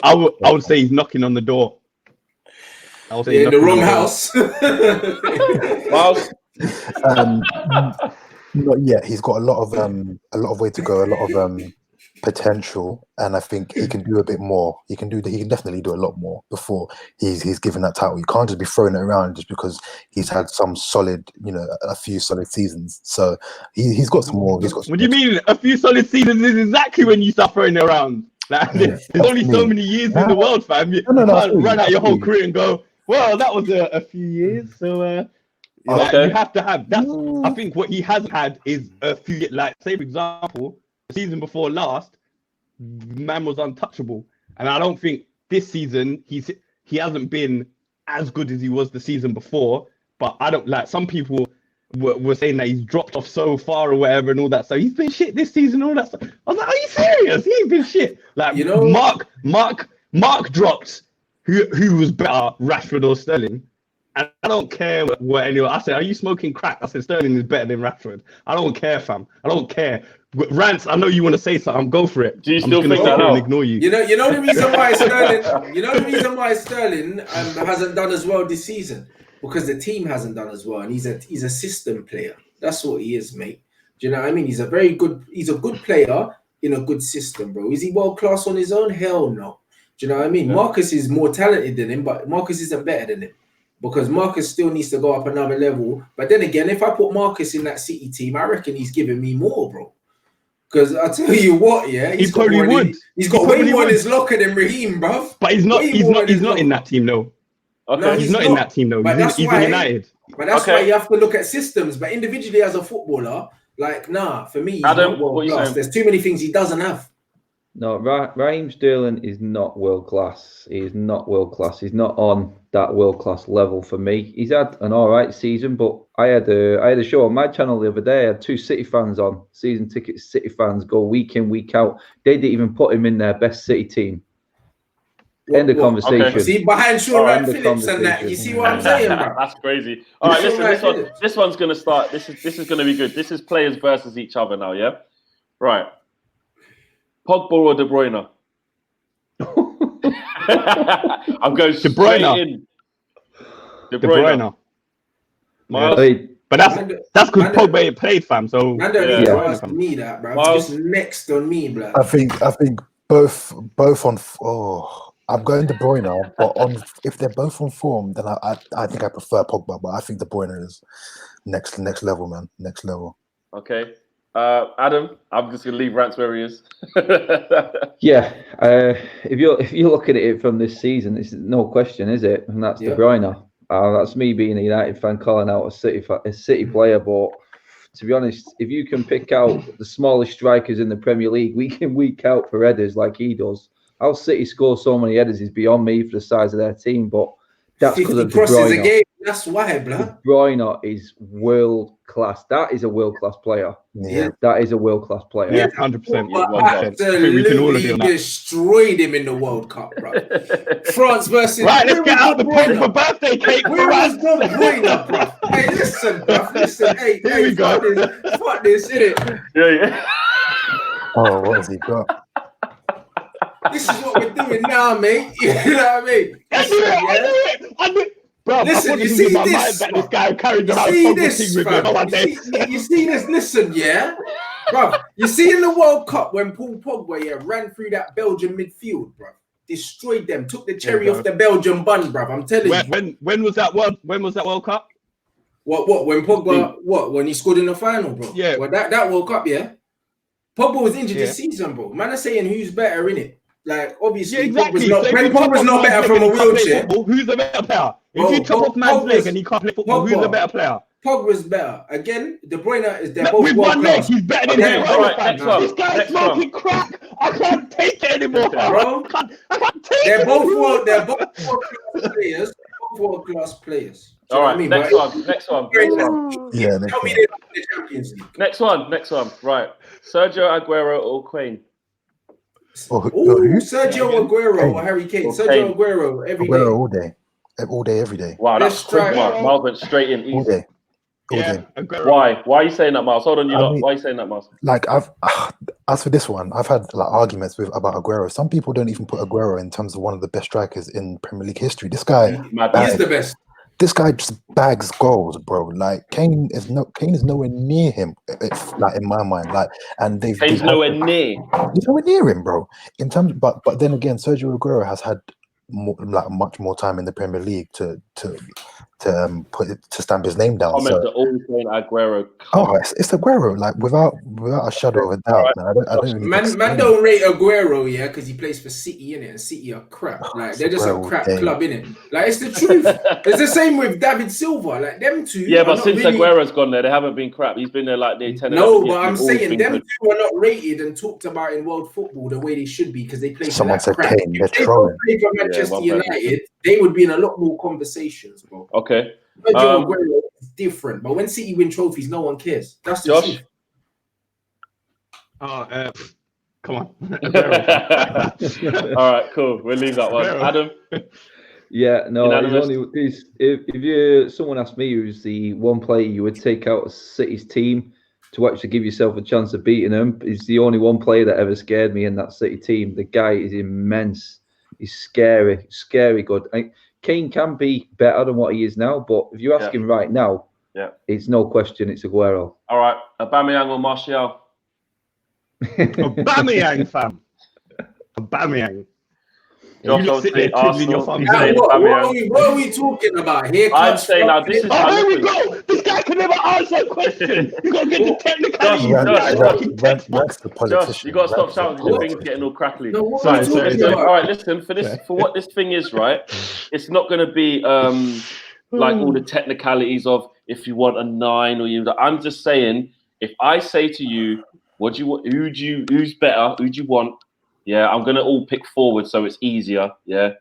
I would say he's knocking on the door. I would say in the wrong house. Miles? Not yet. He's got a lot of way to go, a lot of potential, and I think he can do a bit more. He can definitely do a lot more before he's given that title. You can't just be throwing it around just because he's had some solid, a few solid seasons. So he's got some more. What do you mean? A few solid seasons is exactly when you start throwing it around. Like, there's only so many years in the world, fam. You can't run out your whole career and go, well, that was a few years. So you have to have that. I think what he hasn't had is a few, like, say, for example, the season before last, man was untouchable. And I don't think this season he hasn't been as good as he was the season before. But I don't like some people were saying that he's dropped off so far or whatever and all that. So he's been shit this season and all that stuff. I was like, are you serious? He ain't been shit. Like, Mark dropped who was better, Rashford or Sterling. And I don't care what anyone. I said, are you smoking crack? I said, Sterling is better than Rashford. I don't care, fam. I don't care. Rants, I know you want to say something. Go for it. Do you still think that out? Ignore you. You know the reason why Sterling. You know the reason why Sterling hasn't done as well this season, because the team hasn't done as well, and he's a system player. That's what he is, mate. Do you know what I mean? He's a good player in a good system, bro. Is he world class on his own? Hell no. Do you know what I mean? Yeah. Marcus is more talented than him, but Marcus isn't better than him because Marcus still needs to go up another level. But then again, if I put Marcus in that City team, I reckon he's giving me more, bro. Because I tell you what, yeah, he's got way more in his locker than Raheem, bro. But he's not in that team, though. Okay. No, he's not in that team, though. He's in United. But that's why you have to look at systems. But individually as a footballer, like, for me, he's Adam, not world class. There's too many things he doesn't have. No, Raheem Sterling is not world class. He is not world class. He's not on that world class level for me. He's had an all right season, but I had a show on my channel the other day. I had 2 City fans on, season ticket City fans, go week in, week out. They didn't even put him in their best City team. End of conversation. Okay. See, behind Sean Phillips and that, you see what I'm saying, bro? That's crazy. All right, listen, this one's going to start. This is going to be good. This is players versus each other now, yeah? Right. Pogba or De Bruyne? I'm going straight in. De Bruyne. But that's because Pogba ain't played, fam. So ask me that, bro. Just next on me, bro. I think both on. Oh, I'm going De Bruyne, but if they're both on form, then I think I prefer Pogba. But I think De Bruyne is next level, man. Next level. Okay. Adam, I'm just gonna leave Rants where he is. Yeah, if you're looking at it from this season, it's no question, is it? And that's De Bruyne. That's me being a United fan calling out a City player. But to be honest, if you can pick out the smallest strikers in the Premier League week in, week out for headers like he does, how City score so many headers is beyond me for the size of their team. But that's because of De Bruyne. A game. That's why, bro. De Bruyne is world class. That is a world class player. Yeah, that is a world class player. Yeah, 100%. Absolutely destroyed him in the World Cup, bro. France versus. Right, let's get out the party for birthday cake. Where was De Bruyne, bro? Hey, listen, bro. Listen, hey, we go. Fuck this, innit? Yeah. Oh, what has he got? This is what we're doing now, mate. You know what I mean? I knew it. Bro, listen, you see this? This guy carried you see this, you see this? Listen, yeah, bro. You see in the World Cup when Paul Pogba ran through that Belgian midfield, bro, destroyed them, took the cherry off the Belgian bun, bro. I'm telling you. When was that World Cup? What? When Pogba? What? When he scored in the final, bro? Yeah. Well, that World Cup, yeah. Pogba was injured this season, bro. Man are saying who's better in it. Like, obviously, exactly. Pogba's not better from a wheelchair. Who's the better player? If you chop off man's leg and he can't play football, who's the better player? Pogba's better. Again, De Bruyne is both with one leg. He's better than him. This guy's smoking crack. I can't take it anymore, bro. I can't take it. They're both world-class players. Both world-class players. All right, next one. Yeah, tell me they're the Champions League. Next one. Right, Sergio Agüero or Keane? Sergio Agüero or Harry Kane. Sergio Agüero every day. All day, every day. Wow, that's quick, Mark. Miles went straight in. All day. Why? Why are you saying that, Miles? Hold on, why are you saying that, Miles? Like, as for this one, I've had like arguments about Agüero. Some people don't even put Agüero in terms of one of the best strikers in Premier League history. This guy, he's the best. This guy just bags goals, bro. Like Kane is nowhere near him. It's like in my mind, like, and Kane's nowhere near. He's nowhere near him, bro. In terms, but then again, Sergio Agüero has had much more time in the Premier League to stamp his name down. Comments are always saying Agüero. Oh, it's Agüero, like without a shadow of a doubt. Man, man don't rate Agüero, yeah, because he plays for City, innit? And City are crap. Like they're just a crap club, innit? Like it's the truth. It's the same with David Silva. Like them two. Yeah, but since Agüero's gone there, they haven't been crap. He's been there like they 10. No, but I'm saying them two are not rated and talked about in world football the way they should be because they play for that crap. Kane, if they play for Manchester United, they would be in a lot more conversations, bro. Okay. Agüero is different, but when City win trophies, no one cares. That's the truth. Come on. All right, cool. We'll leave that one. Adam? Yeah, no, if you someone asked me who's the one player you would take out of City's team to actually give yourself a chance of beating them, is the only one player that ever scared me in that City team. The guy is immense. He's scary good. Kane can be better than what he is now, but if you ask him right now, Yeah. It's no question. It's Agüero. All right, Aubameyang or Martial? Aubameyang, fam. Aubameyang. Josh, You sit there twiddling your thumbs. What are we talking about here? I'm saying now, this is. Oh, here we go. This guy can never answer a question. You got to get the technicality. Josh, you got to stop shouting because your finger's getting all crackly. No, Sorry. All right, listen, for what this thing is, right? It's not going to be like all the technicalities of if you want a 9 or you. I'm just saying, if I say to you, what do you want? Who's better? Who do you want? Yeah, I'm gonna all pick forward so it's easier. Yeah,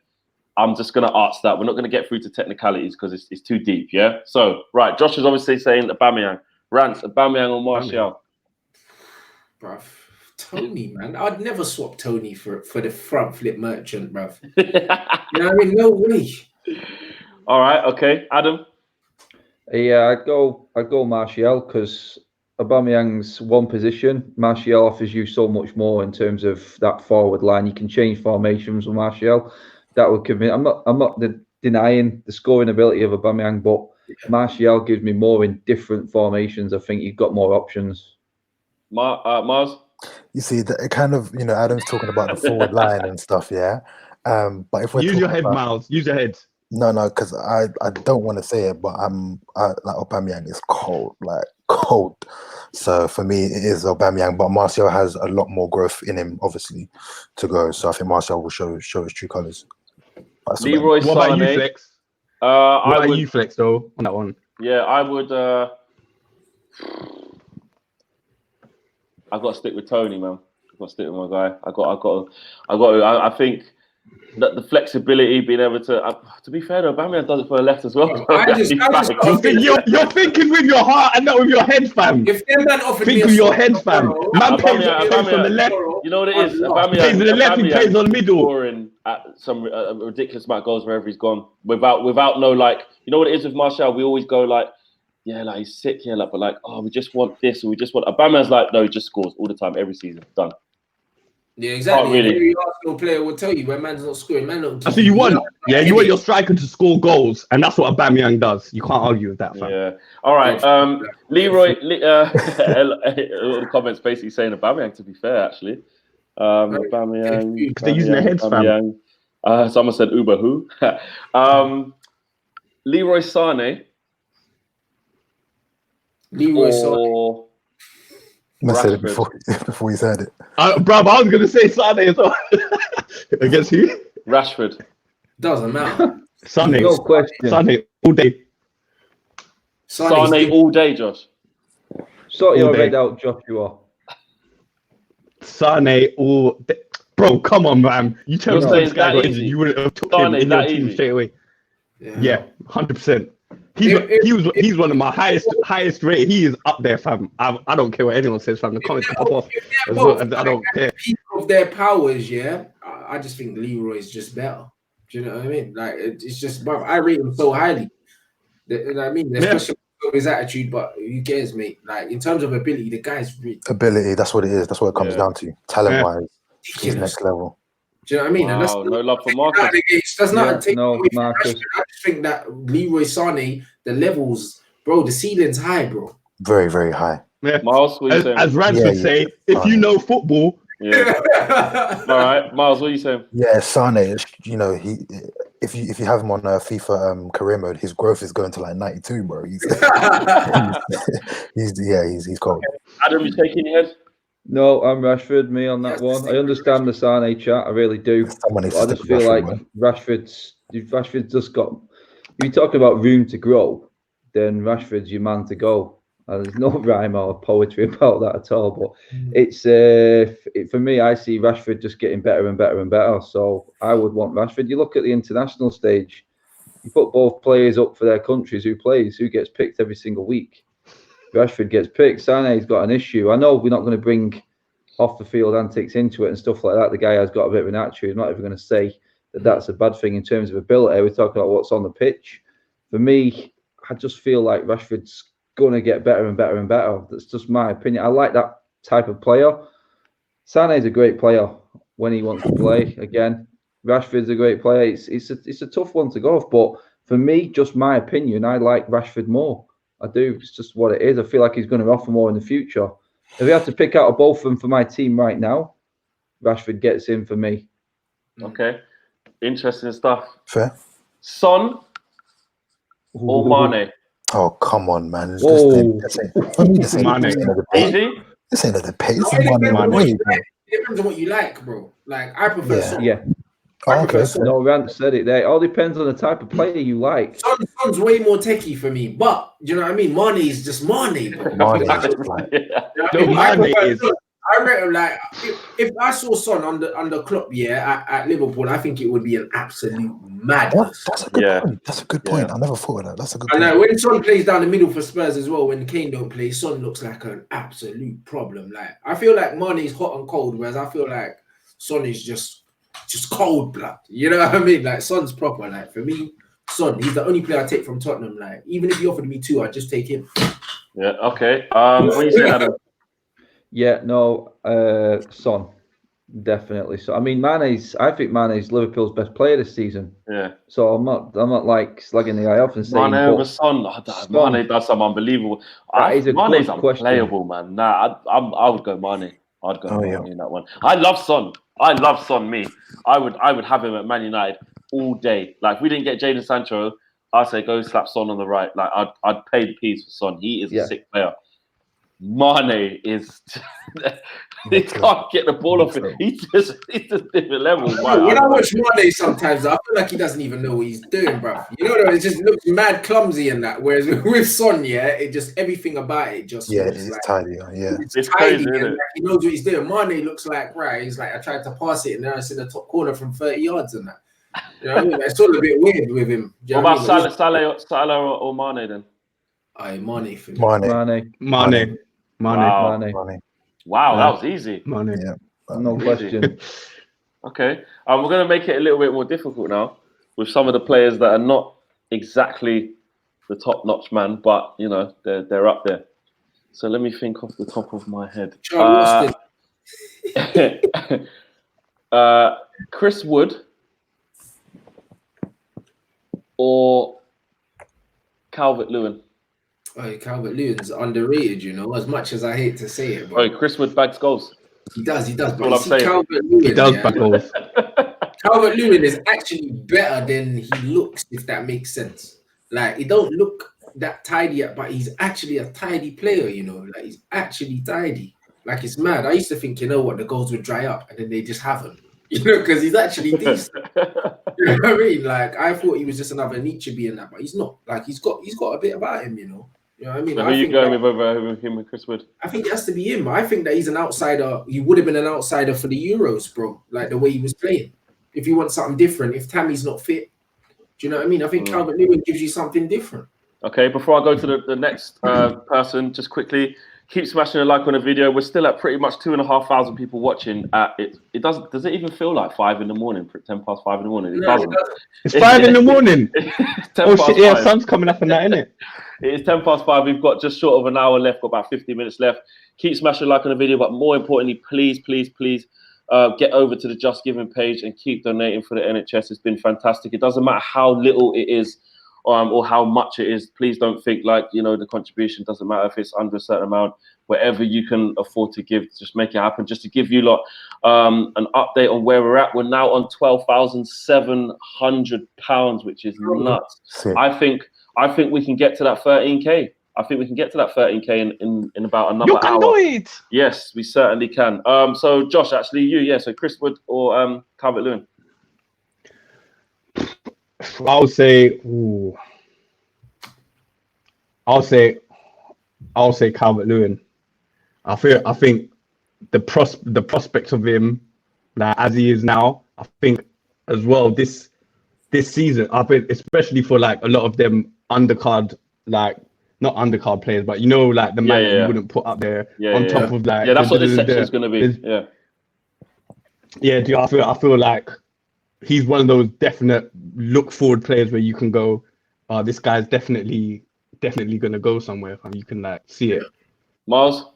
I'm just gonna ask that. We're not gonna get through to technicalities because it's too deep. Yeah. So right, Josh is obviously saying Aubameyang. Rants, Aubameyang or Martial? Bruv, Tony, man, I'd never swap Tony for the front flip merchant, bruv. You know what I mean? No way. All right. Okay, Adam. Yeah, I'd go Martial because Aubameyang's one position. Martial offers you so much more in terms of that forward line. You can change formations with Martial. That would give me. I'm not denying the scoring ability of Aubameyang, but Martial gives me more in different formations. I think you've got more options. Mars. You see, it kind of, Adam's talking about the forward line and stuff, yeah. But if we're use your head, Miles. Use your head. No, because I don't want to say it, but like Aubameyang is cold. So for me, it is Aubameyang, but Martial has a lot more growth in him, obviously, to go. So I think Martial will show his true colours. Leroy Sané. What about you, Flex? What about you, Flex, though, on that one? Yeah, I would. I got to stick with Tony, man. I got to stick with my guy. I think that the flexibility, being able to be fair, though, Aubameyang does it for the left as well. You're thinking with your heart and not with your head, fam. If them man offered think me with your head, fam. Man plays on the left. You know what it is? He plays on the left. He plays on the middle. Scoring at some ridiculous amount of goals wherever he's gone, without no like. You know what it is with Martial? We always go like, yeah, like he's sick, yeah, like, but like, oh, we just want this, or we just want. Aubameyang's like, no, he just scores all the time, every season, done. Yeah, exactly. Really. Every Arsenal player will tell you when man's not scoring, man don't. So you want, you want your striker to score goals, and that's what Aubameyang does. You can't argue with that, fam. Yeah. All right. Leroy. The comments basically saying Aubameyang. To be fair, actually, Aubameyang. Because they're using their heads, fam. Someone said Uber who? Leroy Sané. Leroy Sané. I said it before you said it. Bro, I was going to say Sané as well. Against who? Rashford. Doesn't matter. Sané. No question. Sané all day. Sané all day, Josh. Sort your head out, Joshua. Sané all day. Bro, come on, man. You tell me this guy got injured, you wouldn't have took him in your team straight away. Yeah, 100%. He's one of my highest rated. He is up there, fam. I don't care what anyone says, fam. The comments can pop off. I don't care. Peak of their powers, yeah. I just think Leroy is just better. Do you know what I mean? Like it's just, bro. I rate him so highly. You know what I mean? Especially with his attitude, but who cares, mate? Like in terms of ability, the guy's really ability. That's what it is. That's what it comes down to. Talent-wise, he's next level. Do you know what I mean? Wow, and that's no love for Marcus. That's not a take no, away from Marcus. Rashford. I just think that Leroy Sané, the levels, bro, the ceiling's high, bro. Very, very high. Yeah. Miles, what are you saying? As Rants would say, if you know football. Yeah. All right, Miles, what are you saying? Yeah, Sané. If you have him on FIFA career mode, his growth is going to like 92, bro. He's cold. Adam, you shaking your head? No, I'm Rashford. Me on that one. I understand the Sané chat. I really do. I just feel like Rashford's just got. If you're talking about room to grow, then Rashford's your man to go. There's no rhyme or poetry about that at all. But it's for me. I see Rashford just getting better and better and better. So I would want Rashford. You look at the international stage. You put both players up for their countries. Who plays? Who gets picked every single week? Rashford gets picked. Sané's got an issue. I know we're not going to bring off the field antics into it and stuff like that. The guy has got a bit of an attitude. I'm not even going to say that that's a bad thing in terms of ability. We're talking about what's on the pitch. For me, I just feel like Rashford's going to get better and better and better. That's just my opinion. I like that type of player. Sané's a great player when he wants to play. Again, Rashford's a great player. It's a tough one to go off, but for me, just my opinion, I like Rashford more. I do. It's just what it is. I feel like he's going to offer more in the future. If we had to pick out of both of them for my team right now, Rashford gets in for me. Okay. Interesting stuff. Fair. Son or Mane? Oh, come on, man. This ain't a debate. This is Mane. It depends on what you like, bro. Like, I prefer Son. Yeah. No, Rants said it there. It all depends on the type of player you like. Son's way more techie for me, but do you know what I mean? Mane is just Mane, bro. I reckon, like, if I saw Son under Klopp, at Liverpool, I think it would be an absolute madness. That's a good point. That's a good point. I never thought of that. That's a good point. And when Son plays down the middle for Spurs as well, when Kane don't play, Son looks like an absolute problem. Like, I feel like Mane's hot and cold, whereas I feel like Son is just cold blood. You know what I mean? Like, Son's proper. Like, for me, Son, he's the only player I take from Tottenham. Like, even if he offered me 2, I'd just take him. Yeah. Okay. What do you say, Adam? Yeah, no, Son, definitely. So I mean, I think Mane's Liverpool's best player this season. Yeah. So I'm not like slugging the eye off and saying Mane over Son. Mane does some unbelievable. Mane's unplayable, man. Nah, I would go Mane. I'd go Mane in that one. I love Son. Me. I would have him at Man United all day. Like, if we didn't get Jadon Sancho, I'd say go slap Son on the right. Like, I'd pay the piece for Son. He is a sick player. Mane is he can't get the ball off it. He's just different level. When I watch Mane sometimes, I feel like he doesn't even know what he's doing, bro. You know, it just looks mad clumsy in that. Whereas with Son, it just everything about it just it's like, tidy. It's crazy, tidy, isn't it? Like, he knows what he's doing. Mane looks like he's like, I tried to pass it and now it's in the top corner from 30 yards and that. You know what I mean? It's all a bit weird with him. What about Salah or Mane then? Mane for me. Mane. Wow, that was easy. Mane. Yeah. No question. Okay. We're going to make it a little bit more difficult now with some of the players that are not exactly the top-notch man, but, you know, they're up there. So let me think off the top of my head. Chris Wood or Calvert-Lewin? Calvert-Lewin's underrated, you know, as much as I hate to say it. Bro. Chris Wood bags goals. He does. But all I'm saying. Calvert-Lewin, he does bag goals. Calvert-Lewin is actually better than he looks, if that makes sense. Like, he don't look that tidy, but he's actually a tidy player, you know. Like, he's actually tidy. Like, it's mad. I used to think, you know what, the goals would dry up, and then they just haven't. You know, because he's actually decent. You know what I mean? Like, I thought he was just another Nietzsche being that, but he's not. Like, he's got a bit about him, you know. You know what I mean? So who are you going with over him and Chris Wood? I think it has to be him. I think that he's an outsider. He would have been an outsider for the Euros, bro. Like, the way he was playing. If you want something different, if Tammy's not fit, do you know what I mean? I think Calvert-Lewin gives you something different. Okay, before I go to the next person, just quickly, keep smashing a like on the video. We're still at pretty much 2,500 people watching. Does it even feel like 5 in the morning? 10 past 5 in the morning. It doesn't. It's 5 in the morning. Oh shit! Yeah, sun's coming up and that, isn't it? It is 10 past 5. We've got just short of an hour left. Got about 50 minutes left. Keep smashing a like on the video, but more importantly, please, get over to the Just Giving page and keep donating for the NHS. It's been fantastic. It doesn't matter how little it is. Or how much it is. Please don't think like, you know, the contribution doesn't matter if it's under a certain amount. Whatever you can afford to give, just make it happen. Just to give you lot an update on where we're at. We're now on £12,700, which is nuts. I think we can get to that 13k. I think we can get to that 13k in about another hour. You can do it. Yes, we certainly can. So Josh, actually, so Chris Wood or Calvert-Lewin. I'll say Calvert-Lewin. I think the prospects of him, like as he is now, I think as well this season, I think especially for like a lot of them undercard, like not undercard players, but you know, like the man that you wouldn't put up there on top of like that's what this section is going to be. I feel like he's one of those definite look forward players where you can go, this guy's definitely going to go somewhere. And you can like see it. Miles?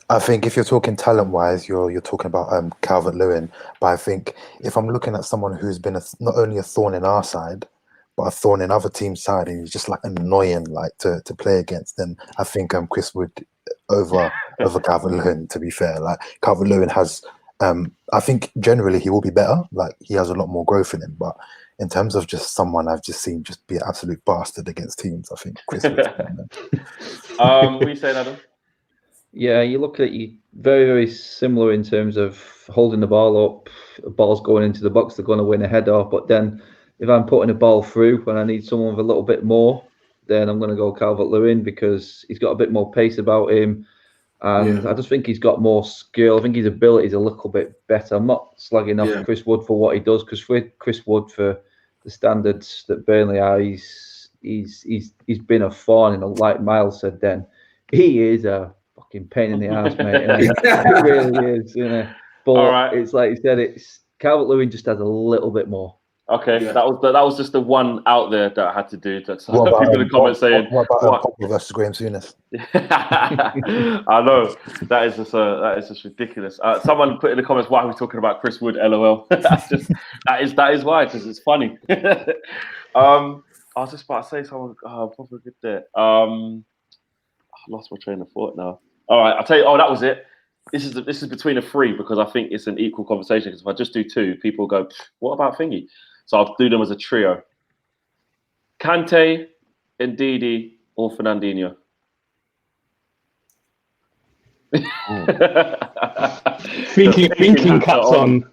I think if you're talking talent-wise, you're talking about Calvert-Lewin. But I think if I'm looking at someone who's been not only a thorn in our side, but a thorn in other teams' side, and he's just like annoying, like to play against. Then I think Chris Wood over Calvert-Lewin. To be fair, like Calvert-Lewin has, I think generally he will be better. Like he has a lot more growth in him, but in terms of just someone I've just seen just be an absolute bastard against teams, I think Chris Wood. What are you saying, Adam? Yeah, you look at you very, very similar in terms of holding the ball up, the ball's going into the box, they're going to win a header. But then if I'm putting a ball through when I need someone with a little bit more, then I'm going to go Calvert-Lewin because he's got a bit more pace about him. And I just think he's got more skill. I think his ability is a little bit better. I'm not slagging off Chris Wood for what he does, because with Chris Wood, for the standards that Burnley are, he's been a thorn in, like Miles said then. He is a fucking pain in the ass, mate. It really is, you know. But it's like you said, it's Calvert-Lewin just has a little bit more. Okay, that was just the one out there that I had to do. That's people in the comments saying, "What about Pogba versus Graham Souness?" I know that is just ridiculous. Someone put in the comments, "Why are we talking about Chris Wood?" LOL. that is why, because it's funny. I was just about to say something. Probably good there. I lost my train of thought now. All right, I'll tell you. Oh, that was it. This is between a three, because I think it's an equal conversation. Because if I just do two, people go, "What about Thingy?" So I'll do them as a trio. Kante, Ndidi, or Fernandinho. Thinking caps on.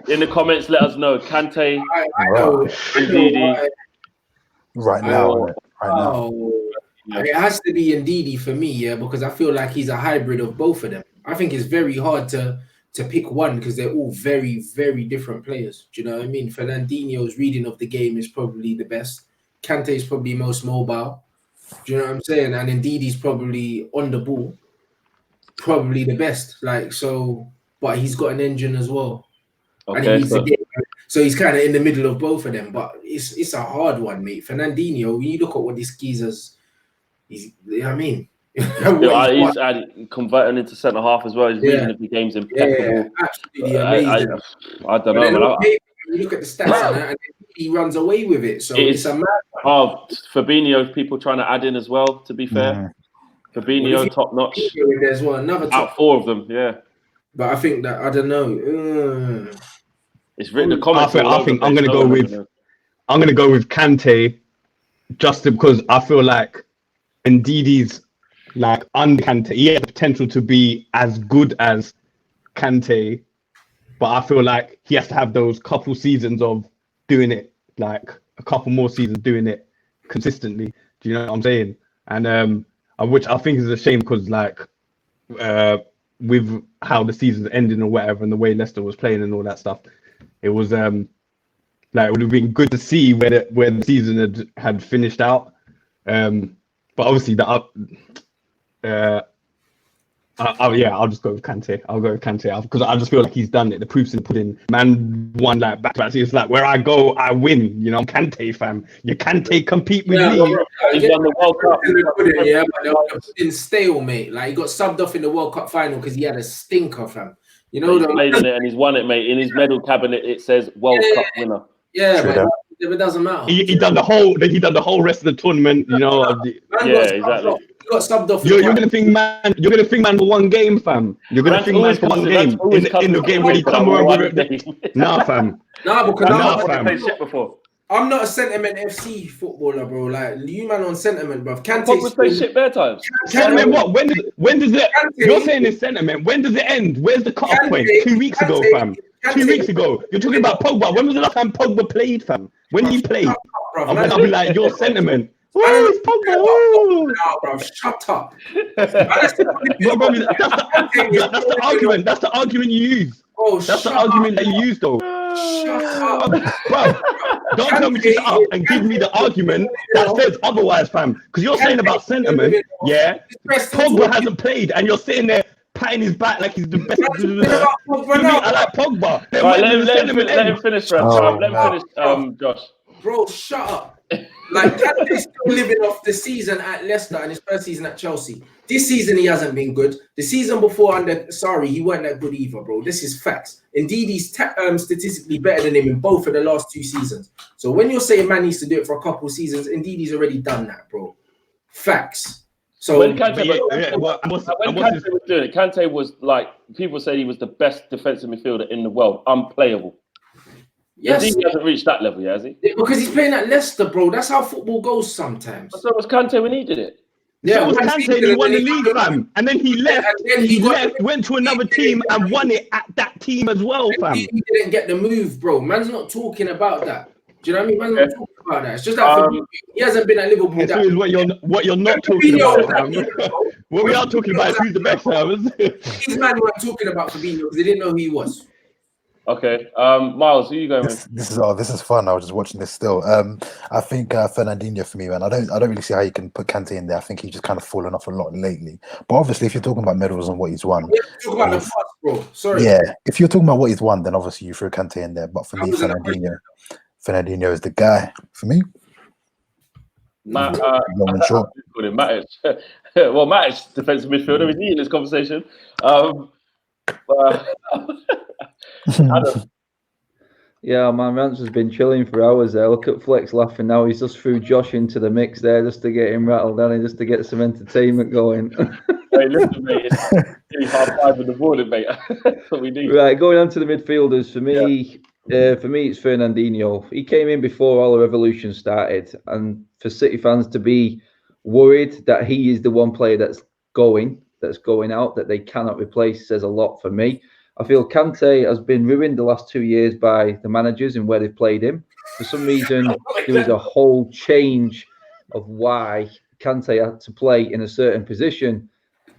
In the comments, let us know. Kante, Ndidi. Right now. It has to be Ndidi for me, yeah, because I feel like he's a hybrid of both of them. I think it's very hard to pick one because they're all very, very different players. Do you know what I mean? Fernandinho's reading of the game is probably the best. Kante is probably most mobile. Do you know what I'm saying? And Ndidi's probably on the ball, probably the best. Like, so, but he's got an engine as well. Okay, so he's kind of in the middle of both of them. But it's a hard one, mate. Fernandinho, when you look at what these geezers, you know what I mean? He's converting into centre half as well. He's reading the game's impeccable. Yeah, absolutely amazing. I don't know. You look at the stats and he runs away with it. So it's a mad one. Fabinho, people trying to add in as well, to be fair. Fabinho, top notch. There's another out four of them, yeah. But I think that, I don't know. It's written the comments. I think I'm going to go with Kante, just because I feel like Ndidi's like under Kante. He has the potential to be as good as Kante, but I feel like he has to have those couple seasons of doing it, like a couple more seasons doing it consistently. Do you know what I'm saying? And which I think is a shame, because like with how the season's ending or whatever, and the way Leicester was playing and all that stuff, it was like it would have been good to see where the season had finished out. But obviously, I'll just go with Kante. I'll go with Kante because I just feel like he's done it. The proof's in the pudding. Man won like back-to-back. It's like where I go, I win. You know, I'm Kante, fam. You Kante compete with me. He won the World Cup. Yeah, but in stalemate. Like he got subbed off in the World Cup final because he had a stinker, fam. You know, he's played in it and he's won it, mate. In his medal cabinet, it says World Cup winner. Yeah, but it doesn't matter. He done the whole rest of the tournament. You know. Exactly. He got subbed off. You're gonna think man for one game, fam. You're gonna think man for one game in the game when he come around with it. Nah, fam. Nah, because I've played shit before. I'm not a sentiment FC footballer, bro. Like you man on sentiment, bro. Kante play shit bare times. Sentiment what? When does it? You're saying it's sentiment. When does it end? Where's the cut-off point? 2 weeks ago, fam. 2 weeks ago. You're talking about Pogba. When was the last time Pogba played, fam? When he played? I'll be like, your sentiment. Where's Pogba? No, bro, shut up. That's the argument. That's the argument you use. Oh, that's the argument that you use, though. Shut up, bro. Don't tell me to shut up and give me the argument that says otherwise, fam. Because you're saying about sentiment, yeah. Pogba hasn't played, and you're sitting there patting his back like he's the best. I like Pogba. Right, let him finish, Josh. Bro, shut up. Like, Like Kante's still living off the season at Leicester and his first season at Chelsea. This season he hasn't been good. The season before under Sarri, he weren't that good either, bro. This is facts. Indeed, he's statistically better than him in both of the last 2 seasons. So when you're saying man needs to do it for a couple of seasons, indeed he's already done that, bro. Facts. So when Kante was doing it, Kante was like, people say he was the best defensive midfielder in the world, unplayable. Yes, he hasn't reached that level yet, has he? Because he's playing at Leicester, bro. That's how football goes sometimes. So was Kante when he did it. Yeah, so was Kante who won the league, fam, and then he left. And then he went to another team and won it at that team as well, fam. He didn't get the move, bro. Man's not talking about that. Do you know what I mean? Man's not talking about that. It's just that he hasn't been at Liverpool. That is what you're not talking about, fam. What we are talking about is who's the best, fam. These men weren't talking about Fabinho because they didn't know who he was. Okay, Miles, who are you going with? This is fun. I was just watching this still. I think Fernandinho for me, man. I don't really see how you can put Kante in there. I think he's just kind of fallen off a lot lately. But obviously, if you're talking about medals and what he's won, talk about the past, bro. Sorry. Yeah, if you're talking about what he's won, then obviously you throw Kante in there. But for me, Fernandinho is the guy for me. Matic. Well, Matic, defensive midfielder, we need in this conversation. Yeah, man, Rants has been chilling for hours there. Look at Flex laughing now. He's just threw Josh into the mix there just to get him rattled down and just to get some entertainment going. Hey, listen, mate, it's 5:30 in the morning, mate. That's what we need. Right, going on to the midfielders. For me, it's Fernandinho. He came in before all the revolution started, and for City fans to be worried that he is the one player that's going out, that they cannot replace, says a lot for me. I feel Kante has been ruined the last 2 years by the managers and where they've played him. For some reason, there was a whole change of why Kante had to play in a certain position.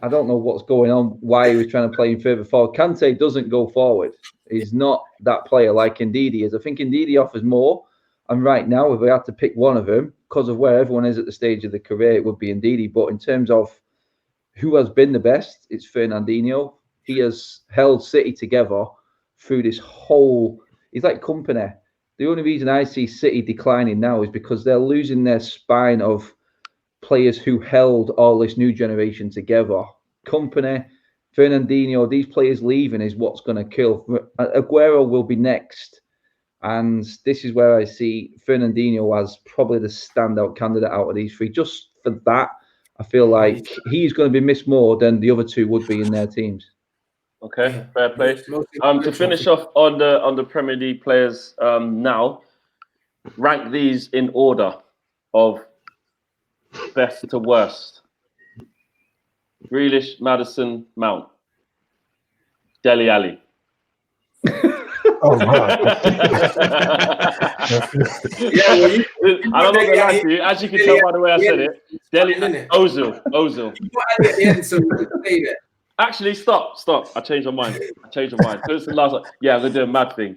I don't know what's going on, why he was trying to play him further forward. Kante doesn't go forward. He's not that player like Ndidi is. I think Ndidi offers more. And right now, if we had to pick one of them, because of where everyone is at the stage of the career, it would be Ndidi. But in terms of who has been the best, it's Fernandinho. He has held City together through this whole... He's like company. The only reason I see City declining now is because they're losing their spine of players who held all this new generation together. Company, Fernandinho, these players leaving is what's going to kill. Agüero will be next. And this is where I see Fernandinho as probably the standout candidate out of these three. Just for that, I feel like he's going to be missed more than the other two would be in their teams. Okay, fair play. To finish off on the Premier League players now, rank these in order of best to worst. Grealish, Maddison, Mount. Dele Alli. Oh, wow. Yeah, well, I'm not going to lie to you. As you can tell by the way I said it, Ozil. Actually, stop. I changed my mind. This is the last one. Yeah, I'm going to do a mad thing.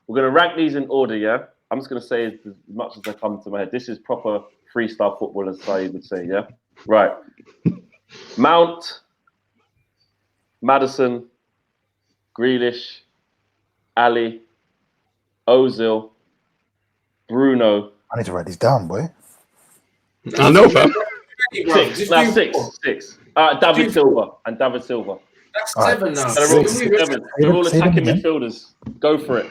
We're going to rank these in order, yeah? I'm just going to say as much as they come to my head. This is proper freestyle football, as Saeed would say, yeah? Right. Mount, Maddison, Grealish, Ali, Ozil, Bruno. I need to write these down, boy. I know, fam. Six. David Silva. That's seven now. They're all attacking midfielders. Go for it.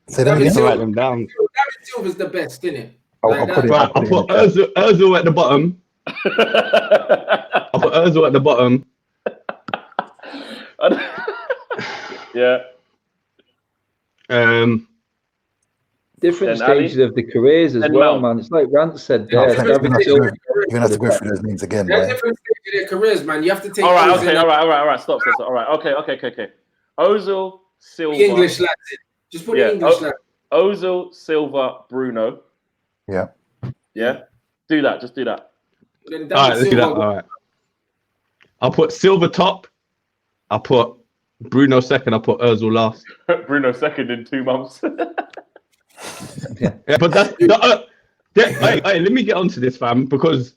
Say that again. Write them down. David Silva's the best, isn't it? I'll put Ozil at the bottom. I'll put Ozil at the bottom. Yeah. Different stages of the careers as well, man. It's like Rants said there. You're going to have to go through those names again, man. Different stages of their careers, man. You have to take... All right. Stop. All right. Okay. Ozil, Silva. English lads. Just put the English lads. Ozil, Silva, Bruno. Yeah. Yeah? Do that. Just do that. All right, let's do that. All right. I'll put Silva top. I'll put Bruno second. I'll put Ozil last. Bruno second in 2 months. Yeah, but that's hey, let me get onto this, fam, because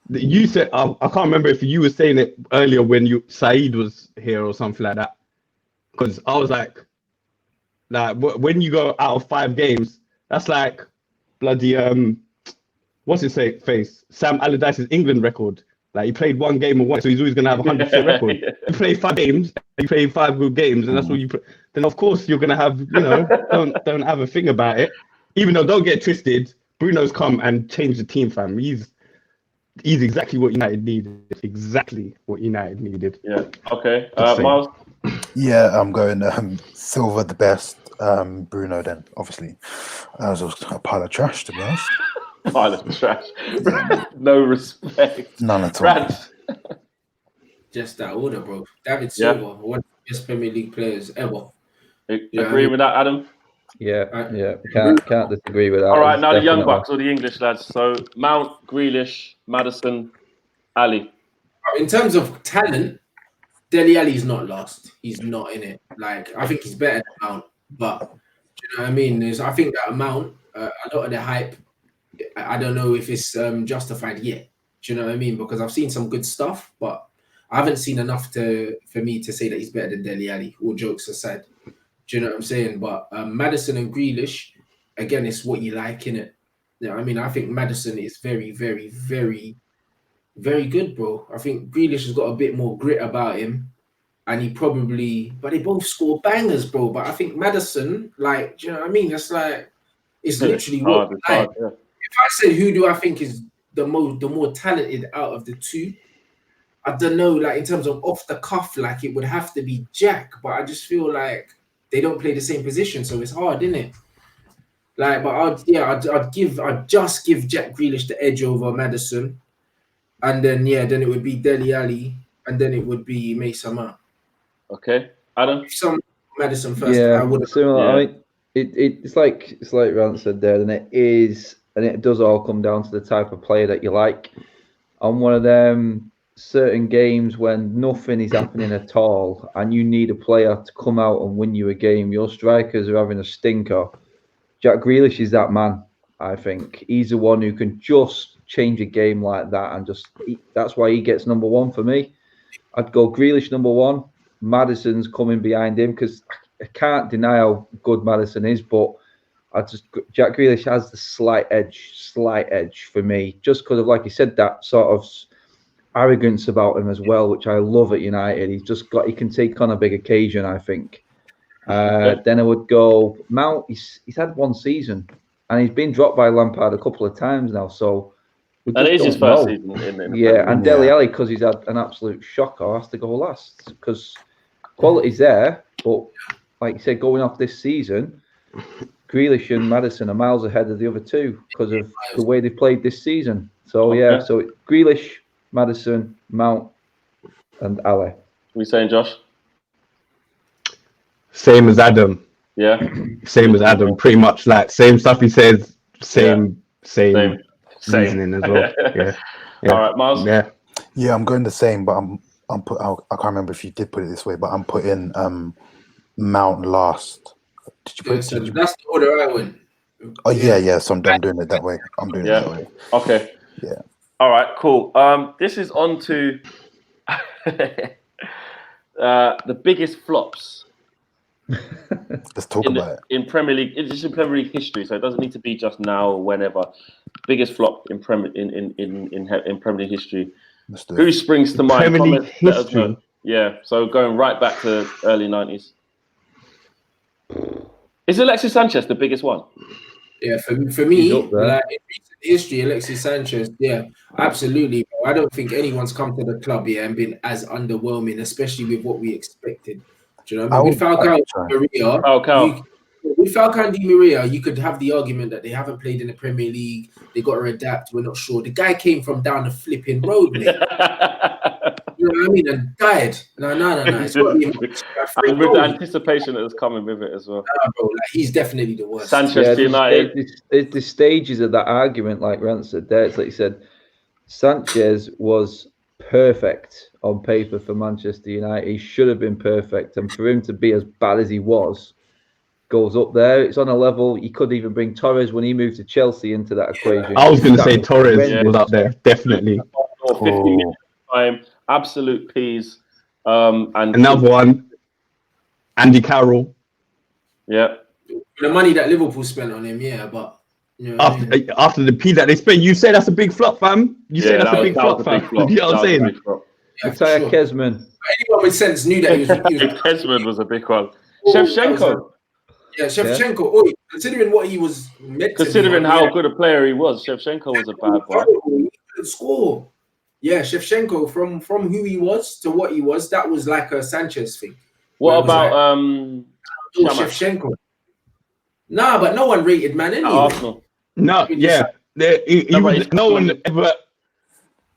you said I can't remember if you were saying it earlier when Saeed was here or something like that. Because I was like when you go out of 5 games, that's like bloody what's his face? Sam Allardyce's England record. Like he played one game and won, so he's always gonna have a 100% record. You play 5 games, you play 5 good games, and that's all you put. Then of course you're gonna have, don't have a thing about it. Even though, don't get twisted, Bruno's come and changed the team, fam. He's exactly what United needed. Exactly what United needed. Yeah. Okay. Miles. Yeah, I'm going Silva the best. Bruno then, obviously. That was a pile of trash, to be honest. Pile of trash. No respect. None at all. Rants. Just that order, bro. David Silva, one of the best Premier League players ever. Agree with that, Adam? Yeah. Can't disagree with that. All right, now the young bucks or the English lads. So Mount, Grealish, Maddison, Ali. In terms of talent, Dele Alli's not lost. He's not in it. Like, I think he's better than Mount, but do you know what I mean? I think that Mount, a lot of the hype, I don't know if it's justified yet. Do you know what I mean? Because I've seen some good stuff, but I haven't seen enough for me to say that he's better than Dele Alli. All jokes aside, do you know what I'm saying? But Maddison and Grealish, again, it's what you like, innit? You know what I mean? I think Maddison is very, very, very, very good, bro. I think Grealish has got a bit more grit about him, and but they both score bangers, bro. But I think Maddison, like, do you know what I mean? It's like, it's literally what I like. Yeah. If I said who do I think is the more talented out of the two, I don't know, like in terms of off the cuff, like it would have to be Jack, but I just feel like they don't play the same position, so it's hard, isn't it? Like, but I'd just give Jack Grealish the edge over Maddison, and then it would be Dele Alli, and then it would be Mason Mount. Okay, Adam. Some Maddison first. Yeah, I would. similar. I mean, it's like Rance said there, and it does all come down to the type of player that you like. On one of them certain games when nothing is happening at all, and you need a player to come out and win you a game, your strikers are having a stinker. Jack Grealish is that man. I think he's the one who can just change a game like that, and that's why he gets number 1 for me. I'd go Grealish number 1. Maddison's coming behind him because I can't deny how good Maddison is, but Jack Grealish has the slight edge for me, just because of, like you said, that sort of arrogance about him as well, which I love at United. He can take on a big occasion, I think. Then I would go Mount. He's had 1 season, and he's been dropped by Lampard a couple of times now, so we just and it is his first know. season in and Dele Alli, because he's had an absolute shocker, has to go last because quality's there, but like you said, going off this season, Grealish and Maddison are miles ahead of the other two because of the way they played this season. So so Grealish, Maddison, Mount, and Ali. What are you saying, Josh? Same as Adam. Yeah. Same as Adam. Pretty much like same stuff he says. Same seasoning as well. Yeah. All right, Miles. Yeah, I'm going the same, but I can't remember if you did put it this way, but I'm putting Mount last. Did you put that's the order I went. Oh yeah. So I'm doing it that way. I'm doing it that way. Okay. Yeah. All right. Cool. This is on to the biggest flops. Let's talk about it. In Premier League. It's just in Premier League history, so it doesn't need to be just now or whenever. Biggest flop in Premier League history. Who springs to mind? Premier League history. Yeah. So going right back to early 90s. Is Alexis Sanchez the biggest one? Yeah, for me, like in recent history, Alexis Sanchez, yeah, absolutely. I don't think anyone's come to the club and been as underwhelming, especially with what we expected. Do you know what I mean? With Falcao and Di Maria, you could have the argument that they haven't played in the Premier League. They got to adapt. We're not sure. The guy came from down the flipping road, mate. You know what I mean? And died. No. It's got to be and with the anticipation that was coming with it as well. Bro, like, he's definitely the worst. Sanchez to United. The stages of that argument, like Rants said there, it's like you said, Sanchez was perfect on paper for Manchester United. He should have been perfect. And for him to be as bad as he was, goes up there. It's on a level. You could even bring Torres when he moved to Chelsea into that equation. I was going to say Torres was up there, definitely. 50 minutes time, absolute peas. And another one, Andy Carroll. Yeah. The money that Liverpool spent on him, but After the P that they spent, you say that's a big flop, fam. You say that's a big flop, fam. You know what I'm saying? Entire Kesman. Anyone with sense knew that he was. Kesman was a big one. Shevchenko. Yeah, Shevchenko. Oh, considering what he was meant considering how good a player he was, Shevchenko was a bad boy. He couldn't score. Yeah, Shevchenko from who he was to what he was, that was like a Sanchez thing. What about Shevchenko? Nah, but no one rated man anyway. Arsenal. No, yeah. No one ever.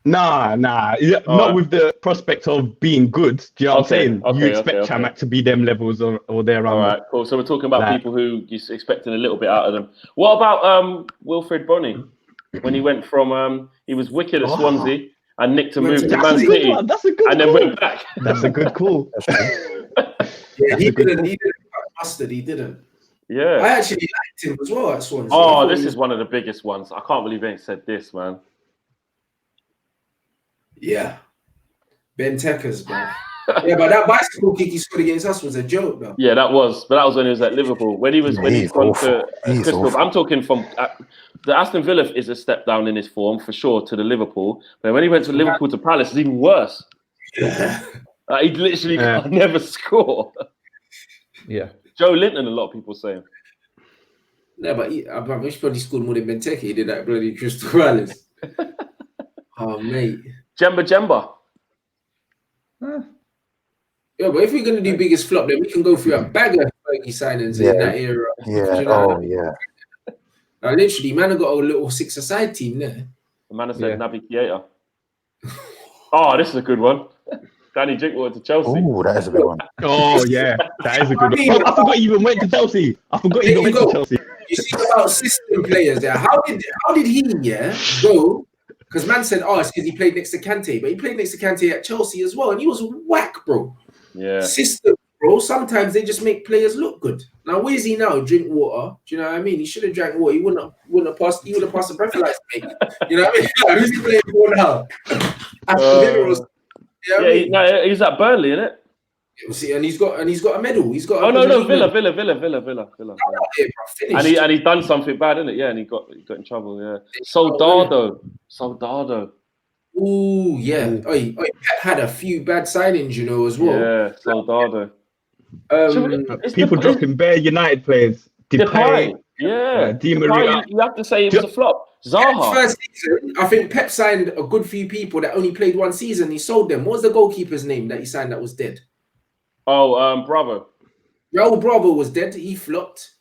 Nah. Not with the prospect of being good. Do you know what I'm saying? You expect Chamak to be them levels or therearound. All right, cool. So we're talking about people who you're expecting a little bit out of them. What about Wilfred Bonny? When he went from he was wicked at Swansea and nicked a move to Man City. That's a good and then went back. That's a good call. Yeah, he didn't mustard, he didn't. Yeah. I actually liked him as well at Swansea. Oh, this is one of the biggest ones. I can't believe they ain't said this, man. Yeah. Ben Tekers, man. Yeah, but that bicycle kick he scored against us was a joke, though. Yeah, that was. But that was when he was at Liverpool. When he's gone to Crystal. I'm talking from the Aston Villa is a step down in his form for sure to the Liverpool. But when he went to Liverpool to Palace, it's even worse. Yeah. He literally can never score. Yeah. Joe Linton, a lot of people saying. No, but he probably scored more than Benteke. He did that bloody Crystal Palace. Oh, mate. Jemba. Yeah, but if we're going to do biggest flop, then we can go through a bag of Fergie signings in that era. Yeah, Literally, man, I got a little six-a-side team there. The man said Naby Keita. Oh, this is a good one. Danny Drinkwater to Chelsea. Oh, that is a big one. Oh, yeah. That is a good one. I forgot he even went to Chelsea. You see about system players there. How did he go? Because man said, it's because he played next to Kante. But he played next to Kante at Chelsea as well. And he was whack, bro. Yeah. System, bro. Sometimes they just make players look good. Now, where's he now? Drink water. Do you know what I mean? He should have drank water. He would have passed the breathalyzer, mate. You know what I mean? Who's he playing for now? He's at Burnley, isn't it? See, and he's got a medal. He's got. Villa. And he done something bad, isn't it? Yeah, and he got in trouble. Yeah. Soldado. Ooh, yeah. Pep had a few bad signings, as well. Yeah, Soldado. People dropping bare United players. Depay. Yeah. Di Maria. You have to say it was a flop. Zaha. First season, I think Pep signed a good few people that only played one season. He sold them. What was the goalkeeper's name that he signed that was dead? Oh, Bravo. Raul Bravo was dead. He flopped.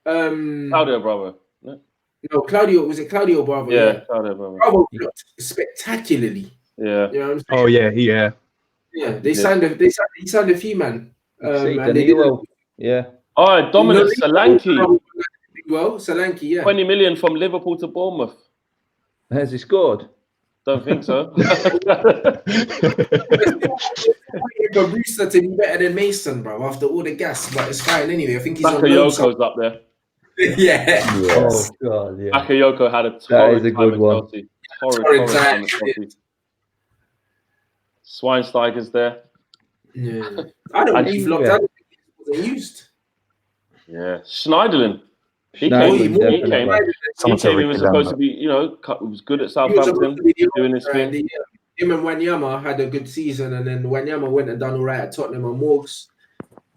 Claudio Bravo. No, Claudio. Was it Claudio Bravo? Yeah, Claudio Bravo. Bravo flopped spectacularly. Yeah. You know what I'm saying? Oh yeah. Yeah, he signed a few man. Danilo. Yeah. Oh, Dominic Solanke. Well, Solanke, yeah. 20 million from Liverpool to Bournemouth. Has he scored? Don't think so. For Brewster to be better than Mason, bro, after all the gas, but it's fine anyway. I think he's Bakayoko's up there. Yeah. Oh god, yeah. Bakayoko had a that is a good one. Torres time. Schweinsteiger's there. Yeah. I don't think he wasn't used. Yeah. Schneiderlin. He came. He was supposed to be, was good at Southampton, doing his thing. Him and Wanyama had a good season, and then Wanyama went and done all right at Tottenham and Morgs.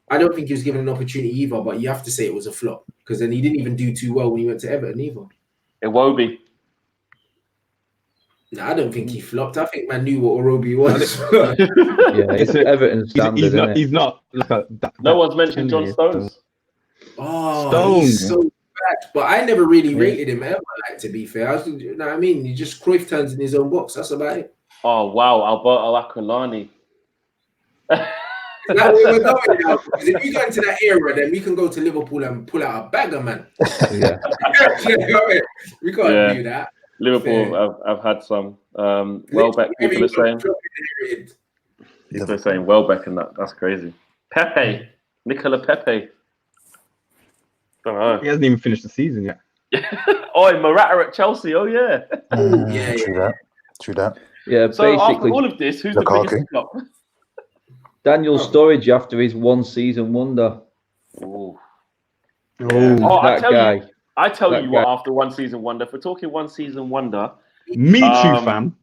I don't think he was given an opportunity either, but you have to say it was a flop because then he didn't even do too well when he went to Everton either. Iwobi. No, I don't think he flopped. I think man knew what Iwobi was. Yeah, it's Everton standard. He's not. No one's mentioned John Stones. Oh, he's so bad. But I never really rated him ever. Like, to be fair, you know what I mean? He just Cruyff turns in his own box. That's about it. Oh wow, Alberto Aquilani. That's where we're going now. Because if you go into that era, then we can go to Liverpool and pull out a bagger, man. Yeah. We can't do that. Liverpool have had some Welbeck. People are saying. People are saying Welbeck and that's crazy. Pepe, Nicola Pepe. Don't know. He hasn't even finished the season yet. Morata at Chelsea. Oh yeah. True that. Yeah. So basically, after all of this, who's the biggest flop? Daniel Sturridge after his one season wonder. Oh, that guy. I tell That you what, guy. after one season wonder, if we're talking one season wonder, Me too, fam.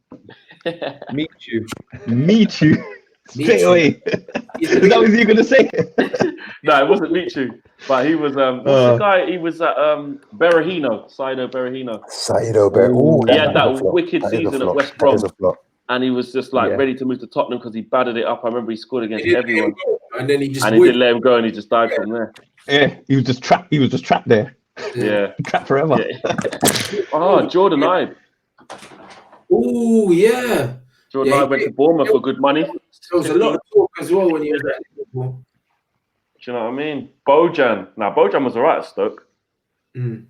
Me too. Me too. Me Straight too. away. Is that what you're gonna say? no, it wasn't Michu, but he was. What's the guy? He was at Berahino, Saido Berahino. Saido Berahino. He had that wicked season at West Brom, and he was just like Yeah. ready to move to Tottenham because he battered it up. I remember he scored against everyone, and then he just didn't let him go, and he just died from there. Yeah, he was just trapped. He was just trapped there. Yeah, Trapped forever. Yeah. Jordan Ibe. Oh yeah. Jordan Ibe went to Bournemouth for good money. There was a lot of talk as well when he was at Liverpool. Do you know what I mean? Bojan. Now Bojan was alright at Stoke. Mm.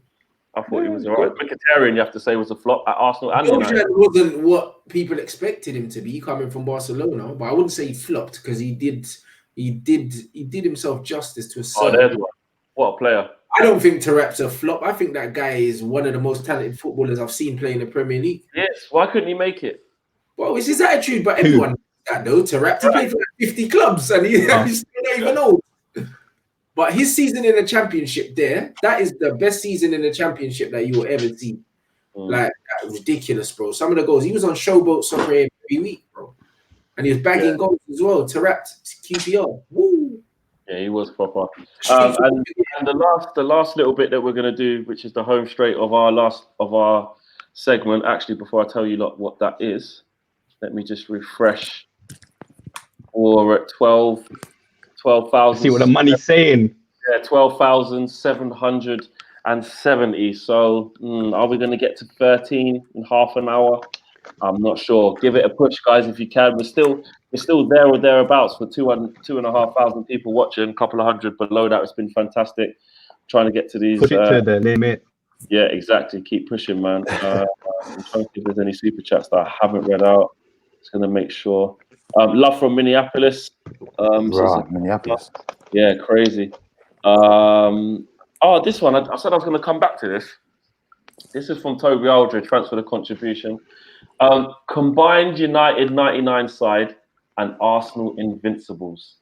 I thought he was alright. Mkhitaryan, you have to say, was a flop at Arsenal and United. Bojan wasn't what people expected him to be coming from Barcelona, but I wouldn't say he flopped because he did himself justice to a certain. There's one. What a player. I don't think Tarap's a flop. I think that guy is one of the most talented footballers I've seen play in the Premier League. Yes. Why couldn't he make it? Well, it's his attitude, but everyone knows that though. Tarap, he played for like 50 clubs and he's still not even old. But his season in the Championship that is the best season in the Championship that you will ever see. Like, that was ridiculous, bro. Some of the goals, he was on Showboat Soccer every week, bro. And he was bagging goals as well. Tarap, QPR. Woo! Yeah, he was proper. And the last little bit that we're going to do, which is the home straight of our segment. Actually, before I tell you what that is, let me just refresh. We're at 12,000. See what the money's saying. Yeah, 12,770. So, are we going to get to 13 in half an hour? I'm not sure. Give it a push, guys, if you can. We're still there or thereabouts for 2,500 people watching. A couple of hundred below that. It's been fantastic. Trying to get to these. Push it to the limit. Yeah, exactly. Keep pushing, man. I'm trying to see if there's any super chats that I haven't read out. Just going to make sure. Love from Minneapolis. Minneapolis. Yeah, crazy. This one. I said I was going to come back to this. This is from Toby Aldridge. Thanks for the contribution. Combined United 99 side and Arsenal Invincibles.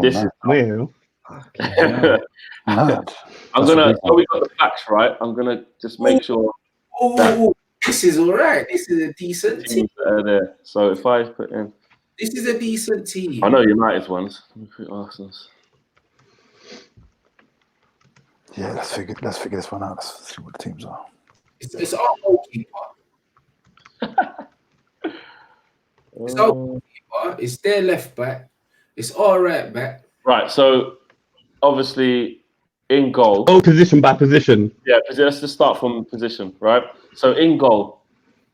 This is well. Mad. I'm gonna. So we got the facts right. I'm gonna just make sure. This is all right. This is a decent team. There. So if I put in, this is a decent team. I know United's ones. Let me put Arsenal's. Yeah, let's figure this one out. Let's see what the teams are. It's our goalkeeper. It's our goalkeeper. It's their left back. It's our right back. Right. So obviously in goal. Oh, position by position. Yeah, let's just start from position, right? So in goal,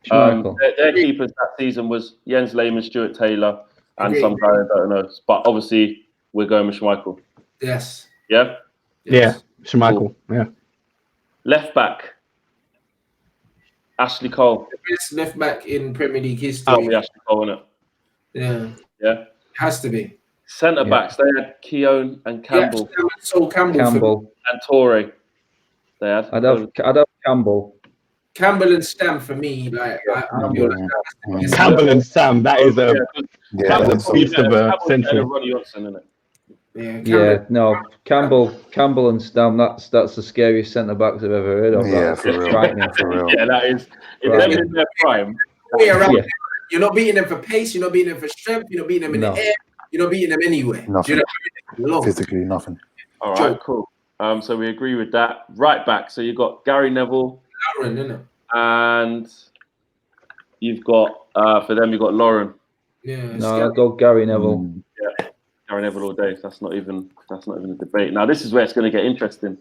their keepers that season was Jens Lehmann, Stuart Taylor, and some guy I don't know. But obviously we're going with Schmeichel. Yes. Yeah. Yes. Yeah. Schmeichel. Cool. Yeah. Left back. Ashley Cole. The best left back in Premier League history. Ashley Cole, isn't it? Yeah. Yeah. It has to be. Centre backs, they had Keown and Campbell. Yeah, so Campbell. And Torre. They had. I'd have Campbell. Campbell and Stam for me, like Campbell and Sam. That is a beast of a central. Campbell and Stam. That's the scariest centre backs I've ever heard of. Yeah, for real. Yeah, that is. If them in their prime. You're not beating them for pace. You're not beating them for strength. You're not beating them in the air. You're not beating them anywhere. Nothing. Physically, nothing. All right, cool. So we agree with that. Right back. So you've got Gary Neville. Lauren, isn't it? And you've got for them you've got Lauren. Yeah. No, I'll go Gary Neville. Yeah, Gary Neville all day. That's not even a debate. Now this is where it's going to get interesting.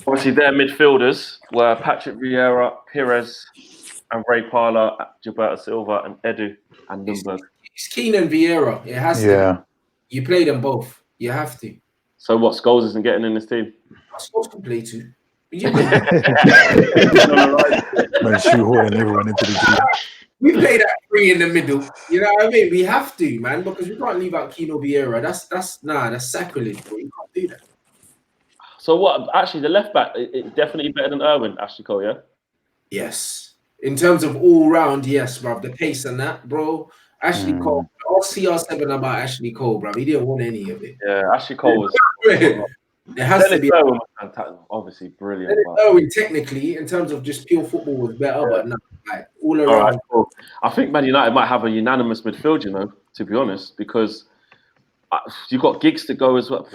Obviously, their midfielders were Patrick Vieira, Pires, and Ray Parler, Gilberto Silva, and Edu and Nürnberg. It's Keane and Vieira. It has to. Yeah. You play them both. You have to. So what? Scholes isn't getting in this team? Scholes can play too. Shoehorning everyone into the team. We play that three in the middle. You know what I mean? We have to, man, because we can't leave out Keane or Vieira. That's sacrilege, bro. You can't do that. So what? Actually, the left back is definitely better than Irwin, Ashley Cole, yeah? Yes. In terms of all round, yes, bro. The pace and that, bro. Ashley Cole. All CR7 about Ashley Cole, bro. He didn't want any of it. Yeah, Ashley Cole was. It has to be. Irwin was fantastic, obviously brilliant. Irwin, technically, in terms of just pure football, was better, but no, like all around. All right, cool. I think Man United might have a unanimous midfield, you know, to be honest, because you've got Giggs to go as well.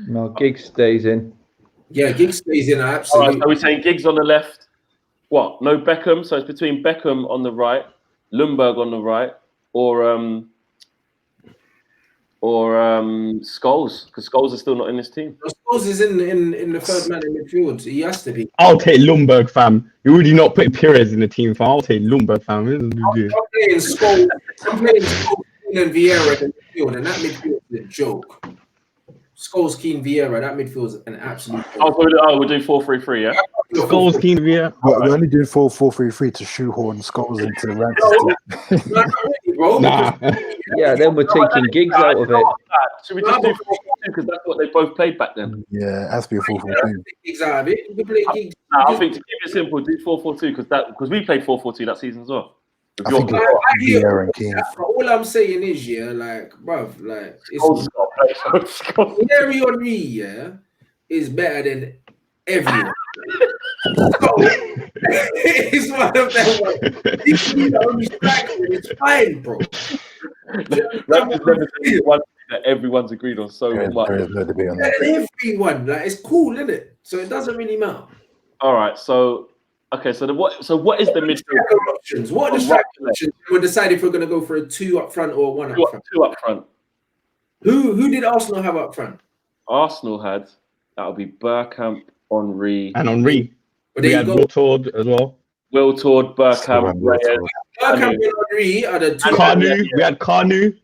No, Giggs stays in. Yeah, Giggs stays in. Absolutely. All right, so we're saying Giggs on the left. What? No Beckham. So it's between Beckham on the right, Ljungberg on the right, or Scholes, because Scholes is still not in this team. Scholes is in the third man in midfield. He has to be. I'll take Ljungberg, fam. You're already not putting Perez in the team, fam. I'll take Ljungberg, fam. I'm playing Scholes. I'm playing Scholes, Keane, and Vieira in the midfield, and that midfield is a joke. Scholes, Keane, Vieira, that midfield is an absolute joke. We'll do 4-3-3, yeah? Scholes, Keane, Vieira. We're only doing 4-4-3-3 to shoehorn Scholes into the ranks. No, not really, bro. Nah. Yeah, then we're taking Giggs out of it. Should we just do 4-4-2 because that's what they both played back then? Yeah, it has to be a 4-4-2. Giggs out of it. You can play Giggs. I think to keep it simple, do 4-4-2 because we played 4-4-2 that season as well. I think it's Vieira and Keane. All I'm saying is, yeah, like, bruv, like, Thierry Henry, yeah, is better than everyone. So, it's one of them. If you the only striker, it's fine, bro. That everyone's agreed on so much. There is no debate on that. Everyone, like, it's cool, isn't it? So it doesn't really matter. All right, so okay, so what is the midfield options? What are the striker options? We'll decide if we're going to go for a 2 up front or 1 up front. 2 up front. Who did Arsenal have up front? Arsenal had, that would be Bergkamp, Henry. And Henry. But we had Wiltord as well. Wiltord, Bergkamp, Bergkamp and Henry are the 2. Kanu. We had Kanu.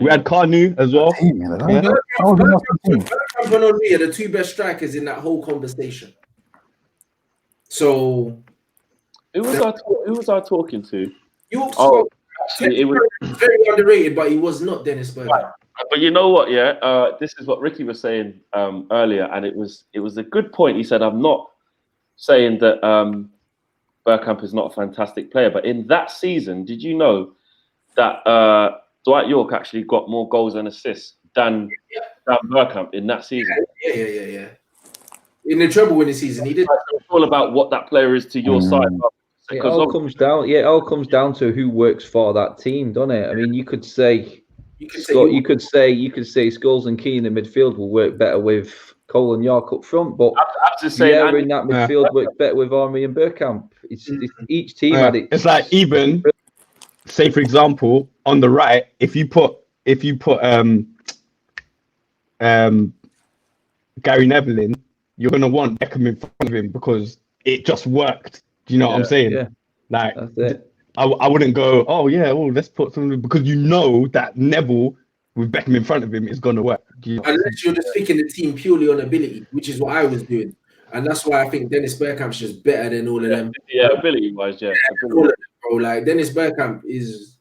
We had Kanu as well. Bergkamp and Henry are the 2 best strikers in that whole conversation. So, who was I talking to? Actually, it was very underrated, but he was not Dennis Bergkamp. Right. But you know what? Yeah, this is what Ricky was saying earlier, and it was a good point. He said, "I'm not saying that Bergkamp is not a fantastic player, but in that season, did you know that Dwight York actually got more goals and assists than Bergkamp in that season?" Yeah. In the treble-winning season, he did. It's all about what that player is to your side. It all comes down to who works for that team, doesn't it? I mean, you could say Scholes and Keane in midfield will work better with Cole and York up front, but in that midfield works better with Henry and Bergkamp. It's each team had it. It's like even say for example on the right, if you put Gary Neville in, you're gonna want Beckham in front of him because it just worked. Do you know what I'm saying? Yeah. Like that's it. I wouldn't go, let's put something, because you know that Neville with Beckham in front of him is gonna work. Unless you're just picking the team purely on ability, which is what I was doing. And that's why I think Dennis Bergkamp's just better than all of them. Yeah, ability-wise, yeah. All of them, bro. Like Dennis Bergkamp is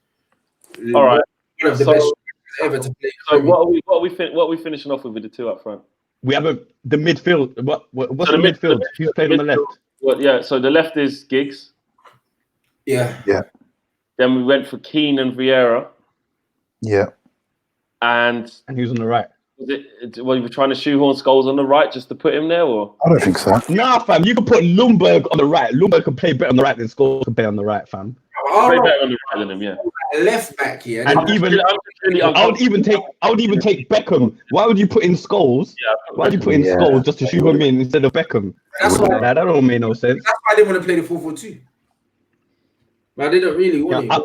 all right. One of the best ever to play. So what are we finishing off with the 2 up front? We have the midfield. What's the midfield? Who's played on the left? Well, yeah, so the left is Giggs. Yeah. Then we went for Keane and Vieira. Yeah. And who's on the right? You were trying to shoehorn Scholes on the right just to put him there, or? I don't think so. Nah, fam. You can put Ljungberg on the right. Ljungberg can play better on the right than Scholes can play on the right, fam. Play better on the right than him, yeah. Left back here. And I would even take Beckham. Why would you put in Scholes? Why would you put in Scholes just to shoot him in instead of Beckham? That don't make no sense. That's why I didn't want to play the 4-4-2. But I didn't really want it.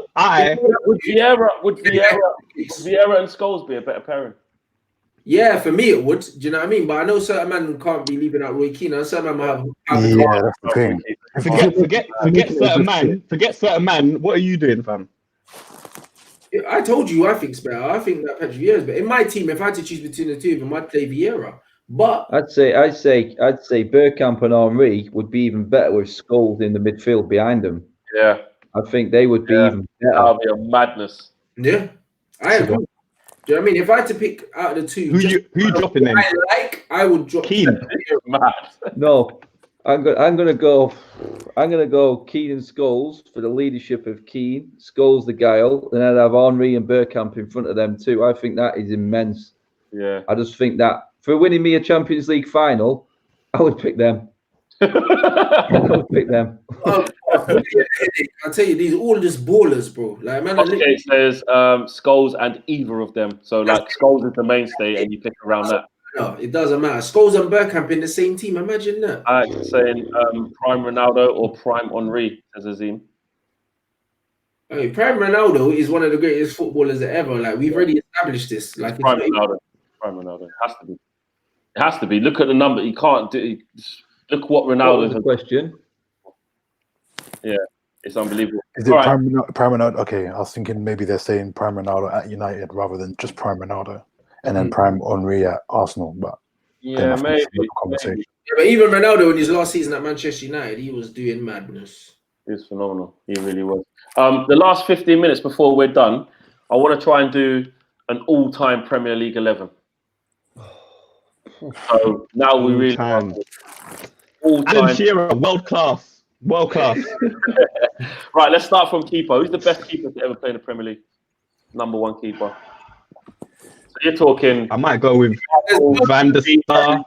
Would Vieira and Scholes be a better pairing? Yeah, for me it would. Do you know what I mean? But I know certain man can't be leaving out Roy Keane. And certain man have that's the thing. Forget certain man. What are you doing, fam? I told you I think's better. I think that Patrick Vieira's better. In my team, if I had to choose between the two of them, I'd play Vieira. But I'd say Bergkamp and Henry would be even better with Scholes in the midfield behind them. Yeah. I think they would be even better. That would be a madness. Yeah. I agree. Do you know what I mean? If I had to pick out of the two, who you dropping then? I would drop Keane. Mad. No, I'm gonna go Keane and Scholes for the leadership of Keane. Scholes the guile, and I'd have Henry and Bergkamp in front of them too. I think that is immense. Yeah. I just think that for winning me a Champions League final, I would pick them. I would pick them. I'll tell you, these are all just ballers, bro. Like, man, okay, it says Scholes and either of them. So, like, Scholes is the mainstay, and you pick around that. No, it doesn't matter. Scholes and Bergkamp in the same team. Imagine that. I'm saying prime Ronaldo or prime Henry, says Azim. Hey, prime Ronaldo is one of the greatest footballers ever. Like, we've already established this. Like, prime Ronaldo. Prime Ronaldo. It has to be. It has to be. Look at the number. You can't do. Look what Ronaldo has. Question. Yeah, it's unbelievable. Is it prime Ronaldo? Okay, I was thinking maybe they're saying prime Ronaldo at United rather than just prime Ronaldo, and then prime Henry at Arsenal. But yeah, maybe. Yeah, but even Ronaldo in his last season at Manchester United, he was doing madness. He was phenomenal. He really was. The last 15 minutes before we're done, I want to try and do an all-time Premier League 11. So now we really all-time. Shearer, world class. Right, let's start from keeper. Who's the best keeper to ever play in the Premier League? Number one keeper. So you're talking. I might go with Van der Sar,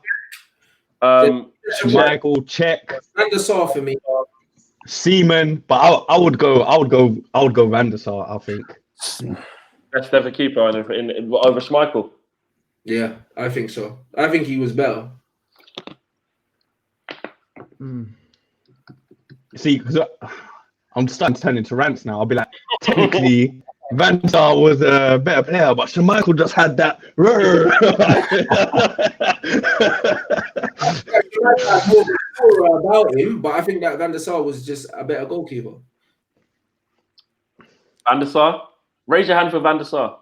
Michael Check, Van der Sar for me. Seaman, but I would go Van der Sar. I think best ever keeper over Schmeichel. Yeah, I think so. I think he was better. See, because I'm starting to turn into rants now. I'll be like, technically, Van der Sar was a better player, but Schmeichel just had that. More about him, but I think that Van der Sar was just a better goalkeeper. Van der Sar? Raise your hand for Van der Sar.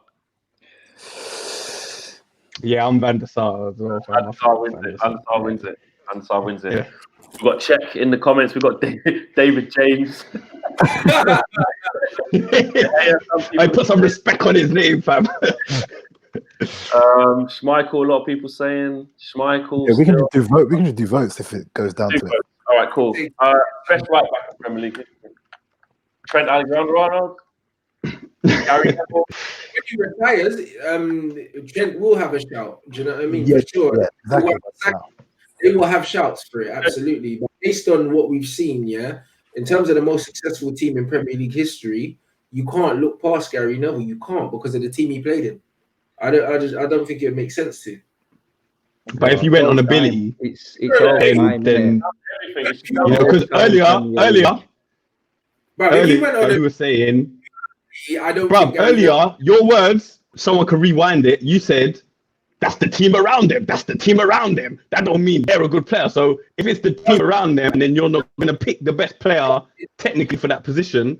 Yeah, I'm Van der Sar as well. Van der Sar wins it. Yeah. We've got Czech in the comments. We've got David James. I put some respect on his name, fam. Schmeichel, a lot of people saying Schmeichel. Yeah, we can just do votes if it goes down to it. All right, cool. Best right back in Premier League. Trent Alexander-Arnold. Gary Neville. When he retires, Trent will have a shout. Do you know what I mean? Yeah, for sure. Yeah, exactly. They will have shouts for it, absolutely. But based on what we've seen, in terms of the most successful team in Premier League history, you can't look past Gary Neville. You can't, because of the team he played in. I don't think it would make sense to. But if you went on ability, it's all time, then because earlier, you were saying, earlier, your words, someone could rewind it. You said, that's the team around them. That's the team around them. That don't mean they're a good player. So if it's the team around them, and then you're not going to pick the best player technically for that position,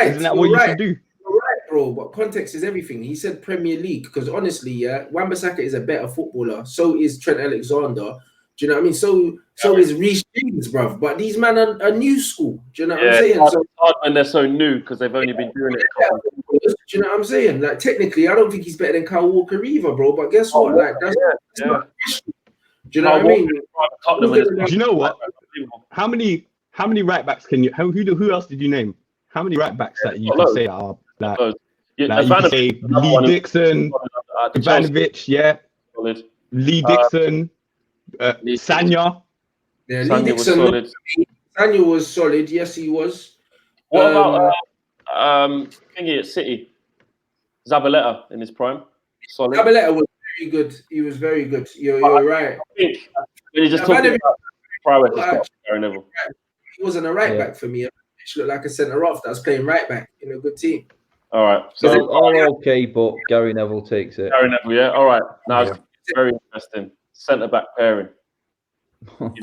isn't that what you should do? You're right, bro. But context is everything. He said Premier League because honestly, Wan-Bissaka is a better footballer. So is Trent Alexander. Do you know what I mean? So is Reece James, bruv. But these men are new school. Do you know what I'm saying? It's hard when they're so new because they've only been doing it. Do you know what I'm saying? Like, technically, I don't think he's better than Kyle Walker either, bro. But guess what? Like, that's not do you know what I mean? Do you know what? How many right backs can you? Who else did you name? How many right backs that you can say are like you can say Lee Dixon, Ivanovic, Lee Dixon, Sanya. Yeah, Lee Dixon. Sanya was solid. Yes, he was. What about thingy at City? Zabaleta in his prime. Solid. Zabaleta was very good. He was very good. You're right. I think when you just talking about prowess, Neville. He wasn't a right back for me. He looked like a centre half that was playing right back in a good team. All right. So all okay, but Gary Neville takes it. Gary Neville, yeah. All right. Now it's very interesting. Centre back pairing.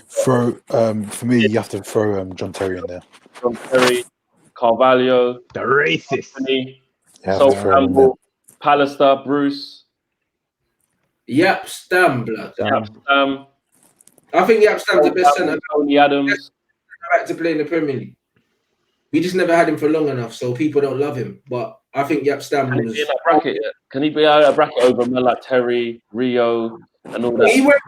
For me, you have to throw John Terry in there. John Terry, Carvalho, the racist. Sol Campbell, Pallister, Bruce. Yap Stam, blood. Yap Stam. I think Yap Stam's the best centre Tony Adams. back to play in the Premier League. We just never had him for long enough, so people don't love him. But I think Yap Stam was. Can he be out of bracket over men like Terry, Rio, and all that? He went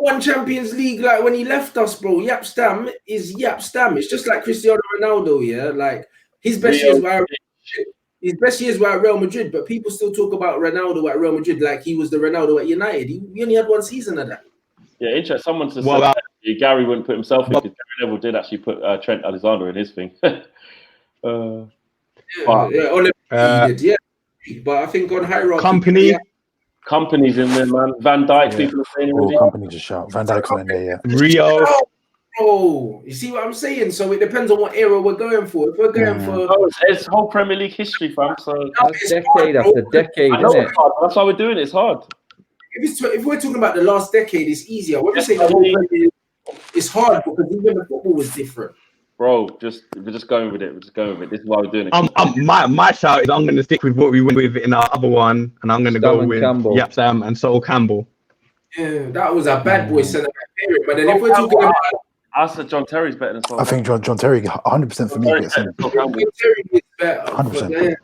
one Champions League like when he left us, bro. Yap Stam is Yap Stam. It's just like Cristiano Ronaldo, yeah. Like his best years were His best years were at Real Madrid, but people still talk about Ronaldo at Real Madrid like he was the Ronaldo at United. He only had one season of that. Yeah, interesting. Someone said that Gary wouldn't put himself in because Gary Neville did actually put Trent Alexander in his thing. Oliver did, yeah. But I think on hierarchy, Company's in there, man. Van Dijk, people are saying already. Company just shout. Van Dijk's in there, yeah. Rio. Oh, you see what I'm saying? So it depends on what era we're going for. If we're going for, it's whole Premier League history, fam. So that's decade after decade, isn't it? That's why we're doing it. It's hard. If we're talking about the last decade, it's easier. When we say the whole Premier League, it's hard because even the football was different. Bro, we're just going with it. We're just going with it. This is why we're doing it. My shout is I'm going to stick with what we went with in our other one, and I'm going to go with Sam and Sol Campbell. Yeah, that was a bad boy centre back period. But then if we're talking about, I said John Terry's better than Sol. I think John Terry 100% for me. John Terry is better. 100%.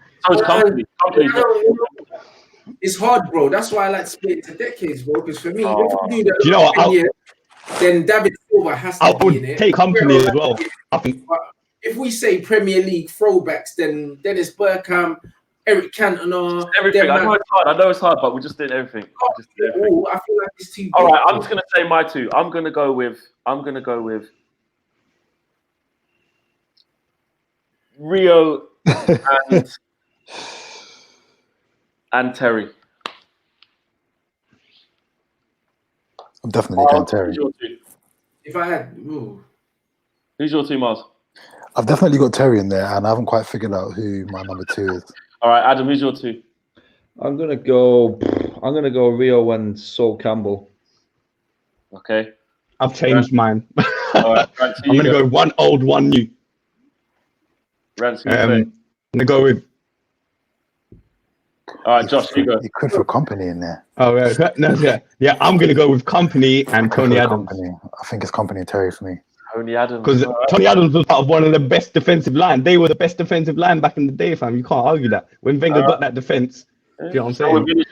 It's hard, bro. That's why I like to split it to decades, bro. Because for me, if we do that, you know what? Then David Silva has to be in it. Take Company as well. If we say Premier League throwbacks, then Dennis Bergkamp, Eric Cantona, everything. I know it's hard, but we just did everything. I feel like it's too. All right, I'm just gonna say my two. I'm gonna go with Rio and Terry. I'm definitely going Terry. If I had, who's your two, Mars? I've definitely got Terry in there, and I haven't quite figured out who my number 2 is. All right, Adam, who's your two? I'm gonna go Rio and Sol Campbell. Okay, I've changed mine. All right, I'm gonna go one old, one new. Rants, I'm gonna go with. All right, Josh, you go. You could put Company in there. Oh yeah. I'm gonna go with Company and Tony Adams. I think it's Company and Terry for me. Tony Adams, because Tony Adams was part of one of the best defensive line. They were the best defensive line back in the day, fam. You can't argue that. When Wenger got that defense, you know what I'm saying?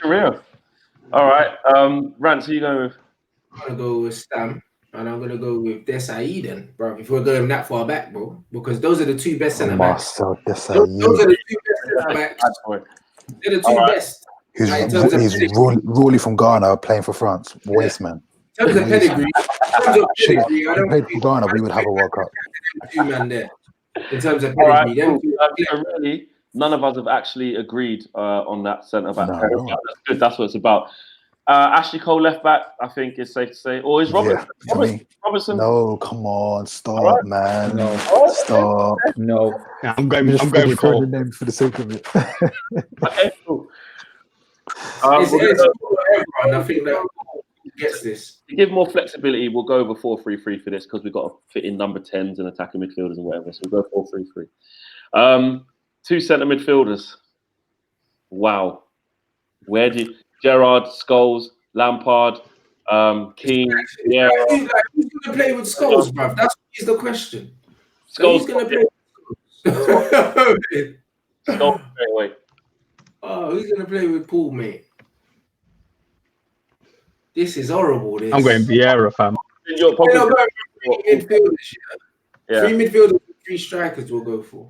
All right, Rants, who you going with? I'm gonna go with Stam, and I'm gonna go with Desai then, bro. If we're going that far back, bro, because those are the two best centre backs. Those are the two best centre backs. They're the two best. He's Rawley from Ghana playing for France. Waste man. In terms of pedigree, I don't played for Ghana, we would have a World Cup. Two man there. In terms of pedigree, really, none of us have actually agreed on that centre back. No. That's good. That's what it's about. Ashley Cole left back, I think it's safe to say, or is Robertson? Robertson? No, come on, stop, man. No, stop. No, I'm going with Cole. Name for the sake of it. Okay, cool. I think that gets this. To give more flexibility, we'll go over 4-3-3 for this because we've got to fit in number 10s and attacking midfielders and whatever. So we'll go 4-3-3. Two centre midfielders. Wow. Where did Gerrard, Scholes, Lampard, Keane, yeah. Who's going to play with Scholes, bruv? That's the question. Scholes going to play with Scholes? Scholes straight away. Oh, who's going to play with Paul, mate? This is horrible. This. I'm going Vieira, fam. Three midfielders, yeah. 3 midfielders, 3 strikers we'll go for.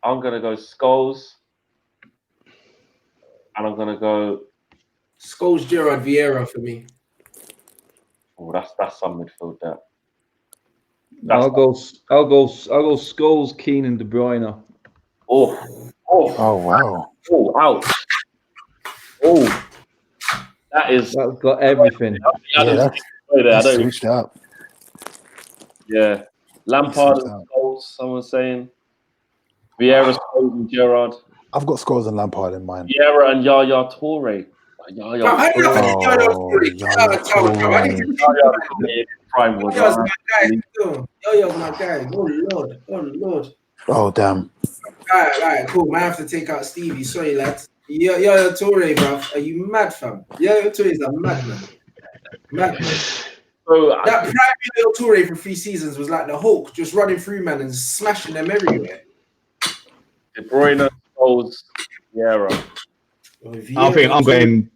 I'm going to go Scholes. And I'm going to go... Scholes, Gerrard, Vieira for me. Oh, that's some midfield there. I'll go Scholes, Keane and De Bruyne. Oh, wow. Oh, ouch. Oh. That's got everything. That's switched up. Yeah. Lampard and Scholes, someone's saying. Vieira, Scholes and Gerrard. I've got Scholes and Lampard in mind. Vieira and Yaya Toure. Yaya my guy. Oh Lord. Oh damn. Right, cool. Might have to take out Stevie. Sorry, lads. Yaya Toure, bruv. Are you mad, fam? Yaya Toure is a madman. So that prime Yaya Toure for 3 seasons was like the Hulk, just running through man and smashing them everywhere. De Bruyne, Scholes, Vieira. I think I'm going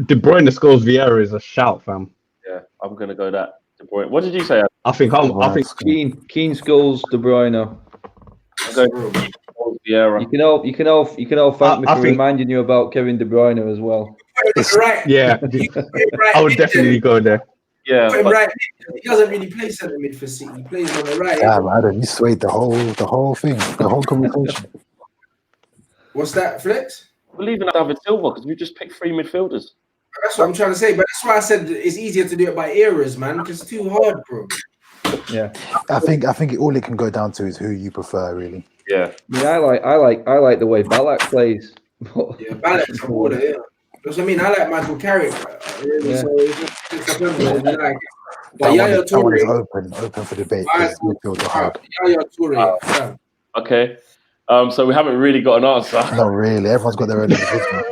De Bruyne, Scholes, Vieira is a shout, fam. Yeah, I'm gonna go that. De Bruyne. What did you say? I think Keane, Scholes, De Bruyne. Vieira. You can all thank me for reminding you about Kevin De Bruyne as well. Right. Yeah, I would definitely go there. Yeah, right. He doesn't really play centre mid for City. He plays on the right. Damn, Adam, you swayed the whole thing, the whole conversation. What's that, Flex? we're leaving David Silva because we just picked 3 midfielders. That's what I'm trying to say. But that's why I said it's easier to do it by eras, man. Because it's too hard, bro. Yeah, I think all it can go down to is who you prefer, really. Yeah. I like the way Ballack plays. Yeah, Ballack's a border, yeah. That's what I mean. I like Michael Carrick. Yeah. So but That Yaya one is Toure, open for debate. Midfield are hard. Yaya Toure. Okay. So we haven't really got an answer. Not really. Everyone's got their own individual.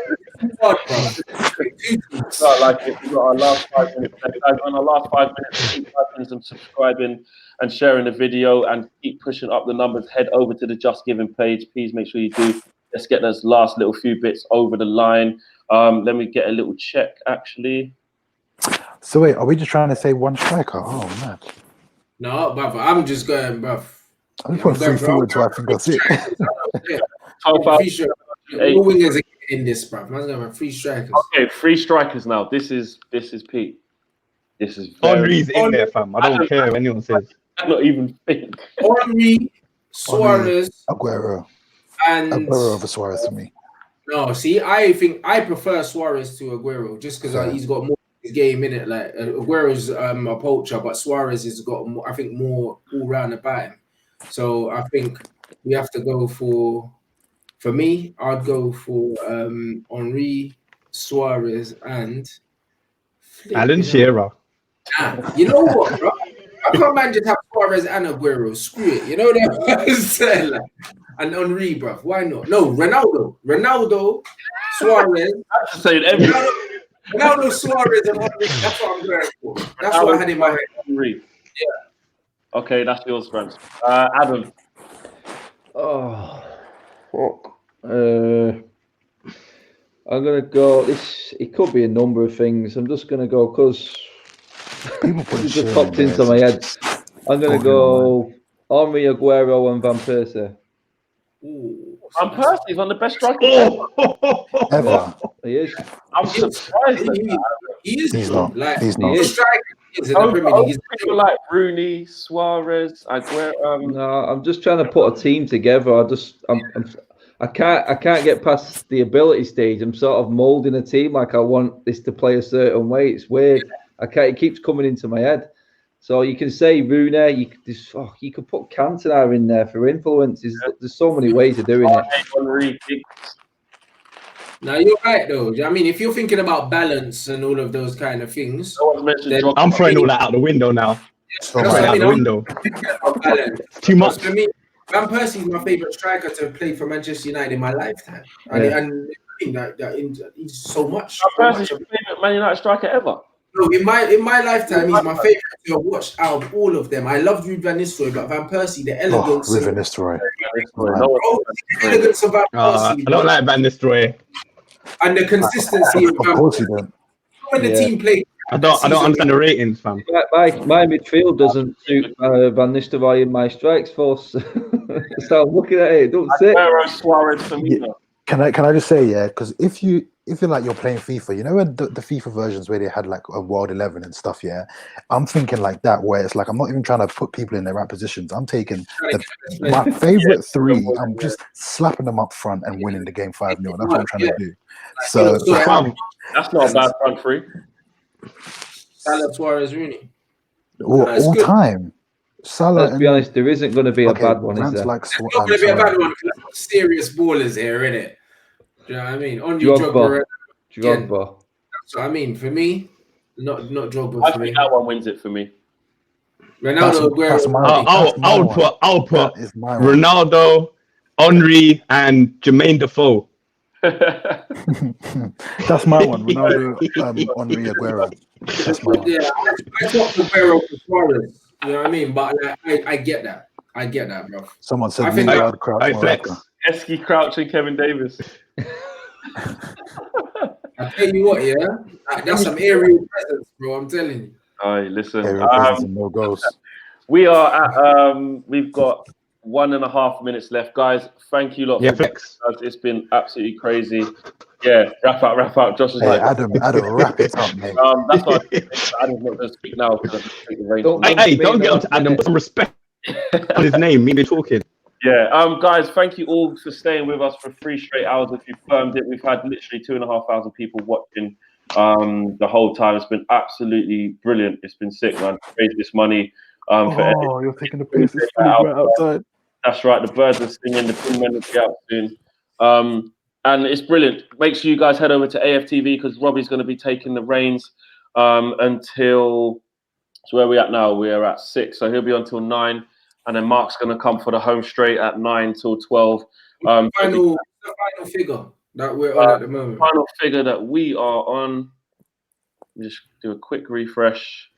So, like, if we got our last 5 minutes, guys, on our last 5 minutes, keep liking and subscribing and sharing the video and keep pushing up the numbers. Head over to the Just Giving page. Please make sure you do. Let's get those last little few bits over the line. Let me get a little check, actually. So wait, are we just trying to say one striker? Oh man. No, bruv, I'm just going, bruv. I'm putting 3 forward, so I think that's it. How about all wingers are in this, bruv. Man's going with 3 strikers. Okay, 3 strikers now. This is Pete. This is Henry's in there, fam. I don't care if anyone says. I don't even think. Henry, Suarez, Agüero. And Agüero over Suarez to me. No, see, I think I prefer Suarez to Agüero just because he's got more of his game in it. Like Aguero's a poacher, but Suarez has got more, I think, more all round about him. So I think we have to go for me, I'd go for Henry, Suarez, and Alan Shearer. You know what, bro? I can't man just have Suarez and Agüero. Screw it. You know what I'm saying? Like, and Henry, bro. Why not? No, Ronaldo, Suarez. I'm saying every Ronaldo, Suarez, and Henry. That's what I'm going for. That's what I had in my head. Henry. Yeah. Okay, that's yours, friends. Adam. Oh, fuck. I'm gonna go. It could be a number of things. I'm just gonna go because it just popped into my head. I'm gonna go Henry, Agüero, and Van Persie. Van Persie's one of the best strikers ever. He is. I'm surprised. He is. He's not. Like, he's not. He's in the Premier League. People like Rooney, Suarez, Agüero. No, I'm just trying to put a team together. I can't get past the ability stage. I'm sort of molding a team like I want this to play a certain way. It's weird. It keeps coming into my head. So you can say Rooney. You could put Cantona in there for influence. There's so many ways of doing it. Now you're right though. I mean, if you're thinking about balance and all of those kind of things, I'm throwing all that out the window now. Too much. For me, Van Persie is my favourite striker to play for Manchester United in my lifetime, and he's so much. Van Persie's your favourite Man United striker ever. No, in my lifetime, he's my favourite to have watched out of all of them. I love Ruud van Nistelrooy, but Van Persie, the elegance. Ruud van Nistelrooy. The elegance of Van Persie. I don't like Van Nistelrooy. And the consistency of Van Persie. When the team played. I don't understand the ratings, fam. My midfield doesn't suit Van Nistelrooy in my strikes force. So I'm looking at it. It don't sit. Suarez for me. Can I just say, because if you're like you're playing FIFA, you know when the FIFA versions where they had like a World 11 and stuff, I'm thinking like that where it's like I'm not even trying to put people in their right positions. I'm taking my favorite 3. I'm just slapping them up front and winning the game 5-0. That's what I'm trying to do. So that's not a bad front 3. Salah, Suarez, Rooney. All time. Salah. Let's be honest, there isn't going to be a bad one, is there? There's not going to be a bad one. Serious ballers here, innit? Do you know what I mean? On your Drogba. That's what I mean. For me, not Drogba. I think that one wins it for me. Ronaldo, I'll put Ronaldo, Henry, and Jermaine Defoe. That's my one. Ronaldo, Henry, Agüero. That's my one. Yeah, I got Agüero for Suarez. You know what I mean? But I get that. I get that, bro. Someone said Lingard, Crouch, flex. Esky, Crouch, and Kevin Davis. I tell you what, that's some aerial presence, bro. I'm telling you. All right, listen. No goals. We are at. We've got 1.5 minutes left, guys. Thank you lot. Yeah, for flex. It's been absolutely crazy. Yeah, wrap up. Josh is Hey, like, Adam, wrap it up, mate. that's why Adam's not going to speak now because I'm take the reins from him. Hey, don't get up to Adam. Put some respect on his name. Me, be talking. Yeah, guys, thank you all for staying with us for 3 straight hours. If you firmed it, we've had literally 2,500 people watching the whole time. It's been absolutely brilliant. It's been sick, man. Raise this money. You're taking the piss. It's funny right outside. That's right. The birds are singing. The pin men will be out soon. And it's brilliant. Make sure you guys head over to AFTV because Robbie's going to be taking the reins until. So where are we at now? We're at 6. So he'll be on till 9. And then Mark's going to come for the home straight at 9 till 12. The final figure that we're on at the moment. Final figure that we are on. Just do a quick refresh.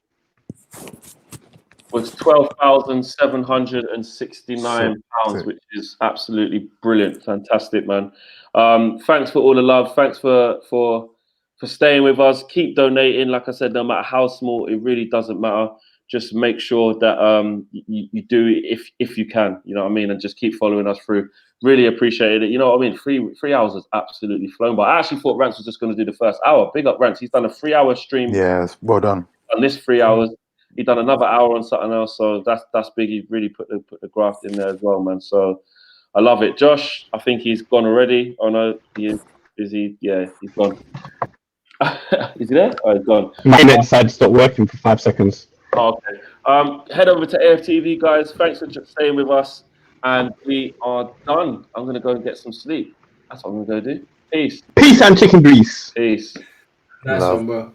Was £12,769, which is absolutely brilliant, fantastic, man. Thanks for all the love. Thanks for staying with us. Keep donating. Like I said, no matter how small, it really doesn't matter. Just make sure that you do if you can, you know what I mean, and just keep following us through. Really appreciate it. You know what I mean? 3 hours has absolutely flown by. I actually thought Rants was just going to do the first hour. Big up Rants. He's done a 3-hour stream. Yeah, well done. On this 3 hours, he done another hour on something else. So that's big. He really put the graft in there as well, man. So I love it. Josh, I think he's gone already. Oh no, is he? Yeah, he's gone. Is he there? Oh, he's gone. My internet decided to stop working for 5 seconds. Okay. Head over to AFTV, guys. Thanks for staying with us. And we are done. I'm going to go and get some sleep. That's what I'm going to go do. Peace. Peace and chicken grease. Peace. Nice one, bro.